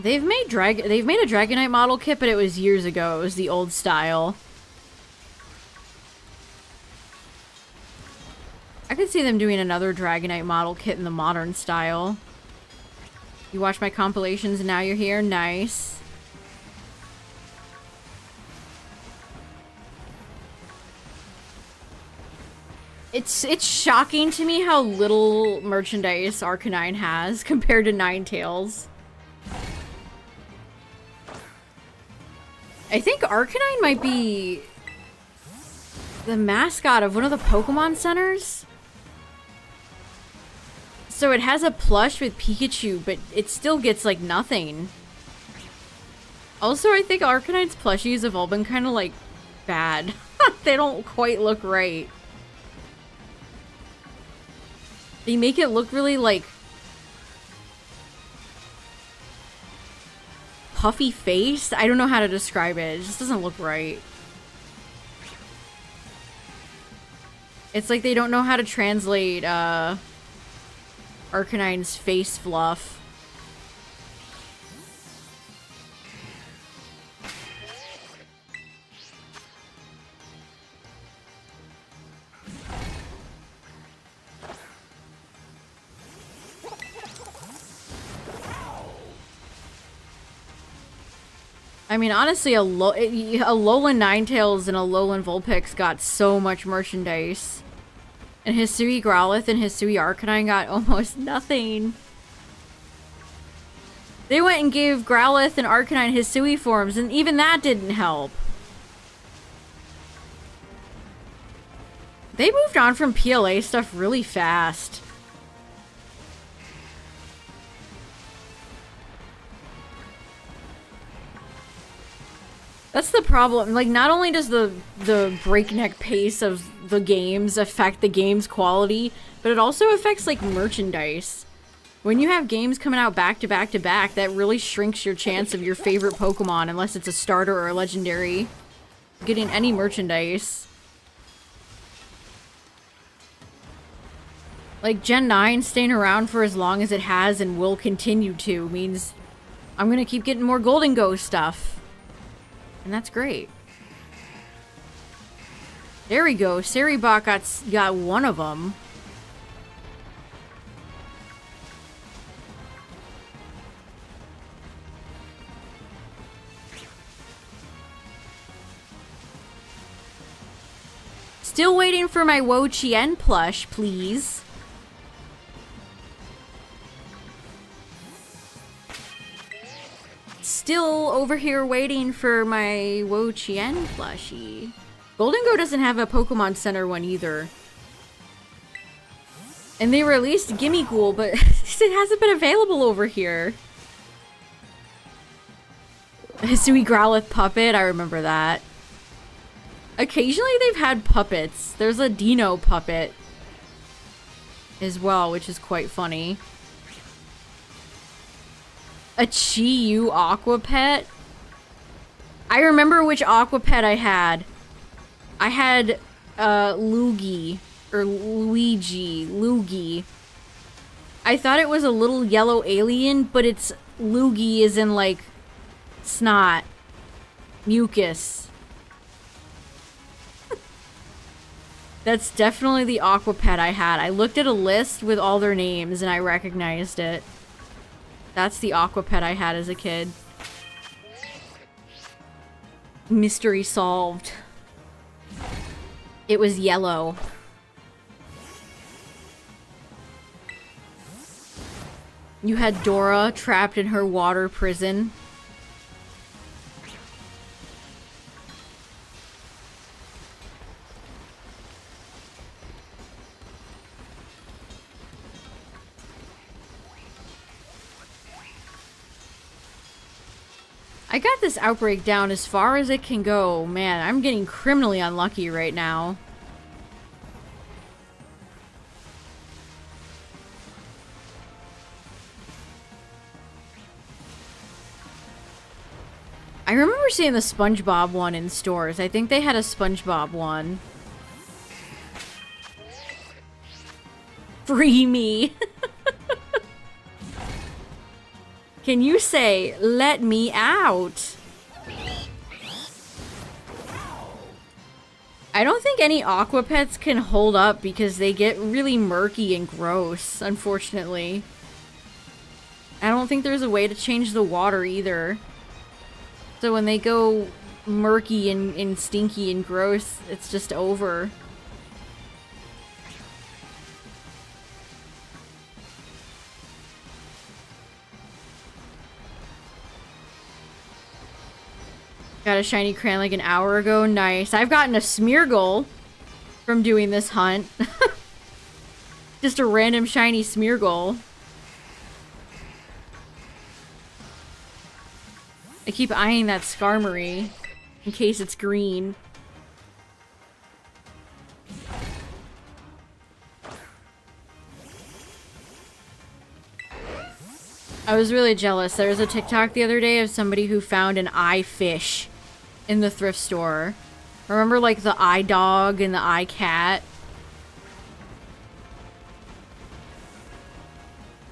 They've made a Dragonite model kit, but it was years ago. It was the old style. I could see them doing another Dragonite model kit in the modern style. You watch my compilations and now you're here? Nice. It's shocking to me how little merchandise Arcanine has compared to Ninetales. I think Arcanine might be the mascot of one of the Pokemon centers. So it has a plush with Pikachu, but it still gets like nothing. Also, I think Arcanine's plushies have all been kind of like bad. They don't quite look right. They make it look really like puffy face. I don't know how to describe it. It just doesn't look right. It's like they don't know how to translate Arcanine's face fluff. I mean, honestly, a Alolan Ninetales and a Alolan Vulpix got so much merchandise. And Hisui Growlithe and Hisui Arcanine got almost nothing. They went and gave Growlithe and Arcanine Hisui forms, and even that didn't help. They moved on from PLA stuff really fast. That's the problem. Like, not only does the breakneck pace of the games affect the game's quality, but it also affects, like, merchandise. When you have games coming out back to back to back, that really shrinks your chance of your favorite Pokemon, unless it's a starter or a legendary, getting any merchandise. Like, Gen 9 staying around for as long as it has and will continue to means I'm gonna keep getting more Golden Go stuff. And that's great. There we go. Seribot got one of them. Still waiting for my Wo Chien plush, please. Still over here waiting for my Wo Chien plushie. Golden Go doesn't have a Pokemon Center one either. And they released Gimmighoul, but it hasn't been available over here. Hisui Growlithe puppet, I remember that. Occasionally they've had puppets. There's a Dino puppet as well, which is quite funny. A Chi-Yu Aqua Pet? I remember which Aqua Pet I had. I had Luigi. Or Luigi. Luigi. I thought it was a little yellow alien, but it's Luigi as in like snot. Mucus. That's definitely the Aqua Pet I had. I looked at a list with all their names and I recognized it. That's the Aqua Pet I had as a kid. Mystery solved. It was yellow. You had Dora trapped in her water prison. I got this Outbreak down as far as it can go. Man, I'm getting criminally unlucky right now. I remember seeing the SpongeBob one in stores. I think they had a SpongeBob one. Free me. Can you say, let me out? I don't think any Aqua Pets can hold up because they get really murky and gross, unfortunately. I don't think there's a way to change the water either. So when they go murky and stinky and gross, it's just over. Got a shiny Cran like an hour ago. Nice. I've gotten a Smeargle from doing this hunt. Just a random shiny Smeargle. I keep eyeing that Skarmory in case it's green. I was really jealous. There was a TikTok the other day of somebody who found an eye fish in the thrift store. Remember, like, the eye dog and the eye cat?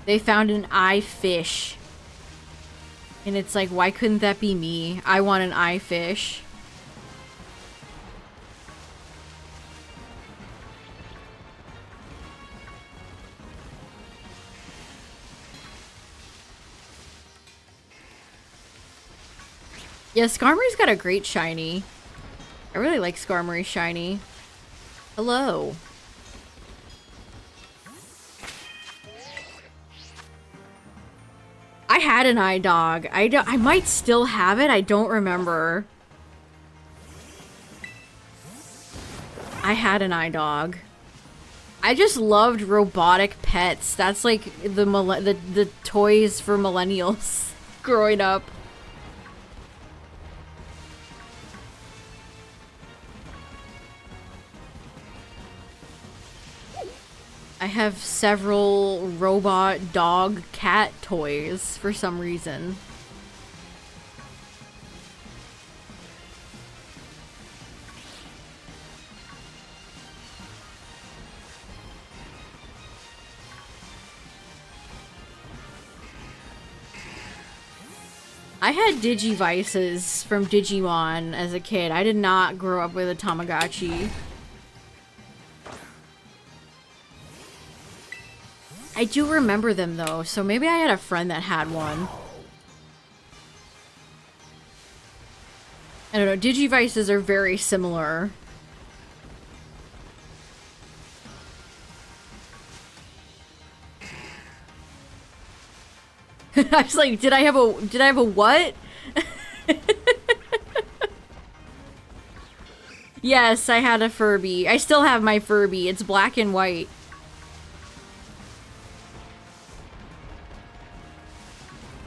They found an eye fish. And it's like, why couldn't that be me? I want an eye fish. Yeah, Skarmory's got a great shiny. I really like Skarmory's shiny. Hello. I had an eye dog. I might still have it. I don't remember. I had an eye dog. I just loved robotic pets. That's like the toys for millennials growing up. I have several robot dog cat toys for some reason. I had Digivices from Digimon as a kid. I did not grow up with a Tamagotchi. I do remember them though, so maybe I had a friend that had one. I don't know, Digivices are very similar. I was like, did I have a what? Yes, I had a Furby. I still have my Furby. It's black and white.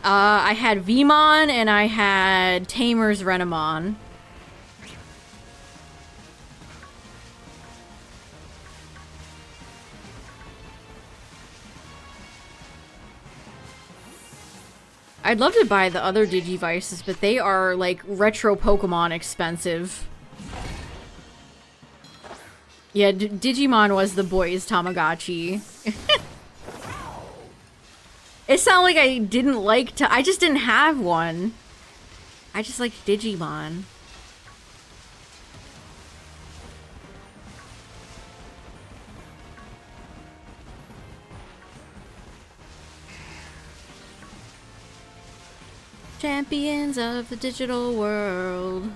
I had Vmon and I had Tamer's Renamon. I'd love to buy the other Digivices, but they are like retro Pokemon expensive. Yeah, Digimon was the boys' Tamagotchi. It's not like I didn't like to. I just didn't have one. I just liked Digimon. Champions of the digital world.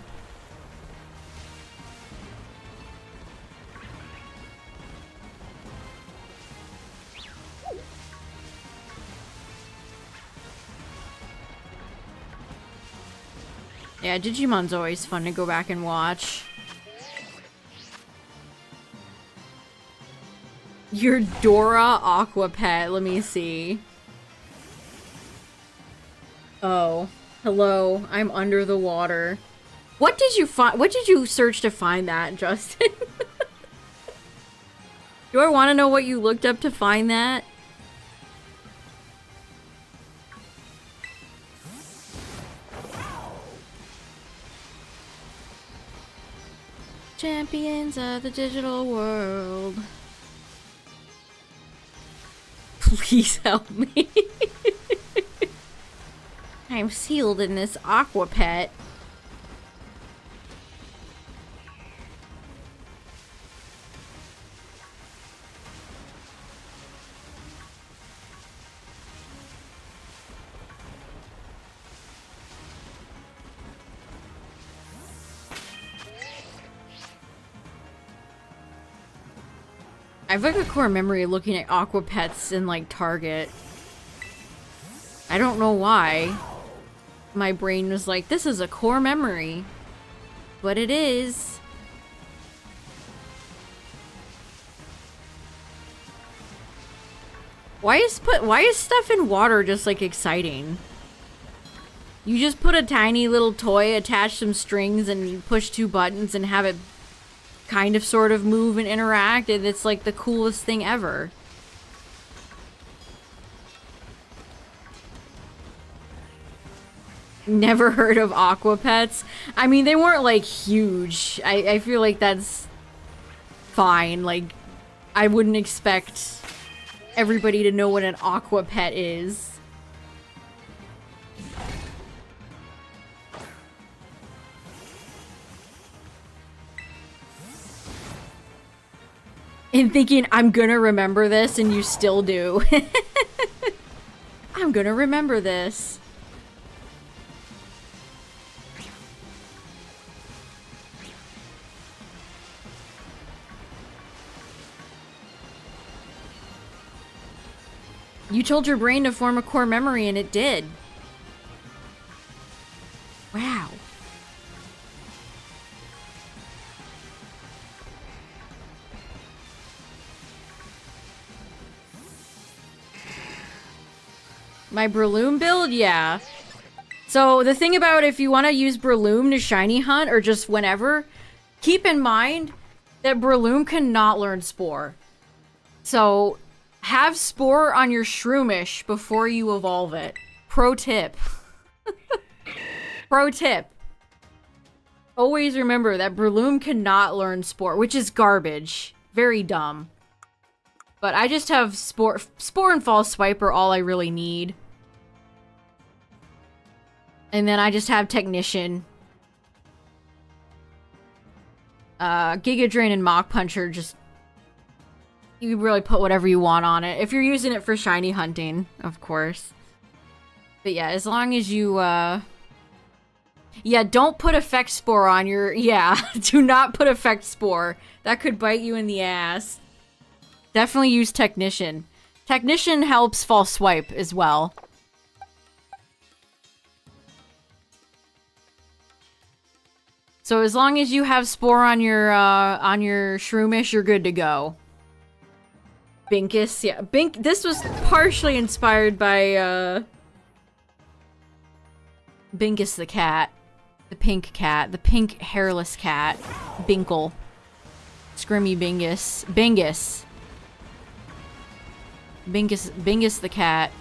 Yeah, Digimon's always fun to go back and watch. Your Dora Aqua Pet, let me see. Oh, hello, I'm under the water. What did you find? What did you search to find that, Justin? Do I want to know what you looked up to find that? Champions of the digital world. Please help me. I'm sealed in this aqua pet. I have like a core memory looking at aqua pets in like Target. I don't know why. My brain was like, this is a core memory. But it is. Why is stuff in water just like exciting? You just put a tiny little toy, attach some strings, and you push two buttons and have it kind of sort of move and interact, and it's like the coolest thing ever. Never heard of aqua pets. I mean, they weren't like huge. I feel like that's fine. Like, I wouldn't expect everybody to know what an aqua pet is. And thinking, I'm gonna remember this, and you still do. I'm gonna remember this. You told your brain to form a core memory, and it did. Wow. My Breloom build? Yeah. So the thing about if you want to use Breloom to shiny hunt, or just whenever, keep in mind that Breloom cannot learn Spore. So have Spore on your Shroomish before you evolve it. Pro tip. Pro tip. Always remember that Breloom cannot learn Spore, which is garbage. Very dumb. But I just have Spore and False Swipe are all I really need. And then I just have Technician. Giga Drain and Mach Puncher, just... You can really put whatever you want on it. If you're using it for shiny hunting, of course. But yeah, as long as you, Yeah, don't put Effect Spore on your... Yeah, do not put Effect Spore. That could bite you in the ass. Definitely use Technician. Technician helps False Swipe as well. So as long as you have Spore on your Shroomish, you're good to go. Binkus, yeah. This was partially inspired by, Binkus the cat. The pink cat. The pink hairless cat. Binkle. Scrimmy Bingus. Bingus. Bingus the cat.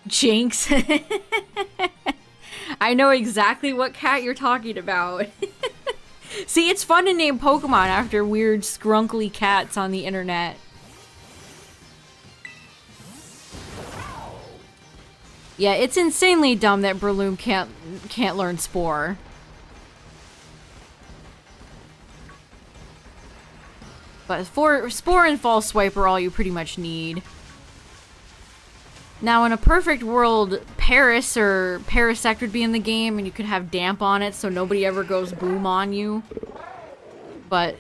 Jinx. I know exactly what cat you're talking about. See, it's fun to name Pokemon after weird, scrunkly cats on the internet. Yeah, it's insanely dumb that Breloom can't learn Spore. But Spore and False Swipe are all you pretty much need. Now, in a perfect world, Paris or Parasect would be in the game, and you could have Damp on it so nobody ever goes boom on you. But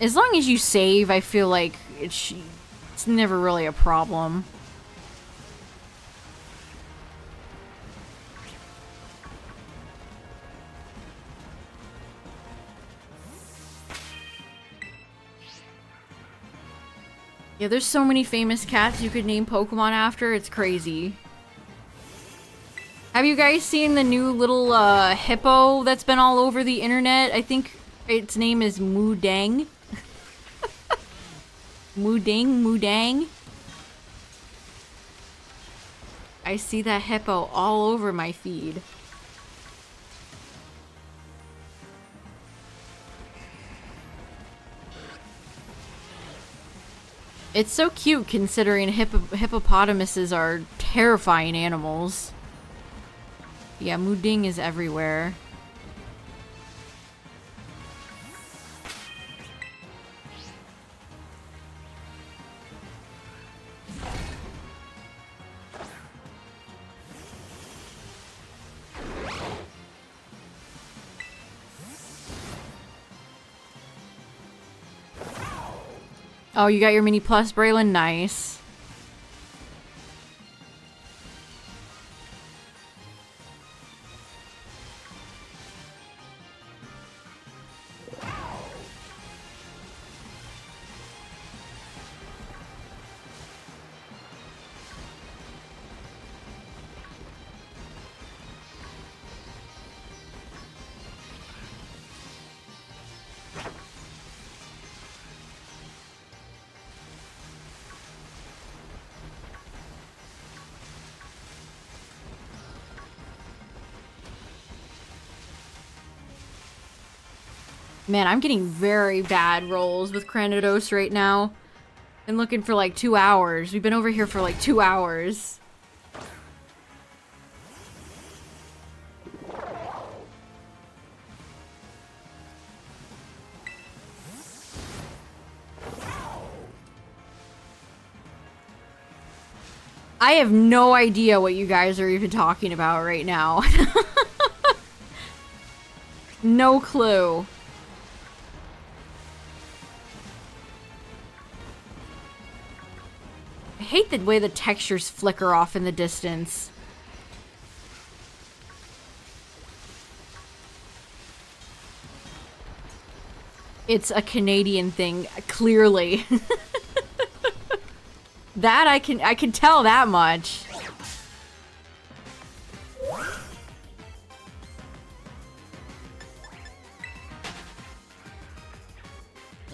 as long as you save, I feel like it's never really a problem. Yeah, there's so many famous cats you could name Pokemon after, it's crazy. Have you guys seen the new little hippo that's been all over the internet? I think its name is Moodang. Moodang. I see that hippo all over my feed. It's so cute considering hippopotamuses are terrifying animals. Yeah, Mooding is everywhere. Oh, you got your mini plus, Braylon? Nice. Man, I'm getting very bad rolls with Cranidos right now. Been looking for like 2 hours. We've been over here for like 2 hours. I have no idea what you guys are even talking about right now. No clue. I hate the way the textures flicker off in the distance. It's a Canadian thing, clearly. That I can tell that much.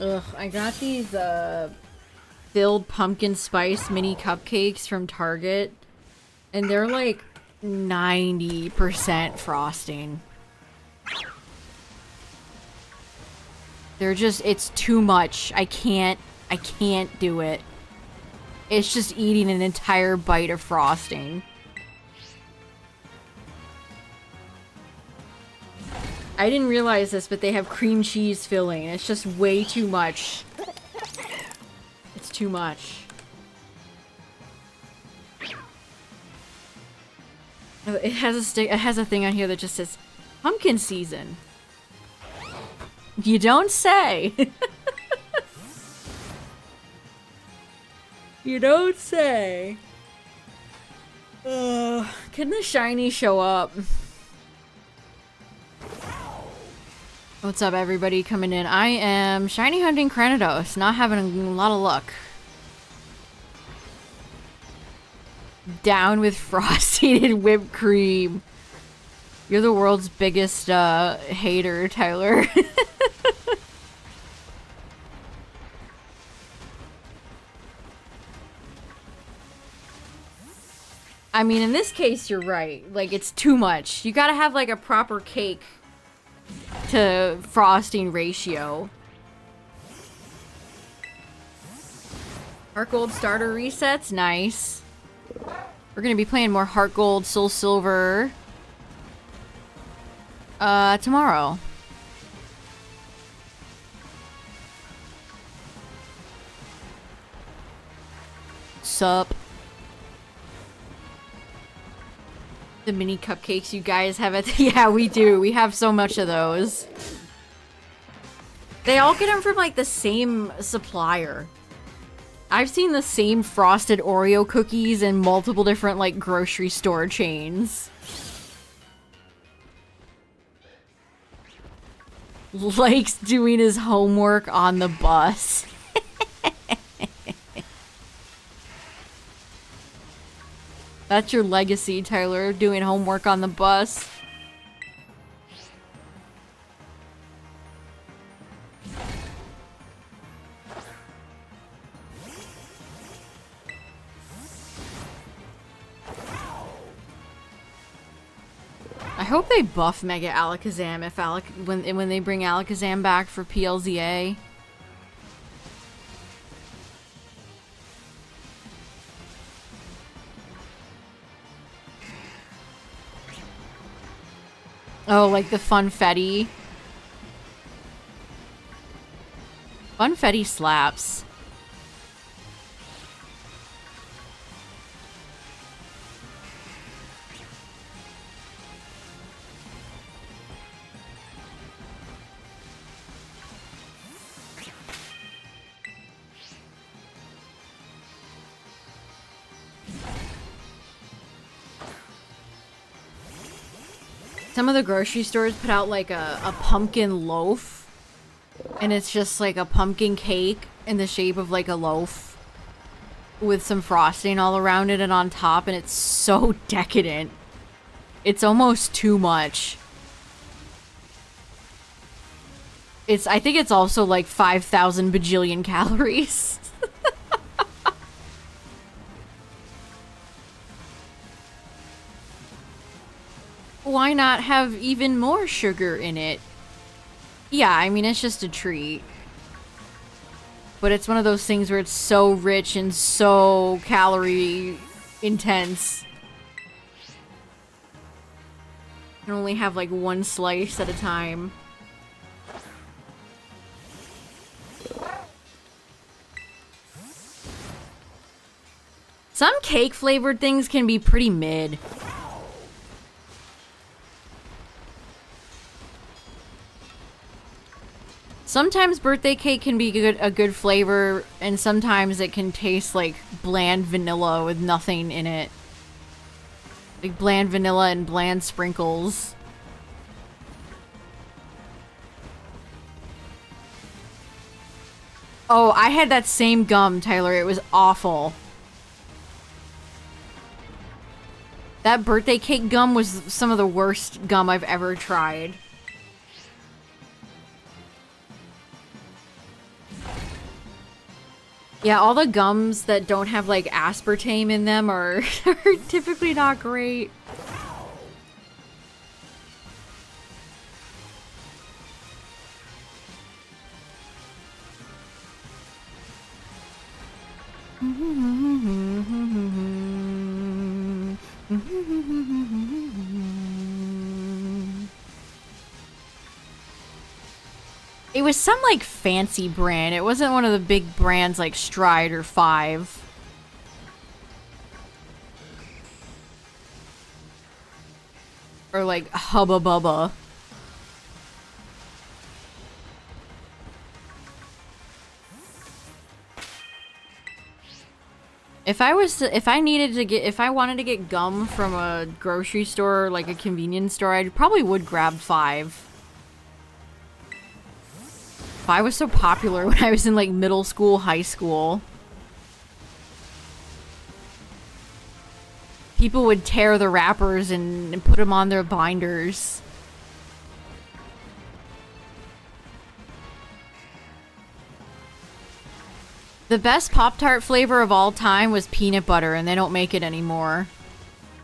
Ugh, I got these filled pumpkin spice mini cupcakes from Target, and they're like 90% frosting. They're just, it's too much. I can't do it. It's just eating an entire bite of frosting. I didn't realize this, but they have cream cheese filling. It's just way too much. It's too much. It has a thing on here that just says pumpkin season. You don't say. You don't say. Can the shiny show up? What's up, everybody coming in? I am shiny hunting Cranidos, not having a lot of luck. Down with frosted whipped cream. You're the world's biggest hater, Tyler. I mean, in this case, you're right. Like, it's too much. You gotta have, like, a proper cake to frosting ratio. Heart Gold starter resets, nice. We're gonna be playing more Heart Gold, Soul Silver tomorrow. Sup? The mini cupcakes you guys have at yeah, we do. We have so much of those. They all get them from like the same supplier. I've seen the same frosted Oreo cookies in multiple different like grocery store chains. Likes doing his homework on the bus. That's your legacy, Tyler, doing homework on the bus. I hope they buff Mega Alakazam if when they bring Alakazam back for PLZA. Oh, like the Funfetti. Funfetti slaps. Some of the grocery stores put out like a pumpkin loaf, and it's just like a pumpkin cake in the shape of like a loaf with some frosting all around it and on top, and it's so decadent. It's almost too much. I think it's also like 5,000 bajillion calories. Why not have even more sugar in it? Yeah, I mean, it's just a treat. But it's one of those things where it's so rich and so calorie intense. You can only have like one slice at a time. Some cake flavored things can be pretty mid. Sometimes birthday cake can be a good flavor, and sometimes it can taste like bland vanilla with nothing in it. Like bland vanilla and bland sprinkles. Oh, I had that same gum, Tyler. It was awful. That birthday cake gum was some of the worst gum I've ever tried. Yeah, all the gums that don't have like aspartame in them are typically not great. It was some like fancy brand. It wasn't one of the big brands like Stride or Five. Or like Hubba Bubba. If I wanted to get gum from a grocery store or like a convenience store, I probably would grab Five. Five was so popular when I was in like middle school, high school. People would tear the wrappers and put them on their binders. The best Pop-Tart flavor of all time was peanut butter, and they don't make it anymore.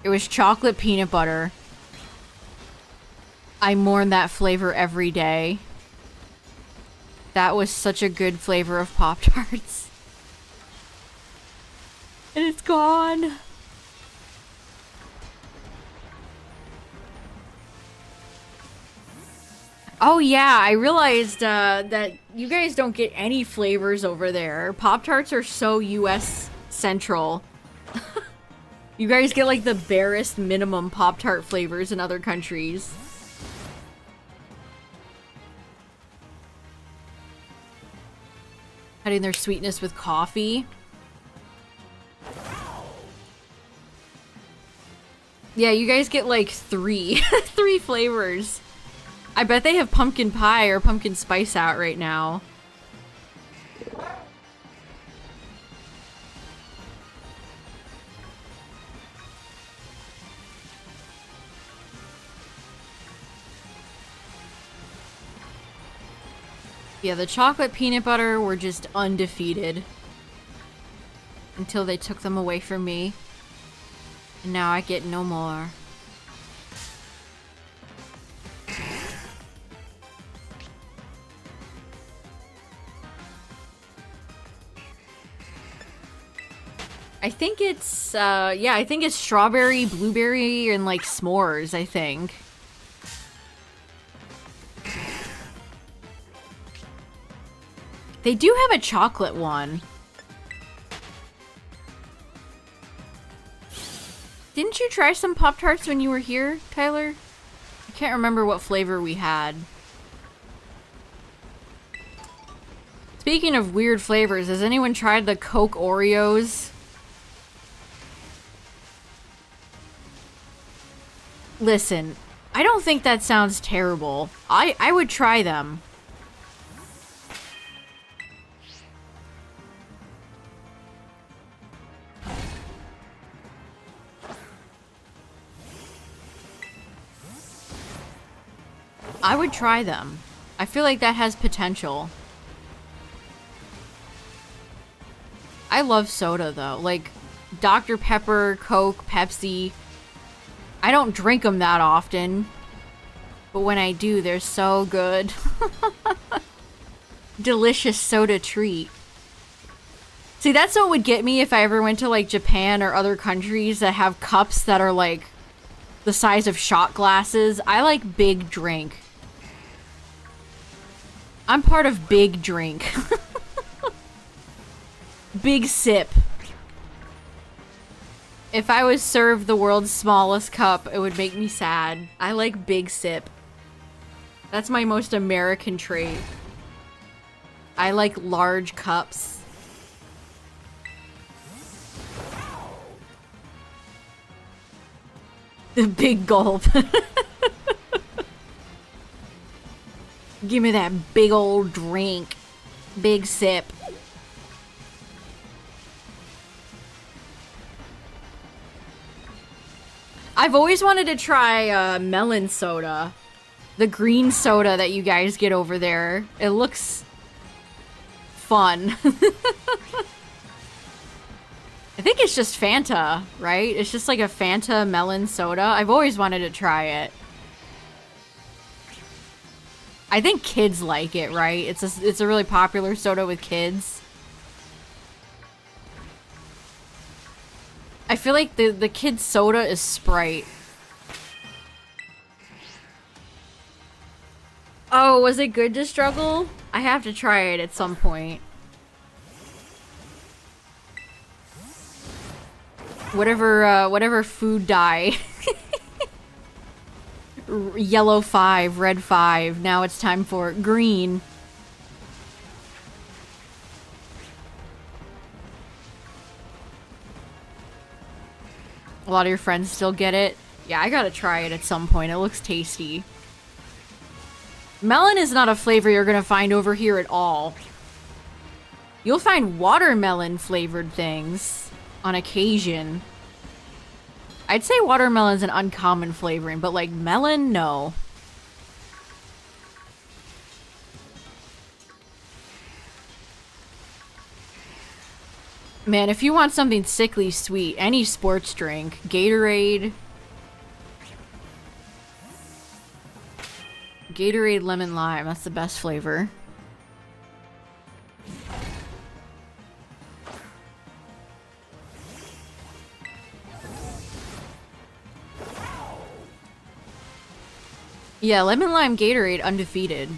It was chocolate peanut butter. I mourn that flavor every day. That was such a good flavor of Pop-Tarts. And it's gone. Oh yeah, I realized that you guys don't get any flavors over there. Pop-Tarts are so US central. You guys get like the barest minimum Pop-Tart flavors in other countries. Adding their sweetness with coffee. Yeah, you guys get like three flavors. I bet they have pumpkin pie or pumpkin spice out right now. Yeah, the chocolate peanut butter were just undefeated. Until they took them away from me. And now I get no more. I think it's, yeah, I think it's strawberry, blueberry, and like s'mores, I think. They do have a chocolate one. Didn't you try some Pop-Tarts when you were here, Tyler? I can't remember what flavor we had. Speaking of weird flavors, has anyone tried the Coke Oreos? Listen, I don't think that sounds terrible. I would try them. I would try them. I feel like that has potential. I love soda though. Like Dr. Pepper, Coke, Pepsi. I don't drink them that often. But when I do, they're so good. Delicious soda treat. See, that's what would get me if I ever went to like Japan or other countries that have cups that are like the size of shot glasses. I like big drink. I'm part of big drink. Big sip. If I was served the world's smallest cup, it would make me sad. I like big sip. That's my most American trait. I like large cups. The big gulp. Give me that big old drink. Big sip. I've always wanted to try melon soda. The green soda that you guys get over there. It looks fun. I think it's just Fanta, right? It's just like a Fanta melon soda. I've always wanted to try it. I think kids like it, right? It's a really popular soda with kids. I feel like the kids' soda is Sprite. Oh, was it good to struggle? I have to try it at some point. Whatever food dye. Yellow 5, red 5. Now it's time for green. A lot of your friends still get it. Yeah, I gotta try it at some point. It looks tasty. Melon is not a flavor you're gonna find over here at all. You'll find watermelon flavored things on occasion. I'd say watermelon's an uncommon flavoring, but like melon, no. Man, if you want something sickly sweet, any sports drink, Gatorade. Gatorade lemon lime, that's the best flavor. Yeah, lemon lime Gatorade undefeated.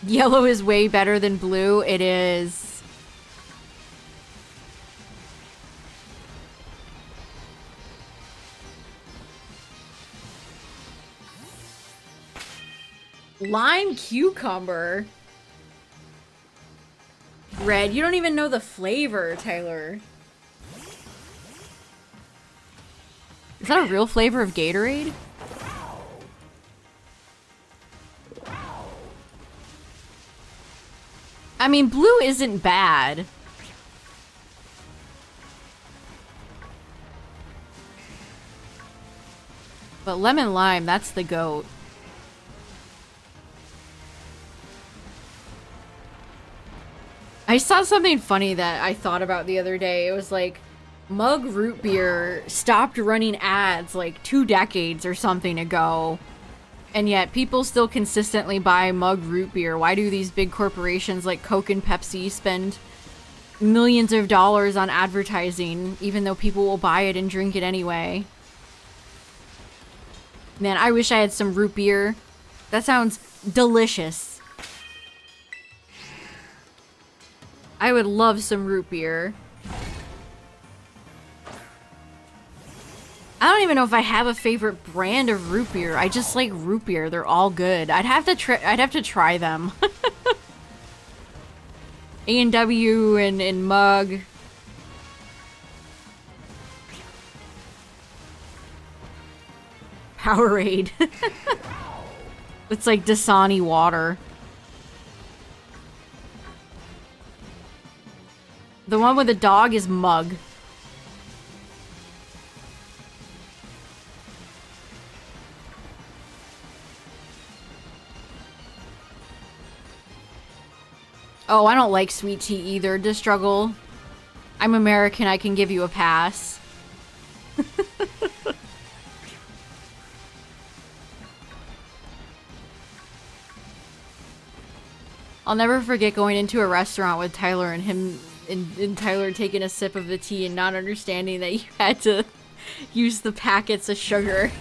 Yellow is way better than blue. It is. Lime cucumber. Red. You don't even know the flavor, Tyler. Is that a real flavor of Gatorade? I mean, blue isn't bad. But lemon lime, that's the goat. I saw something funny that I thought about the other day. It was like, Mug Root Beer stopped running ads like 2 decades or something ago. And yet, people still consistently buy Mug Root Beer. Why do these big corporations like Coke and Pepsi spend millions of dollars on advertising, even though people will buy it and drink it anyway? Man, I wish I had some root beer. That sounds delicious. I would love some root beer. I don't even know if I have a favorite brand of root beer. I just like root beer. They're all good. I'd have to try them. A&W and Mug. Powerade. It's like Dasani water. The one with the dog is Mug. Oh, I don't like sweet tea either, to struggle. I'm American, I can give you a pass. I'll never forget going into a restaurant with Tyler and him and Tyler taking a sip of the tea and not understanding that you had to use the packets of sugar.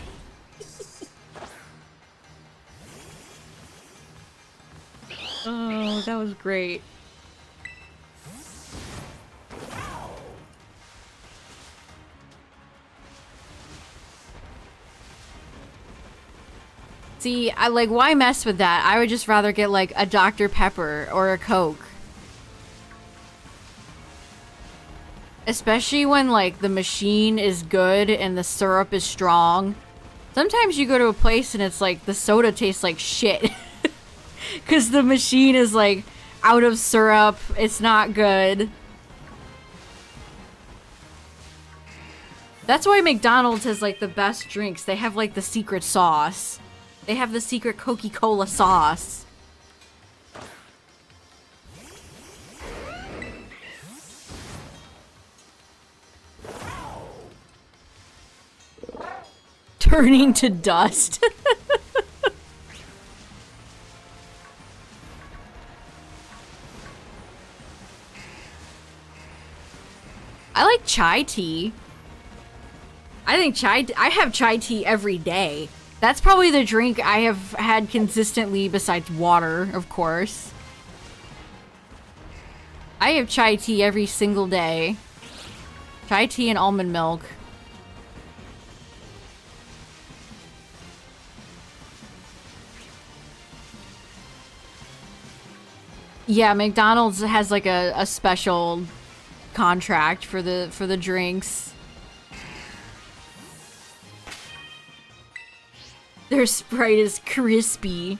Oh, that was great. See, I like, why mess with that? I would just rather get like a Dr. Pepper or a Coke. Especially when like the machine is good and the syrup is strong. Sometimes you go to a place and it's like the soda tastes like shit. Because the machine is like out of syrup. It's not good. That's why McDonald's has like the best drinks. They have like the secret sauce. They have the secret Coca-Cola sauce. Turning to dust. I like chai tea. I think I have chai tea every day. That's probably the drink I have had consistently besides water, of course. I have chai tea every single day. Chai tea and almond milk. Yeah, McDonald's has like a special contract for the drinks. Their Sprite is crispy.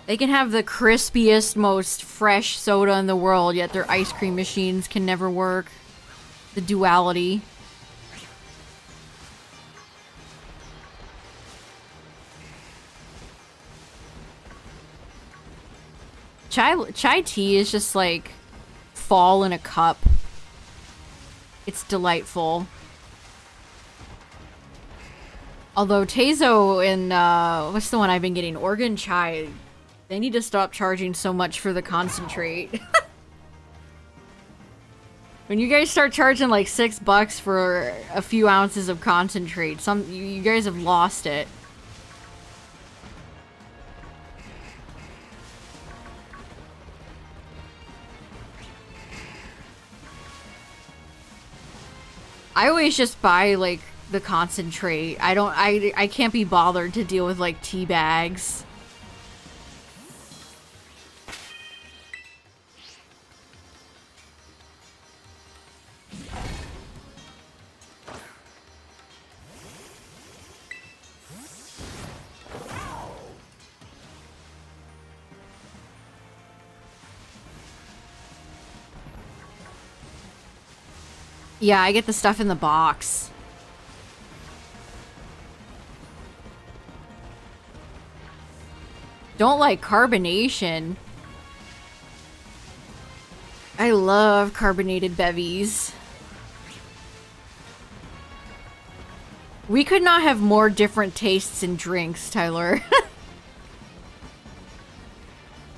They can have the crispiest, most fresh soda in the world, yet their ice cream machines can never work. The duality. Chai tea is just like fall in a cup. It's delightful. Although Tezo and what's the one I've been getting? Organ chai. They need to stop charging so much for the concentrate. When you guys start charging like $6 for a few ounces of concentrate, you guys have lost it. I always just buy like the concentrate. I can't be bothered to deal with like tea bags. Yeah, I get the stuff in the box. Don't like carbonation. I love carbonated bevies. We could not have more different tastes in drinks, Tyler.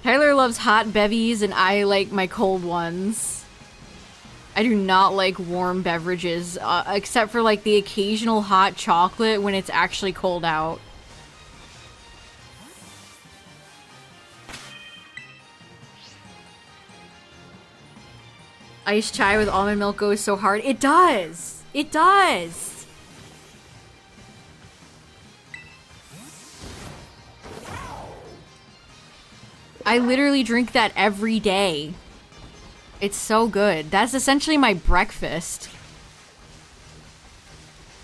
Tyler loves hot bevies and I like my cold ones. I do not like warm beverages, except for like the occasional hot chocolate when it's actually cold out. Iced chai with almond milk goes so hard. It does! It does! I literally drink that every day. It's so good. That's essentially my breakfast.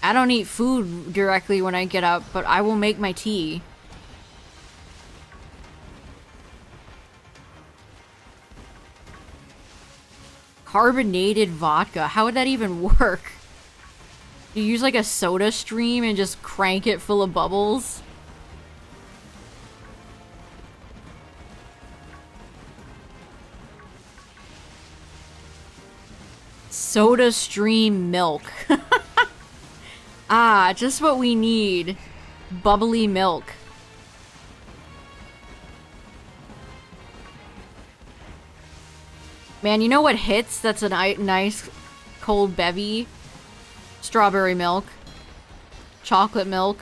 I don't eat food directly when I get up, but I will make my tea. Carbonated vodka. How would that even work? You use like a soda stream and just crank it full of bubbles? Soda stream milk. Ah, just what we need. Bubbly milk. Man, you know what hits? That's a nice cold bevy. Strawberry milk. Chocolate milk.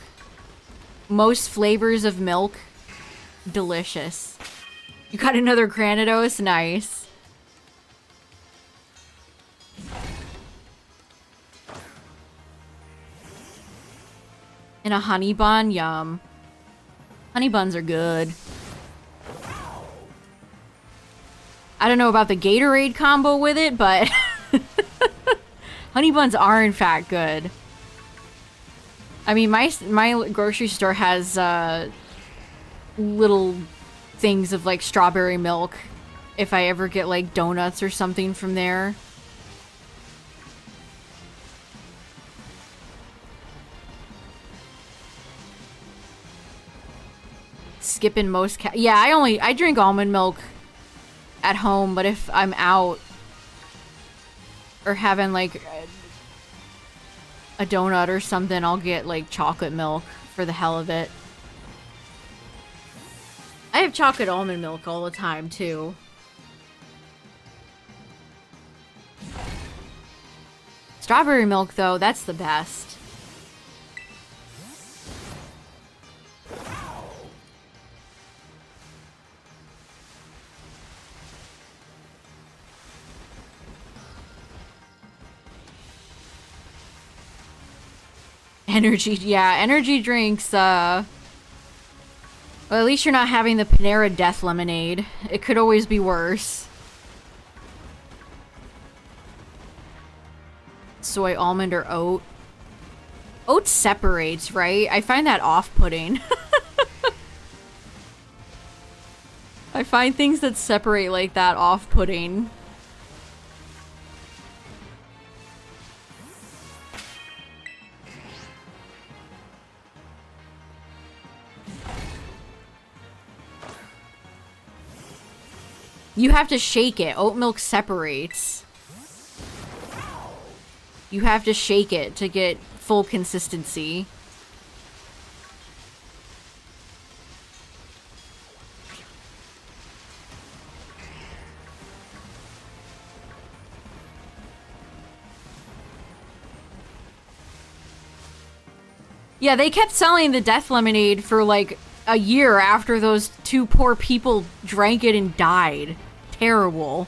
Most flavors of milk. Delicious. You got another Granados? Nice. And a honey bun? Yum. Honey buns are good. I don't know about the Gatorade combo with it, but honey buns are in fact good. I mean, my grocery store has little things of like strawberry milk if I ever get like donuts or something from there. Skipping most yeah, I drink almond milk at home, but if I'm out or having like a donut or something, I'll get like chocolate milk for the hell of it. I have chocolate almond milk all the time too. Strawberry milk though, that's the best. Energy, yeah, energy drinks, well, at least you're not having the Panera Death Lemonade. It could always be worse. Soy, almond, or oat. Oat separates, right? I find that off-putting. I find things that separate like that off-putting. You have to shake it. Oat milk separates. You have to shake it to get full consistency. Yeah, they kept selling the Death Lemonade for like a year after those two poor people drank it and died. Terrible.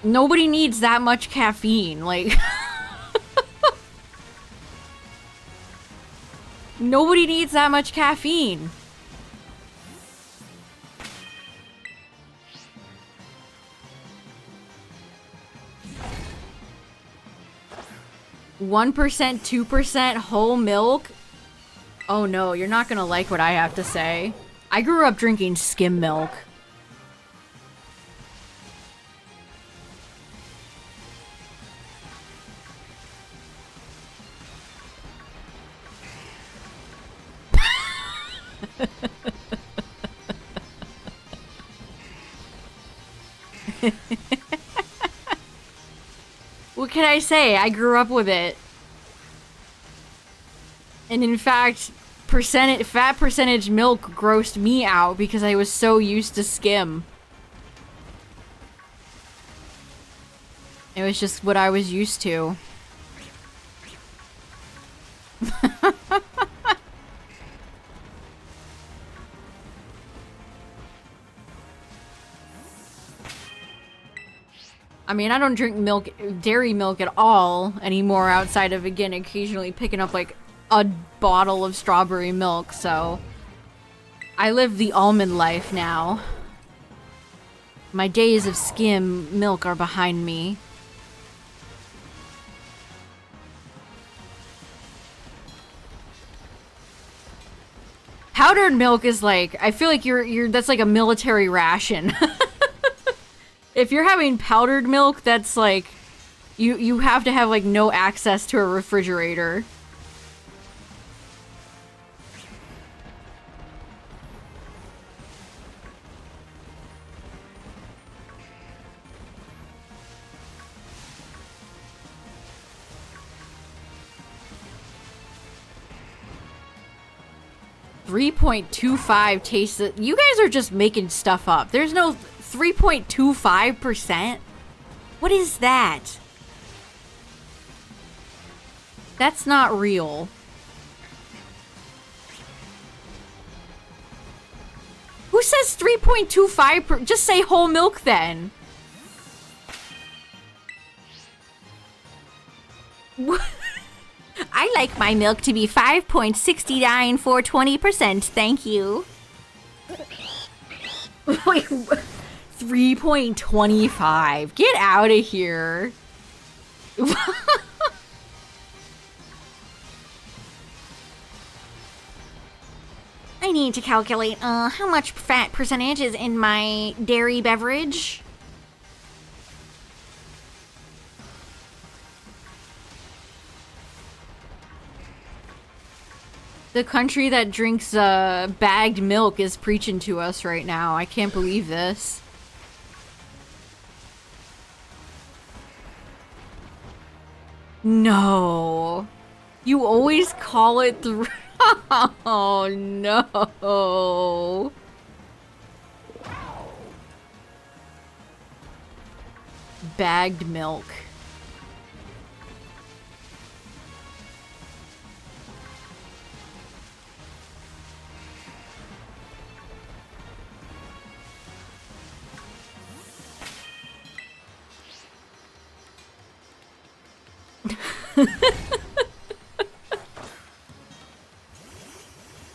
Nobody needs that much caffeine, like... Nobody needs that much caffeine. $1%, 2% whole milk? Oh no, you're not gonna like what I have to say. I grew up drinking skim milk. What can I say? I grew up with it. And in fact, fat percentage milk grossed me out because I was so used to skim. It was just what I was used to. I mean, I don't drink milk, dairy milk at all anymore outside of, again, occasionally picking up like a bottle of strawberry milk, so I live the almond life now. My days of skim milk are behind me. Powdered milk is like, I feel like that's like a military ration. If you're having powdered milk, that's like, you have to have like no access to a refrigerator. .25 tastes. You guys are just making stuff up. There's no 3.25%. What is that? That's not real. Who says 3.25%? Just say whole milk then. I like my milk to be 5.69 for 20%, thank you. Wait, 3.25. Get out of here. I need to calculate how much fat percentage is in my dairy beverage. The country that drinks bagged milk is preaching to us right now. I can't believe this. No. You always call it the... Oh, no. Bagged milk.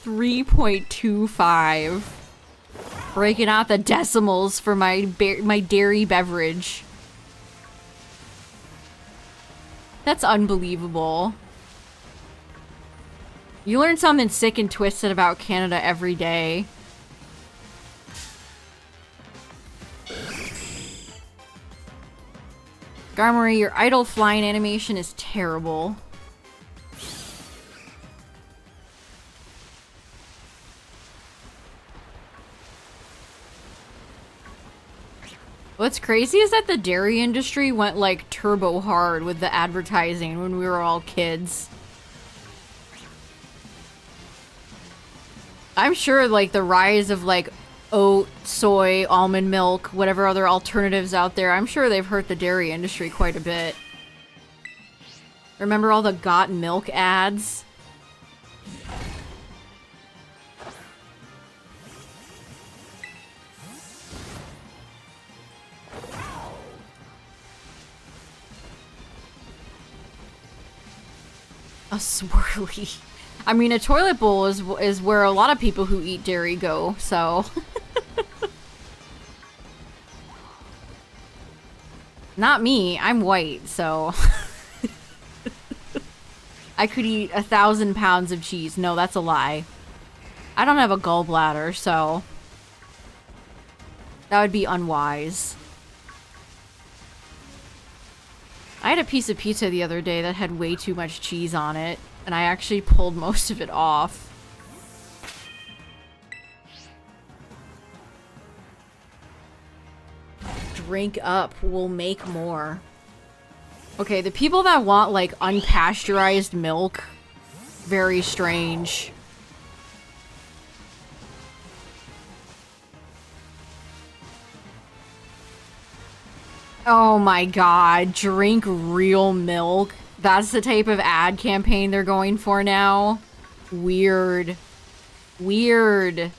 $3.25. Breaking out the decimals for my dairy beverage. That's unbelievable. You learn something sick and twisted about Canada every day. Garmory, your idle flying animation is terrible. What's crazy is that the dairy industry went like turbo hard with the advertising when we were all kids. I'm sure like the rise of like oat, soy, almond milk, whatever other alternatives out there, I'm sure they've hurt the dairy industry quite a bit. Remember all the got milk ads? A swirly. I mean, a toilet bowl is where a lot of people who eat dairy go, so. Not me, I'm white, so. I could eat 1,000 pounds of cheese. No, that's a lie. I don't have a gallbladder, so. That would be unwise. I had a piece of pizza the other day that had way too much cheese on it, and I actually pulled most of it off. Drink up, we'll make more. Okay, the people that want, like, unpasteurized milk, very strange. Oh my god, drink real milk? That's the type of ad campaign they're going for now? Weird. Weird.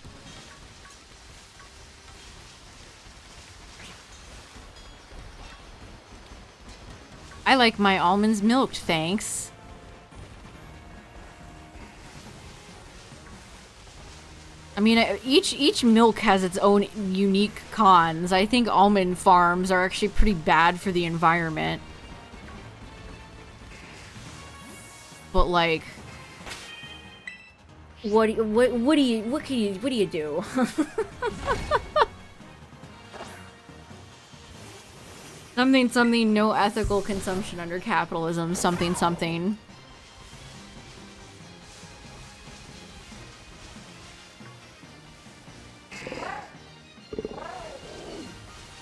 I like my almonds milked, thanks. I mean, each milk has its own unique cons. I think almond farms are actually pretty bad for the environment. But like, what do you do? Something, something, no ethical consumption under capitalism, something, something.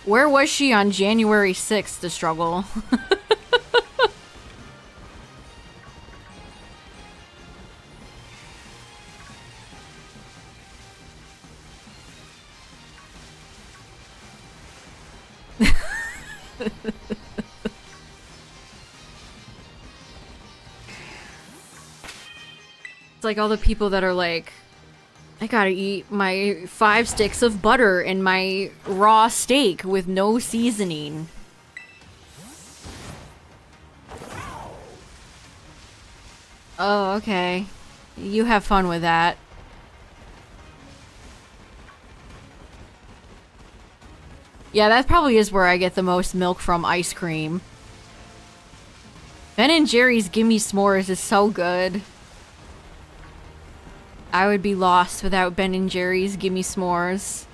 Where was she on January 6th to struggle? It's like all the people that are like, I gotta eat my 5 sticks of butter and my raw steak with no seasoning. Oh, okay. You have fun with that. Yeah, that probably is where I get the most milk from, ice cream. Ben & Jerry's Gimme S'mores is so good. I would be lost without Ben & Jerry's Gimme S'mores.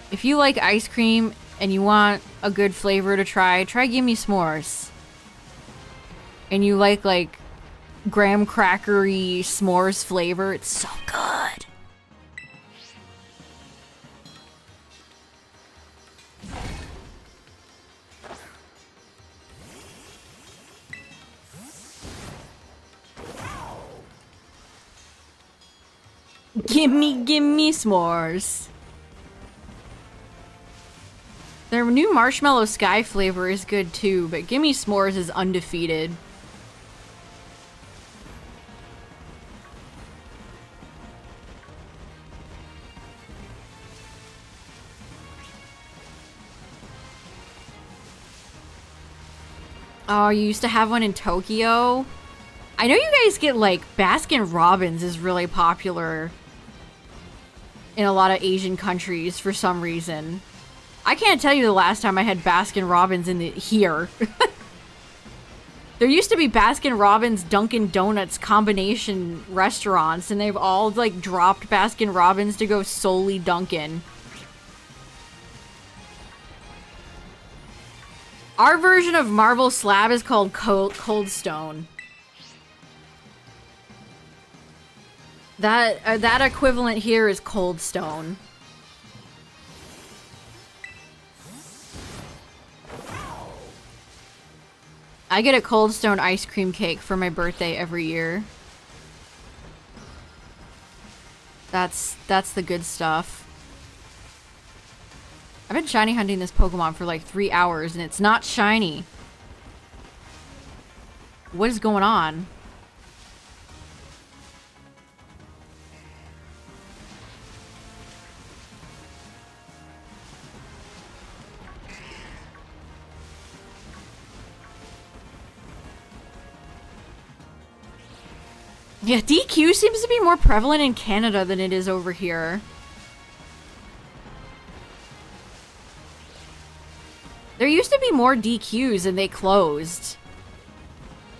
If you like ice cream and you want a good flavor to try Gimme S'mores. And you like graham crackery s'mores flavor, it's so good. Gimme s'mores. Their new marshmallow sky flavor is good too, but Gimme S'mores is undefeated. Oh, you used to have one in Tokyo? I know you guys get Baskin Robbins is really popular in a lot of Asian countries for some reason. I can't tell you the last time I had Baskin Robbins here. There used to be Baskin Robbins Dunkin' Donuts combination restaurants, and they've all dropped Baskin Robbins to go solely Dunkin'. Our version of Marble Slab is called Cold Stone. That equivalent here is Cold Stone. I get a Cold Stone ice cream cake for my birthday every year. That's the good stuff. I've been shiny hunting this Pokemon for 3 hours and it's not shiny. What is going on? Yeah, DQ seems to be more prevalent in Canada than it is over here. There used to be more DQs and they closed.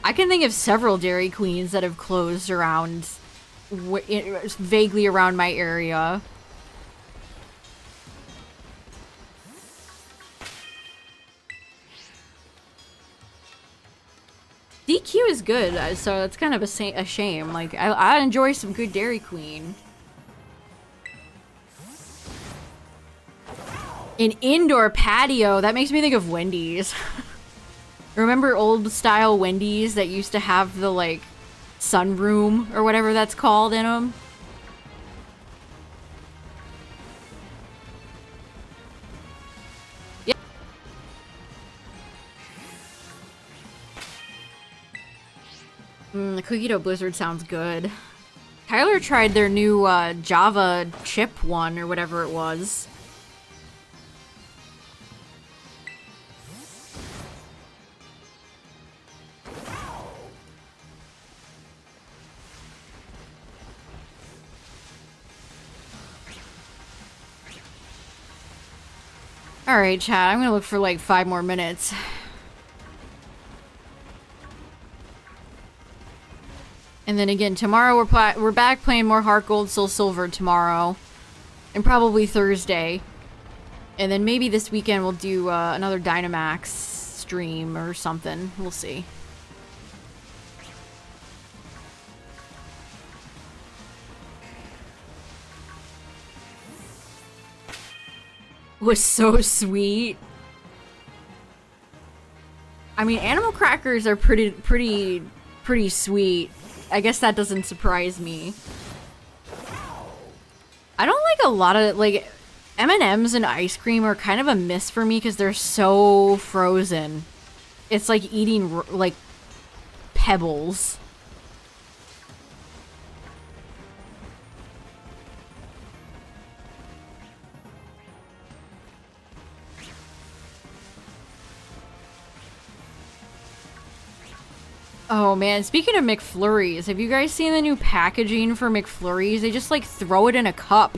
I can think of several Dairy Queens that have closed around, vaguely around my area. DQ is good, so it's kind of a shame. I enjoy some good Dairy Queen. An indoor patio, that makes me think of Wendy's. Remember old style Wendy's that used to have the sunroom or whatever that's called in them? Yeah. The Cookie Dough Blizzard sounds good. Tyler tried their new Java chip one or whatever it was. Alright, chat, I'm gonna look for 5 more minutes. And then again, tomorrow we're back playing more Heart Gold, Soul Silver tomorrow. And probably Thursday. And then maybe this weekend we'll do another Dynamax stream or something. We'll see. Was so sweet. I mean, animal crackers are pretty sweet. I guess that doesn't surprise me. I don't like a lot of, like, M&Ms and ice cream are kind of a miss for me because they're so frozen. It's like eating, like, pebbles. Oh man, speaking of McFlurries, have you guys seen the new packaging for McFlurries? They just like throw it in a cup.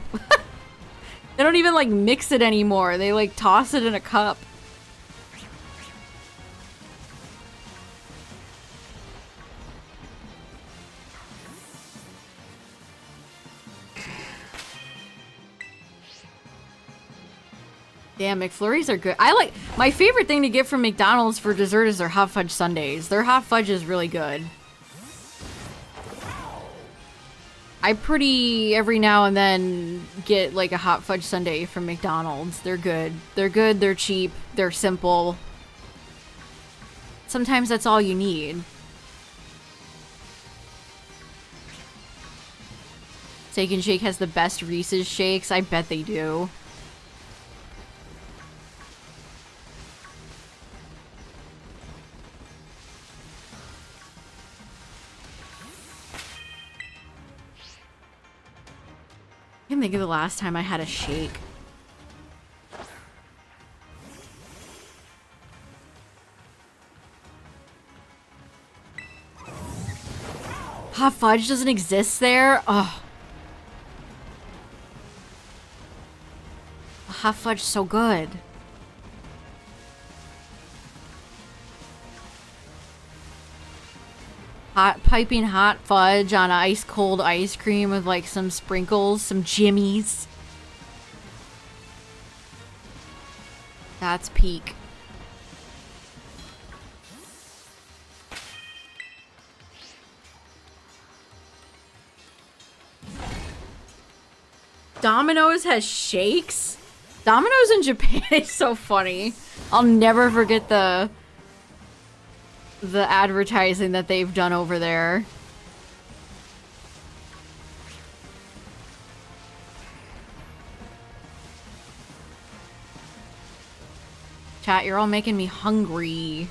They don't even like mix it anymore. They like toss it in a cup. Damn, McFlurries are good. I like, my favorite thing to get from McDonald's for dessert is their hot fudge sundaes. Their hot fudge is really good. I every now and then get like a hot fudge sundae from McDonald's. They're good. They're good, they're cheap, they're simple. Sometimes that's all you need. Steak and Shake has the best Reese's shakes. I bet they do. I can think of the last time I had a shake. Hot fudge doesn't exist there? Oh. Hot fudge so good. Piping hot fudge on ice cold ice cream with like some sprinkles, some jimmies. That's peak. Domino's has shakes? Domino's in Japan is so funny. I'll never forget the advertising that they've done over there. Chat, you're all making me hungry.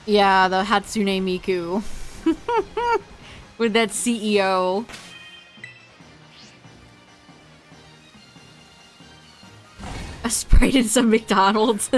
Yeah, the Hatsune Miku. With that CEO. A Sprite in some McDonald's.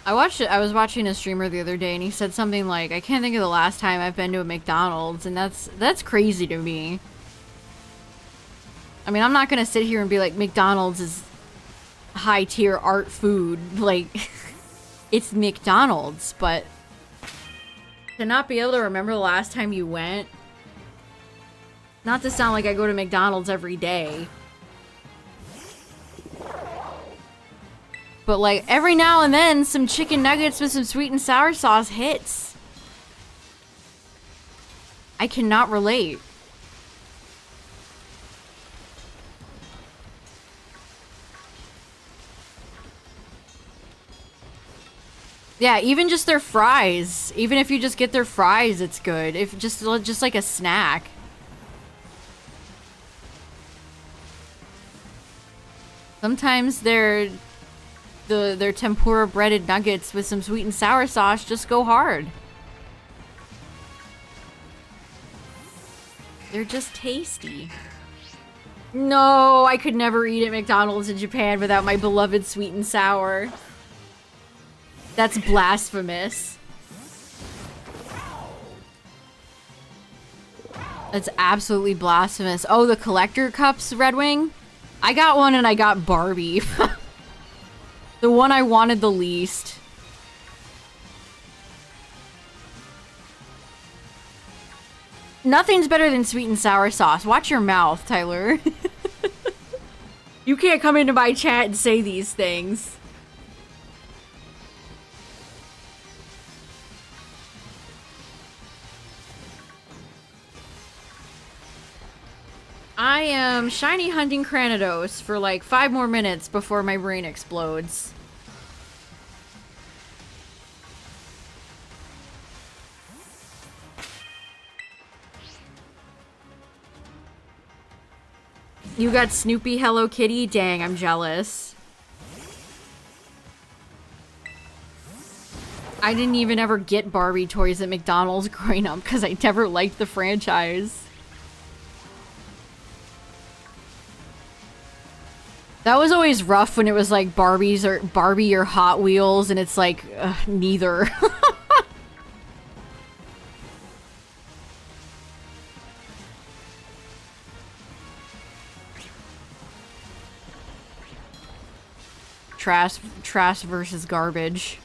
I was watching a streamer the other day and he said something like, I can't think of the last time I've been to a McDonald's, and that's crazy to me. I mean, I'm not gonna sit here and be like, McDonald's is high tier art food, like, it's McDonald's, but to not be able to remember the last time you went, not to sound like I go to McDonald's every day, but like every now and then some chicken nuggets with some sweet and sour sauce hits. I cannot relate. Yeah, even just their fries. Even if you just get their fries, it's good. If just like a snack. Sometimes their tempura breaded nuggets with some sweet and sour sauce just go hard. They're just tasty. No, I could never eat at McDonald's in Japan without my beloved sweet and sour. That's blasphemous. That's absolutely blasphemous. Oh, the collector cups, Red Wing? I got one and I got Barbie. The one I wanted the least. Nothing's better than sweet and sour sauce. Watch your mouth, Tyler. You can't come into my chat and say these things. I am shiny hunting Cranidos for like 5 more minutes before my brain explodes. You got Snoopy Hello Kitty? Dang, I'm jealous. I didn't even ever get Barbie toys at McDonald's growing up because I never liked the franchise. That was always rough when it was like Barbie or Hot Wheels, and it's like, neither. Trash versus garbage.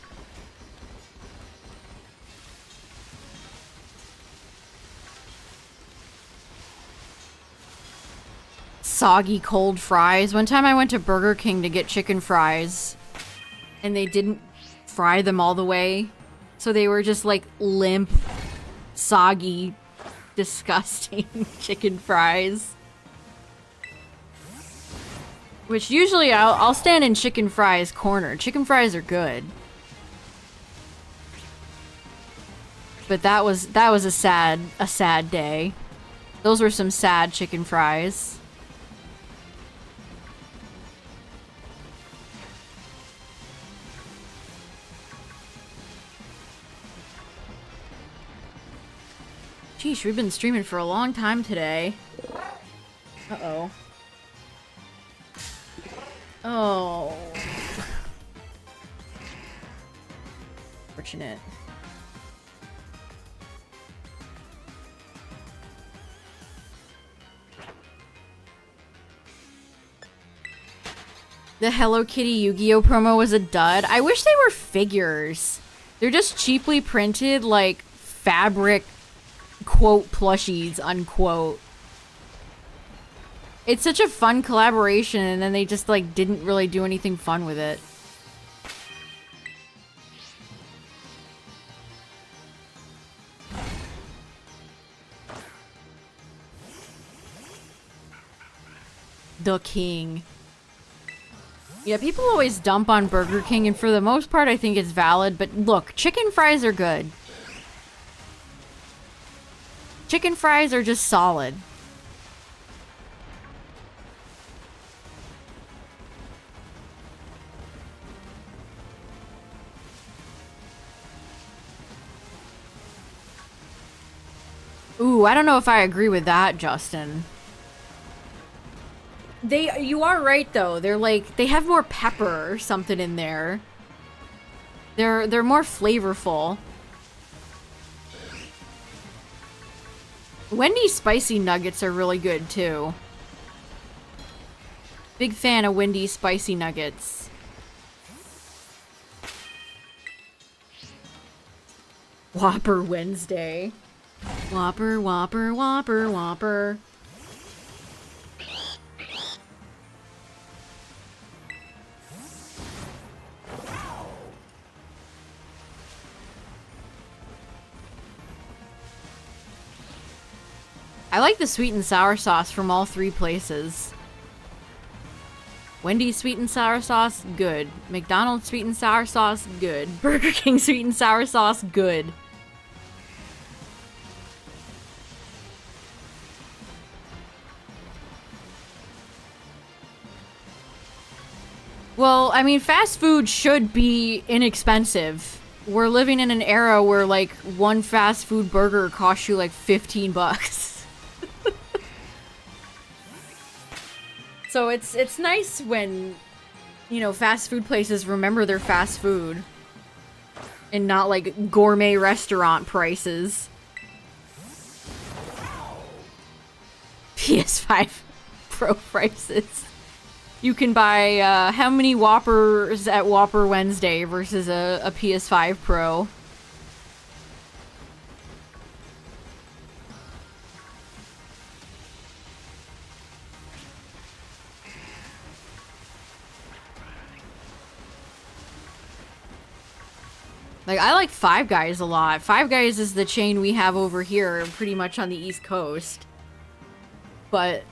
Soggy cold fries. One time I went to Burger King to get chicken fries and they didn't fry them all the way. So they were just like limp, soggy, disgusting chicken fries. Which usually I'll stand in chicken fries corner. Chicken fries are good. But that was a sad day. Those were some sad chicken fries. Sheesh, we've been streaming for a long time today. Uh-oh. Oh. Fortunate. The Hello Kitty Yu-Gi-Oh promo was a dud. I wish they were figures. They're just cheaply printed, like, fabric, quote, plushies, unquote. It's such a fun collaboration, and then they just, like, didn't really do anything fun with it. The King. Yeah, people always dump on Burger King, and for the most part, I think it's valid, but look, chicken fries are good. Chicken fries are just solid. Ooh, I don't know if I agree with that, Justin. You are right though. They're like, they have more pepper or something in there. They're more flavorful. Wendy's spicy nuggets are really good too. Big fan of Wendy's spicy nuggets. Whopper Wednesday. Whopper, Whopper, Whopper, Whopper. I like the sweet and sour sauce from all 3 places. Wendy's sweet and sour sauce, good. McDonald's sweet and sour sauce, good. Burger King sweet and sour sauce, good. Well, I mean, fast food should be inexpensive. We're living in an era where, like, one fast food burger costs you, like, 15 bucks. So it's nice when, you know, fast food places remember their fast food. And not, like, gourmet restaurant prices. PS5 Pro prices. You can buy, how many Whoppers at Whopper Wednesday versus a PS5 Pro? Like, I like Five Guys a lot. Five Guys is the chain we have over here, pretty much on the East Coast. But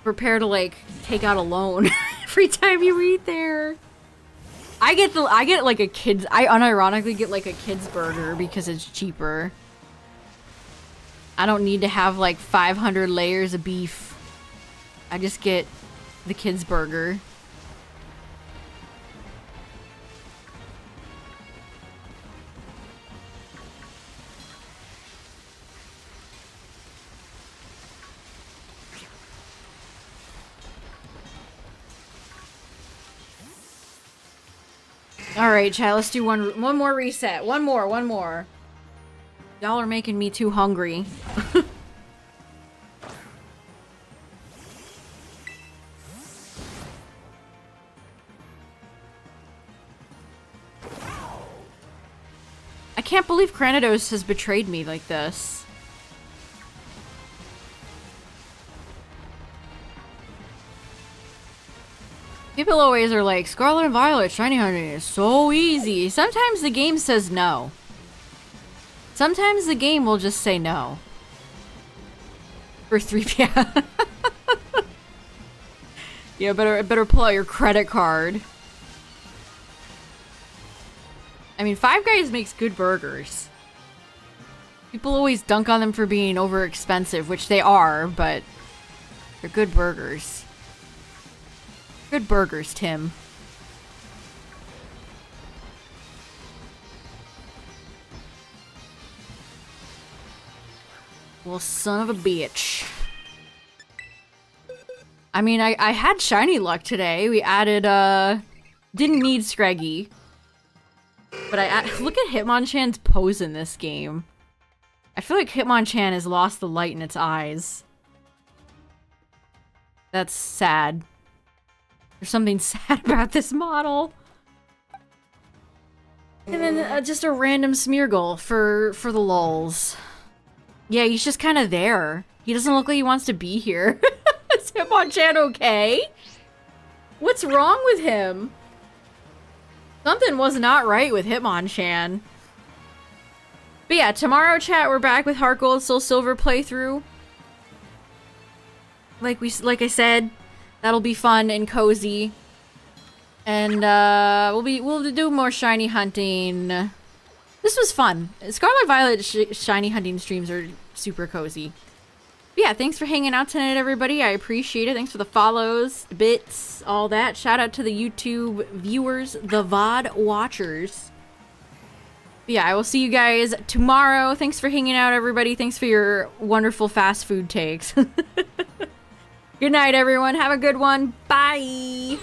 prepare to, like, take out a loan every time you eat there. I get like a kid's, I unironically get like a kid's burger because it's cheaper. I don't need to have like 500 layers of beef. I just get the kid's burger. Alright, chat, let's do one more reset. One more. Y'all are making me too hungry. I can't believe Cranidos has betrayed me like this. People always are like, Scarlet and Violet, shiny hunting is so easy. Sometimes the game says no. Sometimes the game will just say no. For 3 p.m. Yeah, better pull out your credit card. I mean, Five Guys makes good burgers. People always dunk on them for being over expensive, which they are, but they're good burgers. Good burgers, Tim. Well, son of a bitch. I mean, I had shiny luck today. We added, didn't need Scraggy. But look at Hitmonchan's pose in this game. I feel like Hitmonchan has lost the light in its eyes. That's sad. There's something sad about this model. And then just a random Smeargle for the lulz. Yeah, he's just kind of there. He doesn't look like he wants to be here. Is Hitmonchan okay? What's wrong with him? Something was not right with Hitmonchan. But yeah, tomorrow, chat, we're back with Heart Gold, Soul Silver playthrough. Like I said, that'll be fun and cozy. And we'll do more shiny hunting. This was fun. Scarlet Violet shiny hunting streams are super cozy. But yeah, thanks for hanging out tonight, everybody. I appreciate it. Thanks for the follows, bits, all that. Shout out to the YouTube viewers, the VOD watchers. But yeah, I will see you guys tomorrow. Thanks for hanging out, everybody. Thanks for your wonderful fast food takes. Good night, everyone. Have a good one. Bye.